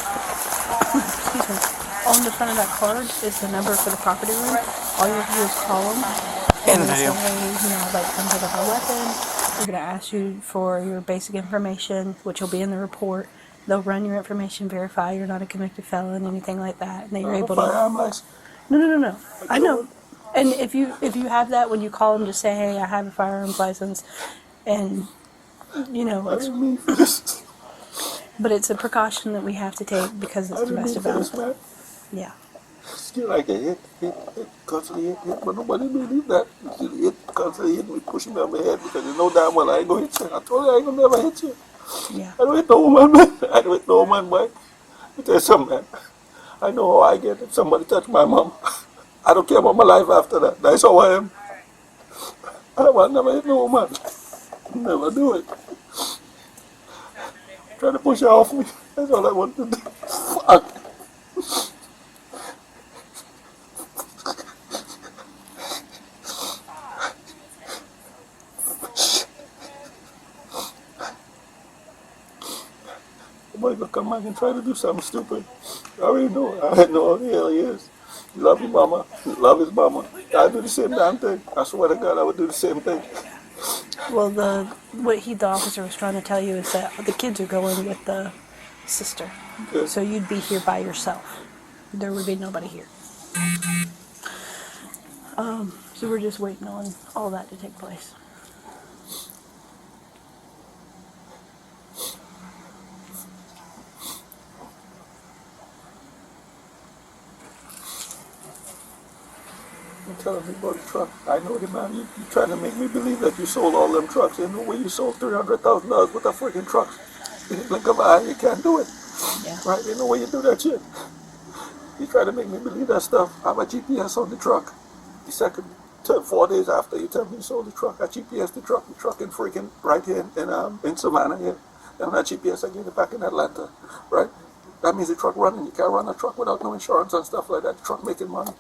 Excuse me. On the front of that card is the number for the property room. All you have to do is call them. And they say, like, come pick up our weapon. We're going to ask you for your basic information, which will be in the report. They'll run your information, verify you're not a convicted felon, anything like that, and then you're able to. Firearm license. No. I know. And if you have that, when you call them, just say, hey, I have a firearms license, and it's, but it's a precaution that we have to take because it's domestic violence. Yeah. Still like a hit, constantly hit, but nobody believe that. Hit, constantly hit me, pushing me on my head because you know damn well I ain't gonna hit you. I told you I ain't gonna never hit you. Yeah. I don't hit no woman, man. I don't hit no woman, boy. Let me tell you something, man. I know how I get if somebody touch my mom. I don't care about my life after that. That's how I am. I will never hit no woman. Never do it. Try to push her off me. That's all I want to do. Fuck. Somebody gonna come back and try to do something stupid. I already know. I know who the hell he is. You love your mama. You love his mama. I do the same damn thing. I swear to God, I would do the same thing. Well, the officer was trying to tell you is that the kids are going with the sister. Okay. So you'd be here by yourself. There would be nobody here. So we're just waiting on all that to take place. You telling me about the truck. I know the man. You trying to make me believe that you sold all them trucks. Ain't no way you sold $300,000 worth of freaking trucks. Look of eye, you can't do it. Yeah. Right? Ain't no way you do that shit. You try to make me believe that stuff. I have a GPS on the truck. The second, 4 days after you tell me you sold the truck, I GPS the truck in freaking right here in Savannah here. And that GPS I get it back in Atlanta, right? That means the truck running. You can't run a truck without no insurance and stuff like that. The truck making money.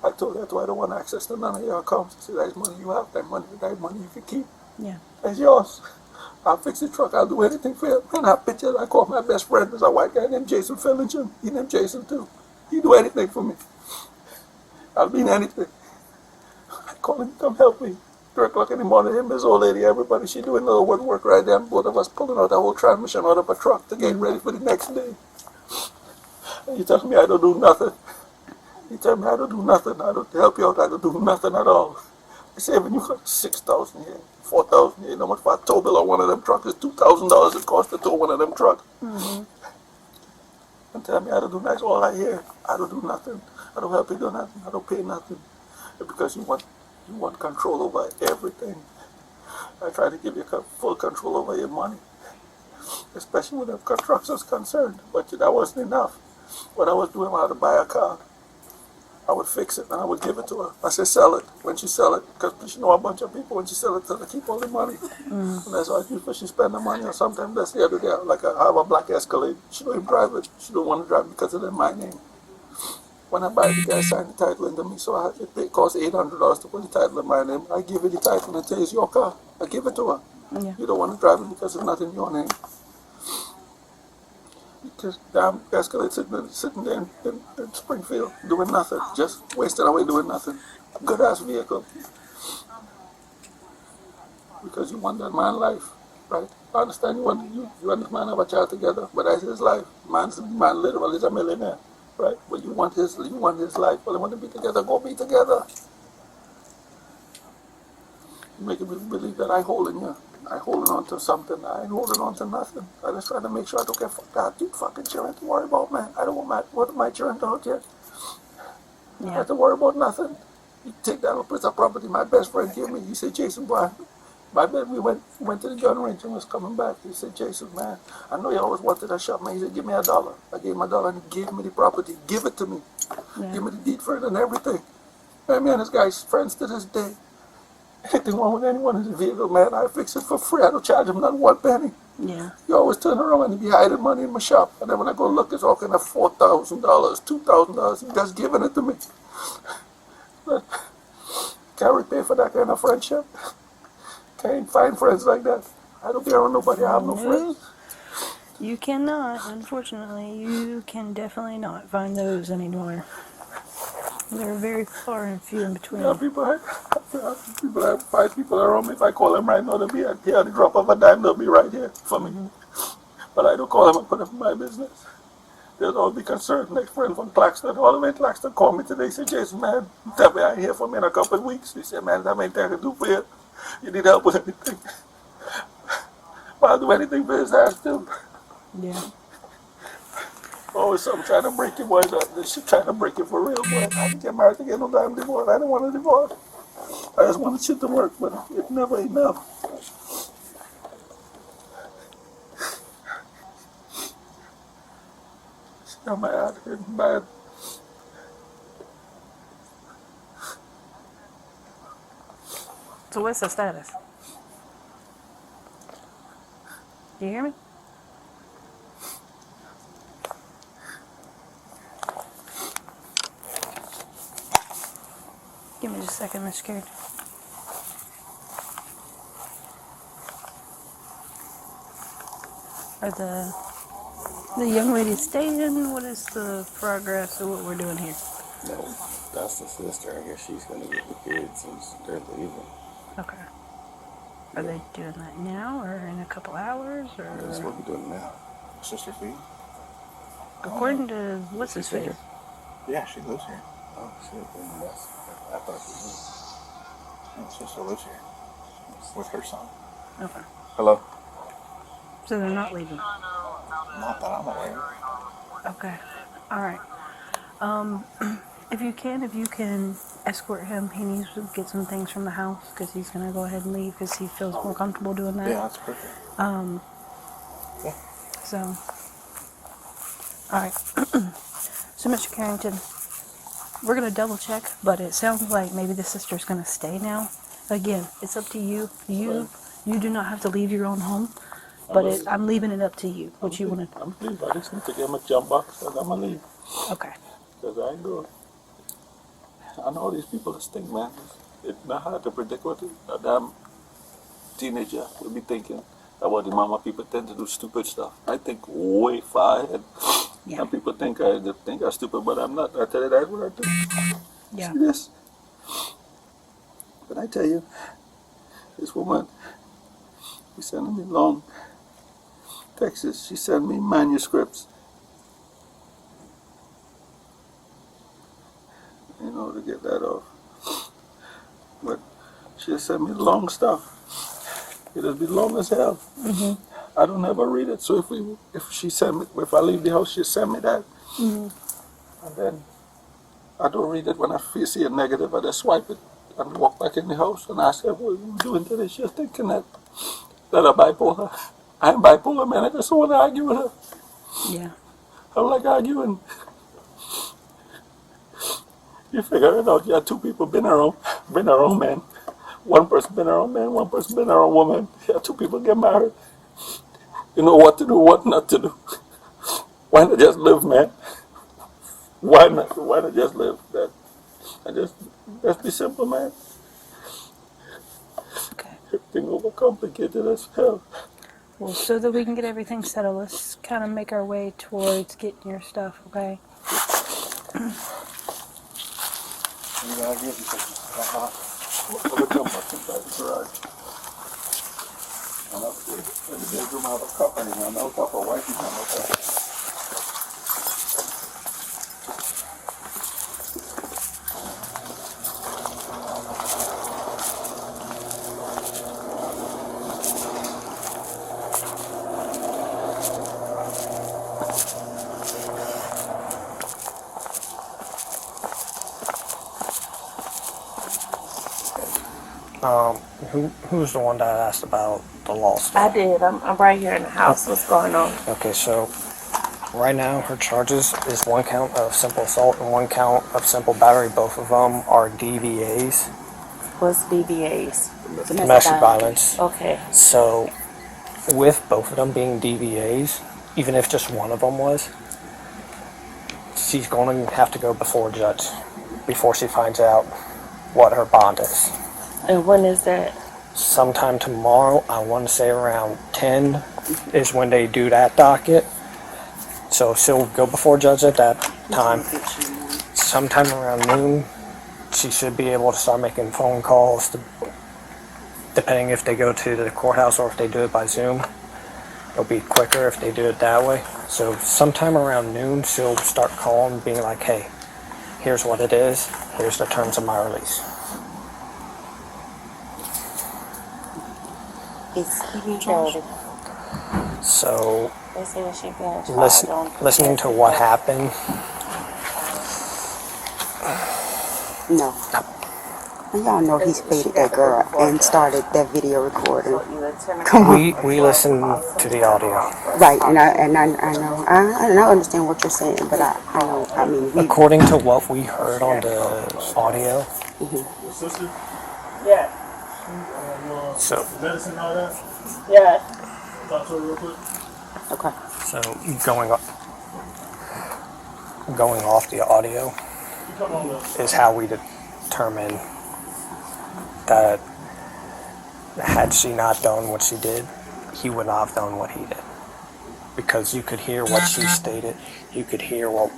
I told her, that's why I don't want access to none of your accounts. I said, that's money you have, that money you can keep. Yeah. That's yours. I'll fix the truck. I'll do anything for you. And I have pictures. I call my best friend. There's a white guy named Jason Fillinger. He named Jason too. He do anything for me. I'll mean anything. I call him, come help me. 3 o'clock in the morning, him, his old lady, everybody, she doing little woodwork right there. Both of us pulling out the whole transmission out of a truck to get ready for the next day. And you tell me I don't do nothing. You tell me I don't do nothing. I don't help you out. I don't do nothing at all. I say, when you got 6,000 here, 4,000 here, you know how much for a tow bill on one of them trucks? It's $2,000 it costs to tow one of them trucks. Mm-hmm. And tell me I don't do nothing. That's all I hear. I don't do nothing. I don't help you do nothing. I don't pay nothing. Because you want control over everything. I try to give you full control over your money, especially when the construction is concerned. But that wasn't enough. What I was doing, I had to buy a car. I would fix it and I would give it to her. I said, sell it. When she sell it, because she know a bunch of people, when she sell it, they keep all the money. And that's all I do for she spend the money. And sometimes that's the other day. Like I have a black Escalade. She don't even drive it. She don't want to drive it because it's in my name. When I buy it, the guy signed the title into me. So it costs $800 to put the title in my name. I give her the title and say, it's your car. I give it to her. Yeah. You don't want to drive it because it's not in your name. Just damn Escalade sitting there in Springfield doing nothing, just wasting away doing nothing. Good ass vehicle. Because you want that man life, right? I understand you and this man have a child together, but that's his life. Man literally is a millionaire, right? But you want his life. Well, they want to be together, go be together. You're making me believe that I holding on to something. I ain't holding on to nothing. I just trying to make sure I don't get fucked out. Dude, fucking children to worry about, man. I don't want my children out yet. I have to worry about nothing. You take that little piece of property my best friend gave me. He said, Jason, boy, my bed, we went to the gun range and was coming back. He said, Jason, man, I know you always wanted a shop, man. He said, give me $1. I gave him $1 and he gave me the property. Give it to me. Yeah. Give me the deed for it and everything. And me and this guy's friends to this day. Anything wrong with anyone in the vehicle, man, I fix it for free. I don't charge him not 1 penny. Yeah. You always turn around and he be hiding money in my shop. And then when I go look, it's all kind of $4,000, $2,000. He just giving it to me. But can't repay for that kind of friendship. Can't find friends like that. I don't be around nobody. I have no friends. You cannot, unfortunately. You can definitely not find those anymore. They're very far and few in between. Yeah, people have 5 people around me. If I call them right now, they'll be at here. The drop of a dime, they'll be right here for me. But I don't call them and put them in my business. They'll all be concerned. Next friend from Claxton, all the way in Claxton, called me today. He said, Jason, man, tell me I ain't here for me in a couple of weeks. He said, man, that ain't that I can do for you. You need help with anything. But I'll do anything for his ass too. Yeah. Always something trying to break you, boy. This shit trying to break you for real, boy. I didn't get married to get no damn divorce. I didn't want a divorce. I just wanted shit to work, but it's never enough. See my ad hurting bad. So what's the status? Do you hear me? Give me just a second, I'm scared. Are the young ladies staying? What is the progress of what we're doing here? No, that's the sister. I guess she's gonna get the kids since they're leaving. Okay. Are they doing that now or in a couple hours? Or that's what we're doing now. Sister fee? According to what's his face? Yeah, she lives here. Oh shit, then that's, I thought she knew. Yeah, sister lives here with her son. Okay. Hello? So they're not leaving? Not that I'm aware of. Okay. All right. If you can escort him. He needs to get some things from the house because he's going to go ahead and leave because he feels more comfortable doing that. Yeah, that's perfect. So, all right. So, Mr. Carrington, we're going to double check, but it sounds like maybe the sister's going to stay now. Again, it's up to you. You do not have to leave your own home, but I'm leaving it up to you. What you want to? I'm leaving. I just need to get my jump box and I'm gonna leave. Okay. Because I ain't doing. I know these people that stink, man. It's not hard to predict what a damn teenager will be thinking about the mama. People tend to do stupid stuff. I think way far ahead. Yeah. And people think I'm stupid, but I'm not. I tell you, that's what I do. Yeah. See this? But I tell you, this woman, she's sending me long texts. She sent me manuscripts. You know, to get that off. But she sent me long stuff. It'll be long as hell. Mm-hmm. I don't ever read it. So if I leave the house, she send me that. Mm-hmm. And then I don't read it when I see a negative. I just swipe it and walk back in the house and ask her, what are you doing today? She's thinking that I'm bipolar. I ain't bipolar, man. I just don't want to argue with her. Yeah. I don't like arguing. You figure it out. Yeah, two people been around man. One person been around man, one person been around woman. Yeah, two people get married. You know what to do, what not to do. Why not just live, man? Why not just live? Just be simple, man. Okay. Everything overcomplicated as hell. Well, so that we can get everything settled, let's kind of make our way towards getting your stuff, okay? You gotta get something. We'll jump up inside the garage. And upstairs, in the bedroom, I have a cup anymore. No cup of white, no cup. Who's the one that asked about the law stuff? I did. I'm right here in the house. What's going on? Okay, so right now her charges is 1 count of simple assault and 1 count of simple battery. Both of them are DVAs. What's DVAs? Domestic violence. Okay. So with both of them being DVAs, even if just one of them was, she's going to have to go before a judge before she finds out what her bond is. And when is that? Sometime tomorrow, I want to say around 10 is when they do that docket. So she'll go before a judge at that time. Sometime around noon, she should be able to start making phone calls, depending if they go to the courthouse or if they do it by Zoom. It'll be quicker if they do it that way. So sometime around noon, she'll start calling, being like, hey, here's what it is. Here's the terms of my release. So, listening to what happened. No. And y'all know he's baited that girl and started that video recording. Come on. We listened to the audio. Right, and I know. I understand what you're saying, but I know. I mean, according to what we heard on the audio. Sister? Yeah. So. Medicine and all that? Yeah. Talk to her real quick. Okay. So going off the audio is how we determine that had she not done what she did, he would not have done what he did. Because you could hear what she stated, you could hear what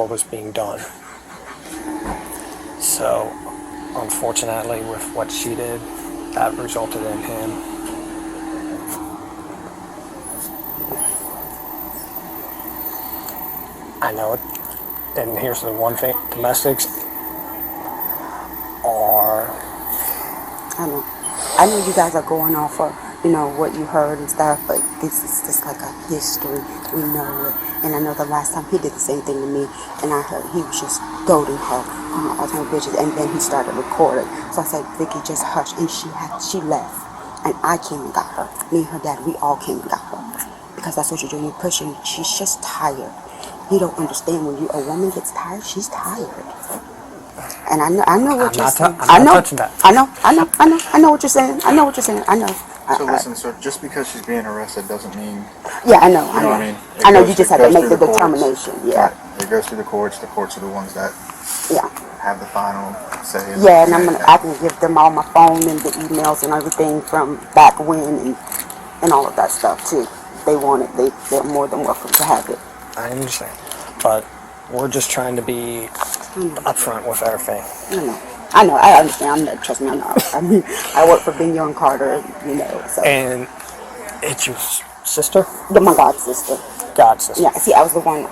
was being done. So, unfortunately, with what she did, that resulted in him. I know it. And here's the one thing, domestics are... I know you guys are going off of, what you heard and stuff, but this is just like a history. We know it. And I know the last time he did the same thing to me, and I heard he was just goading her I told bitches, and then he started recording. So I said, Vicky, just hush. And she left. And I came and got her. Me and her dad, we all came and got her. Because that's what you're doing. You're pushing. She's just tired. You don't understand when a woman gets tired, she's tired. And I know what you're saying. I'm not touching that. I know what you're saying. I know what you're saying. I know. So listen, so just because she's being arrested doesn't mean. Yeah, I know. You know what I mean? I know. You just have to make the determination. Yeah. Right. It goes through the courts. The courts are the ones that. Yeah. Have the final say. Yeah, and I can give them all my phone and the emails and everything from back when and all of that stuff too. They want it. They're more than welcome to have it. I understand, but we're just trying to be upfront with everything. I know. I understand. Trust me. I know. I mean, I work for Bignon and Carter. So. And it's your sister? My god sister. God sister. Yeah. See, I was the one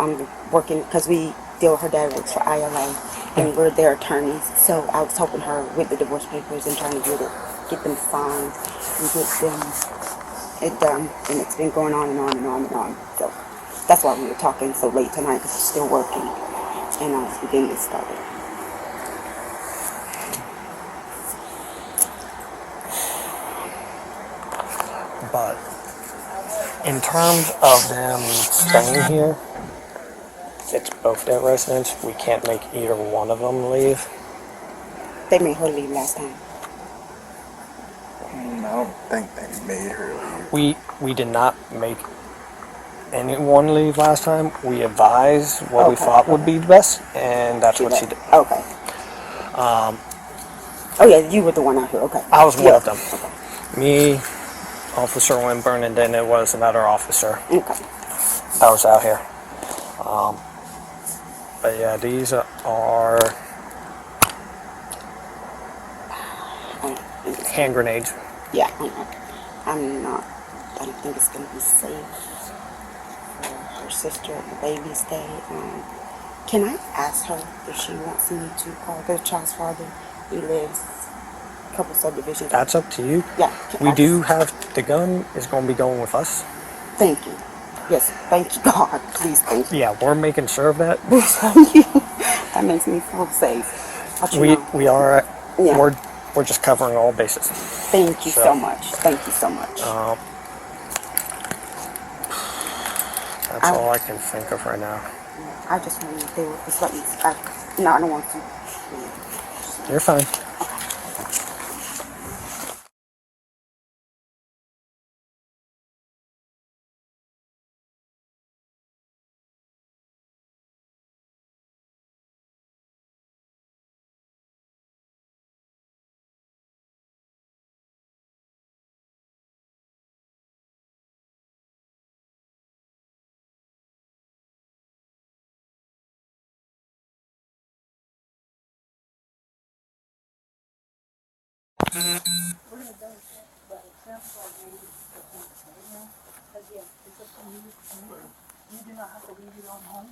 working because we deal with her dad works for ILA, and we're their attorneys. So I was helping her with the divorce papers and trying to get them signed and get them it done. And it's been going on and on and on and on. So that's why we were talking so late tonight because she's still working, and we didn't get started. But in terms of them staying here, it's both their residents. We can't make either one of them leave. They made her leave last time. I don't think they made her leave. We did not make anyone leave last time. We advised what we thought would be best, and that's what she did. Okay. Oh yeah, you were the one out here. Okay. I was one of them. Okay. Me, Officer Winburn, and then it was another officer. Okay. That was out here. But yeah, these are hand grenades. Yeah, I'm not. I don't think it's going to be safe for her sister and the baby stay. Can I ask her if she wants me to call the child's father? He lives a couple subdivisions. That's up to you. Yeah. We do have the gun is going to be going with us. Thank you. Yes, thank you, God. Please, thank you. Yeah, we're making sure of that. Thank you. That makes me feel safe. We are. Yeah. We're just covering all bases. Thank you so much. Thank you so much. That's all I can think of right now. I just wanted to just let me. No, I don't want to. You're fine. You do not have to leave your own home,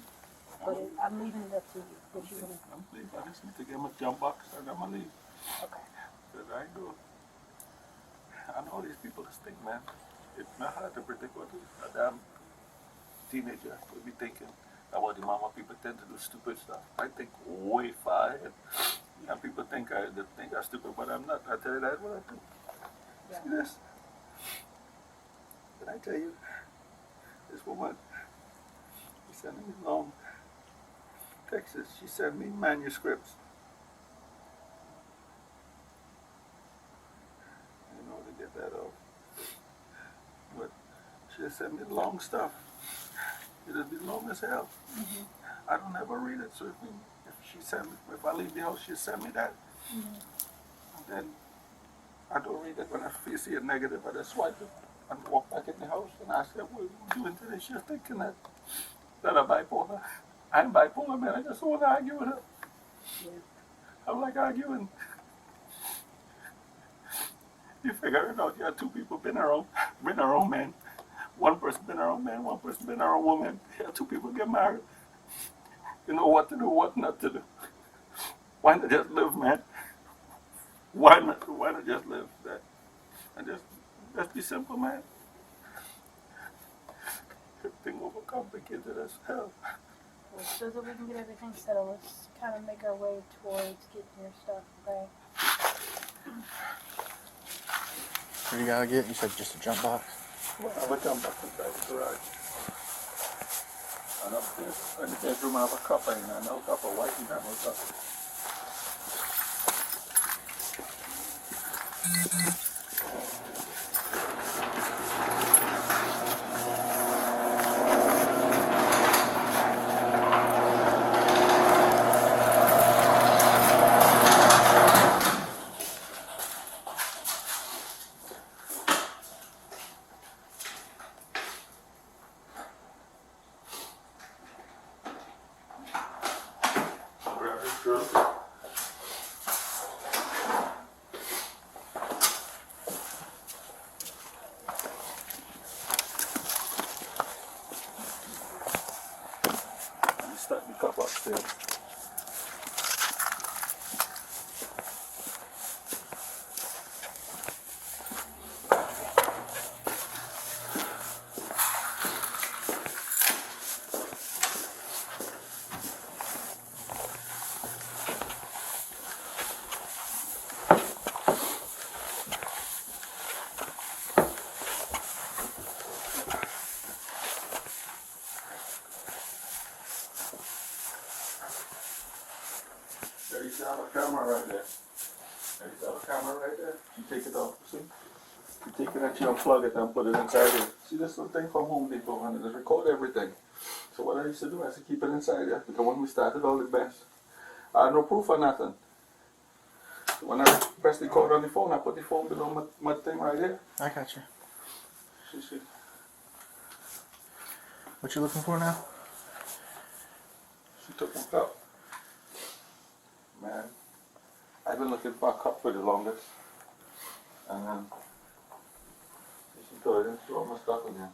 but I'm leaving it up to you. What you want to do? I'm leaving. I just need to get my jump box and I'm gonna leave. Okay. Because I do. I know these people stink, man. It's not hard to predict what a damn teenager will be thinking about the mama. People tend to do stupid stuff. I think way far ahead. And people think I'm stupid, but I'm not. I tell you that what I do. See this? Can I tell you? This woman, she sent me long texts. She sent me manuscripts. You know, to get that off. But she sent me long stuff. It'll be long as hell. Mm-hmm. I don't ever read it, so if I leave the house, she send me that. Mm-hmm. And then I don't read it. When I see it negative, I just swipe it and walk back in the house and ask her, what are you doing today? She's thinking that I'm bipolar. I'm bipolar, man. I just don't want to argue with her. Yeah. I'm like arguing. You figure it out. You have two people been her own man. One person been her own man, one person been her own woman. You have two people get married. You know what to do, what not to do. Why not just live, man? Why not just live that? And just be simple, man. Everything overcomplicated as hell. so that we can get everything settled. Let's kind of make our way towards getting your stuff, okay? What do you gotta get? You said just a jump box? Well, I have a jump box inside the garage. And upstairs, in the bedroom, I have a cup in there, no cup of white and no cup. Stuck the cup upstairs. There you have a camera right there. There you have a camera right there. You take it off, see? You take it and you unplug it and put it inside here. See this little thing from Home Depot, and it record everything. So what I used to do, I used to keep it inside there, because when we started all the best, I had no proof or nothing. When I press the code on the phone, I put the phone below my thing right here. I got you. See. What you looking for now? She took my cup. Man, I've been looking for a cup for the longest. And then she threw it in, threw all my stuff in there.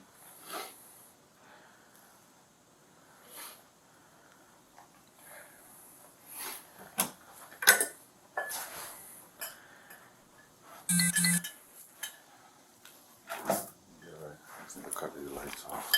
Yeah, right. I just need to cut these lights off.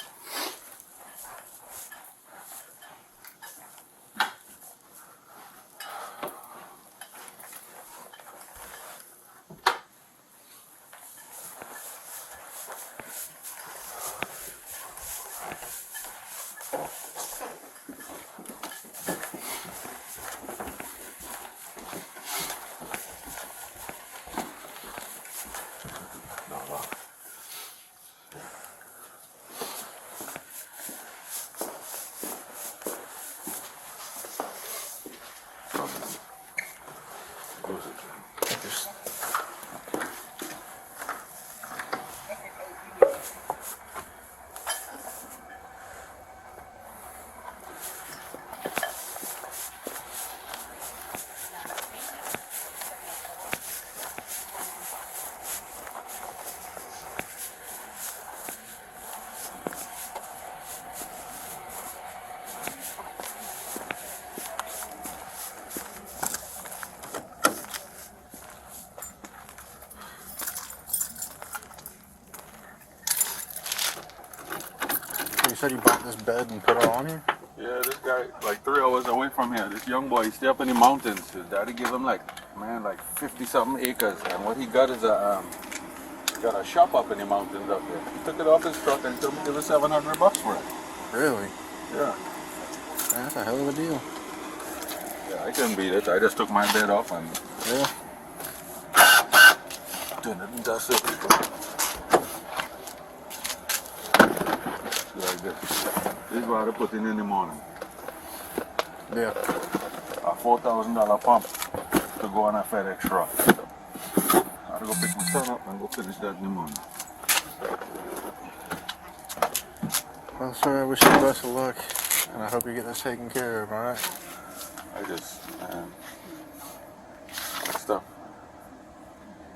You said you bought this bed and put it on here? Yeah, this guy, like 3 hours away from here, this young boy, he stay up in the mountains. His daddy gave him like 50-something acres. And what he got is got a shop up in the mountains up there. He took it off his truck and told me to give us $700 for it. Really? Yeah. Man, that's a hell of a deal. Yeah, I couldn't beat it. I just took my bed off and turned it into a circus. Like this. This is what I put in the morning. Yeah. A $4,000 pump to go on a FedEx truck. I gotta go pick my son up and go finish that in the morning. Well, sir, I wish you the best of luck, and I hope you get this taken care of, alright? I just, stuff.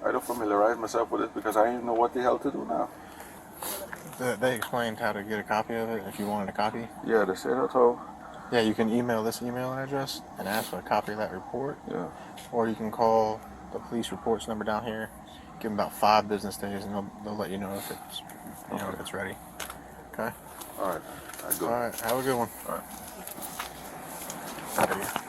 I don't familiarize myself with it because I didn't know what the hell to do now. They explained how to get a copy of it if you wanted a copy? Yeah, they said that's all. Yeah, you can email this email address and ask for a copy of that report. Yeah. Or you can call the police reports number down here, give them about 5 business days, and they'll let you know if it's, if it's ready. Okay? All right. All right. Have a good one. All right. video.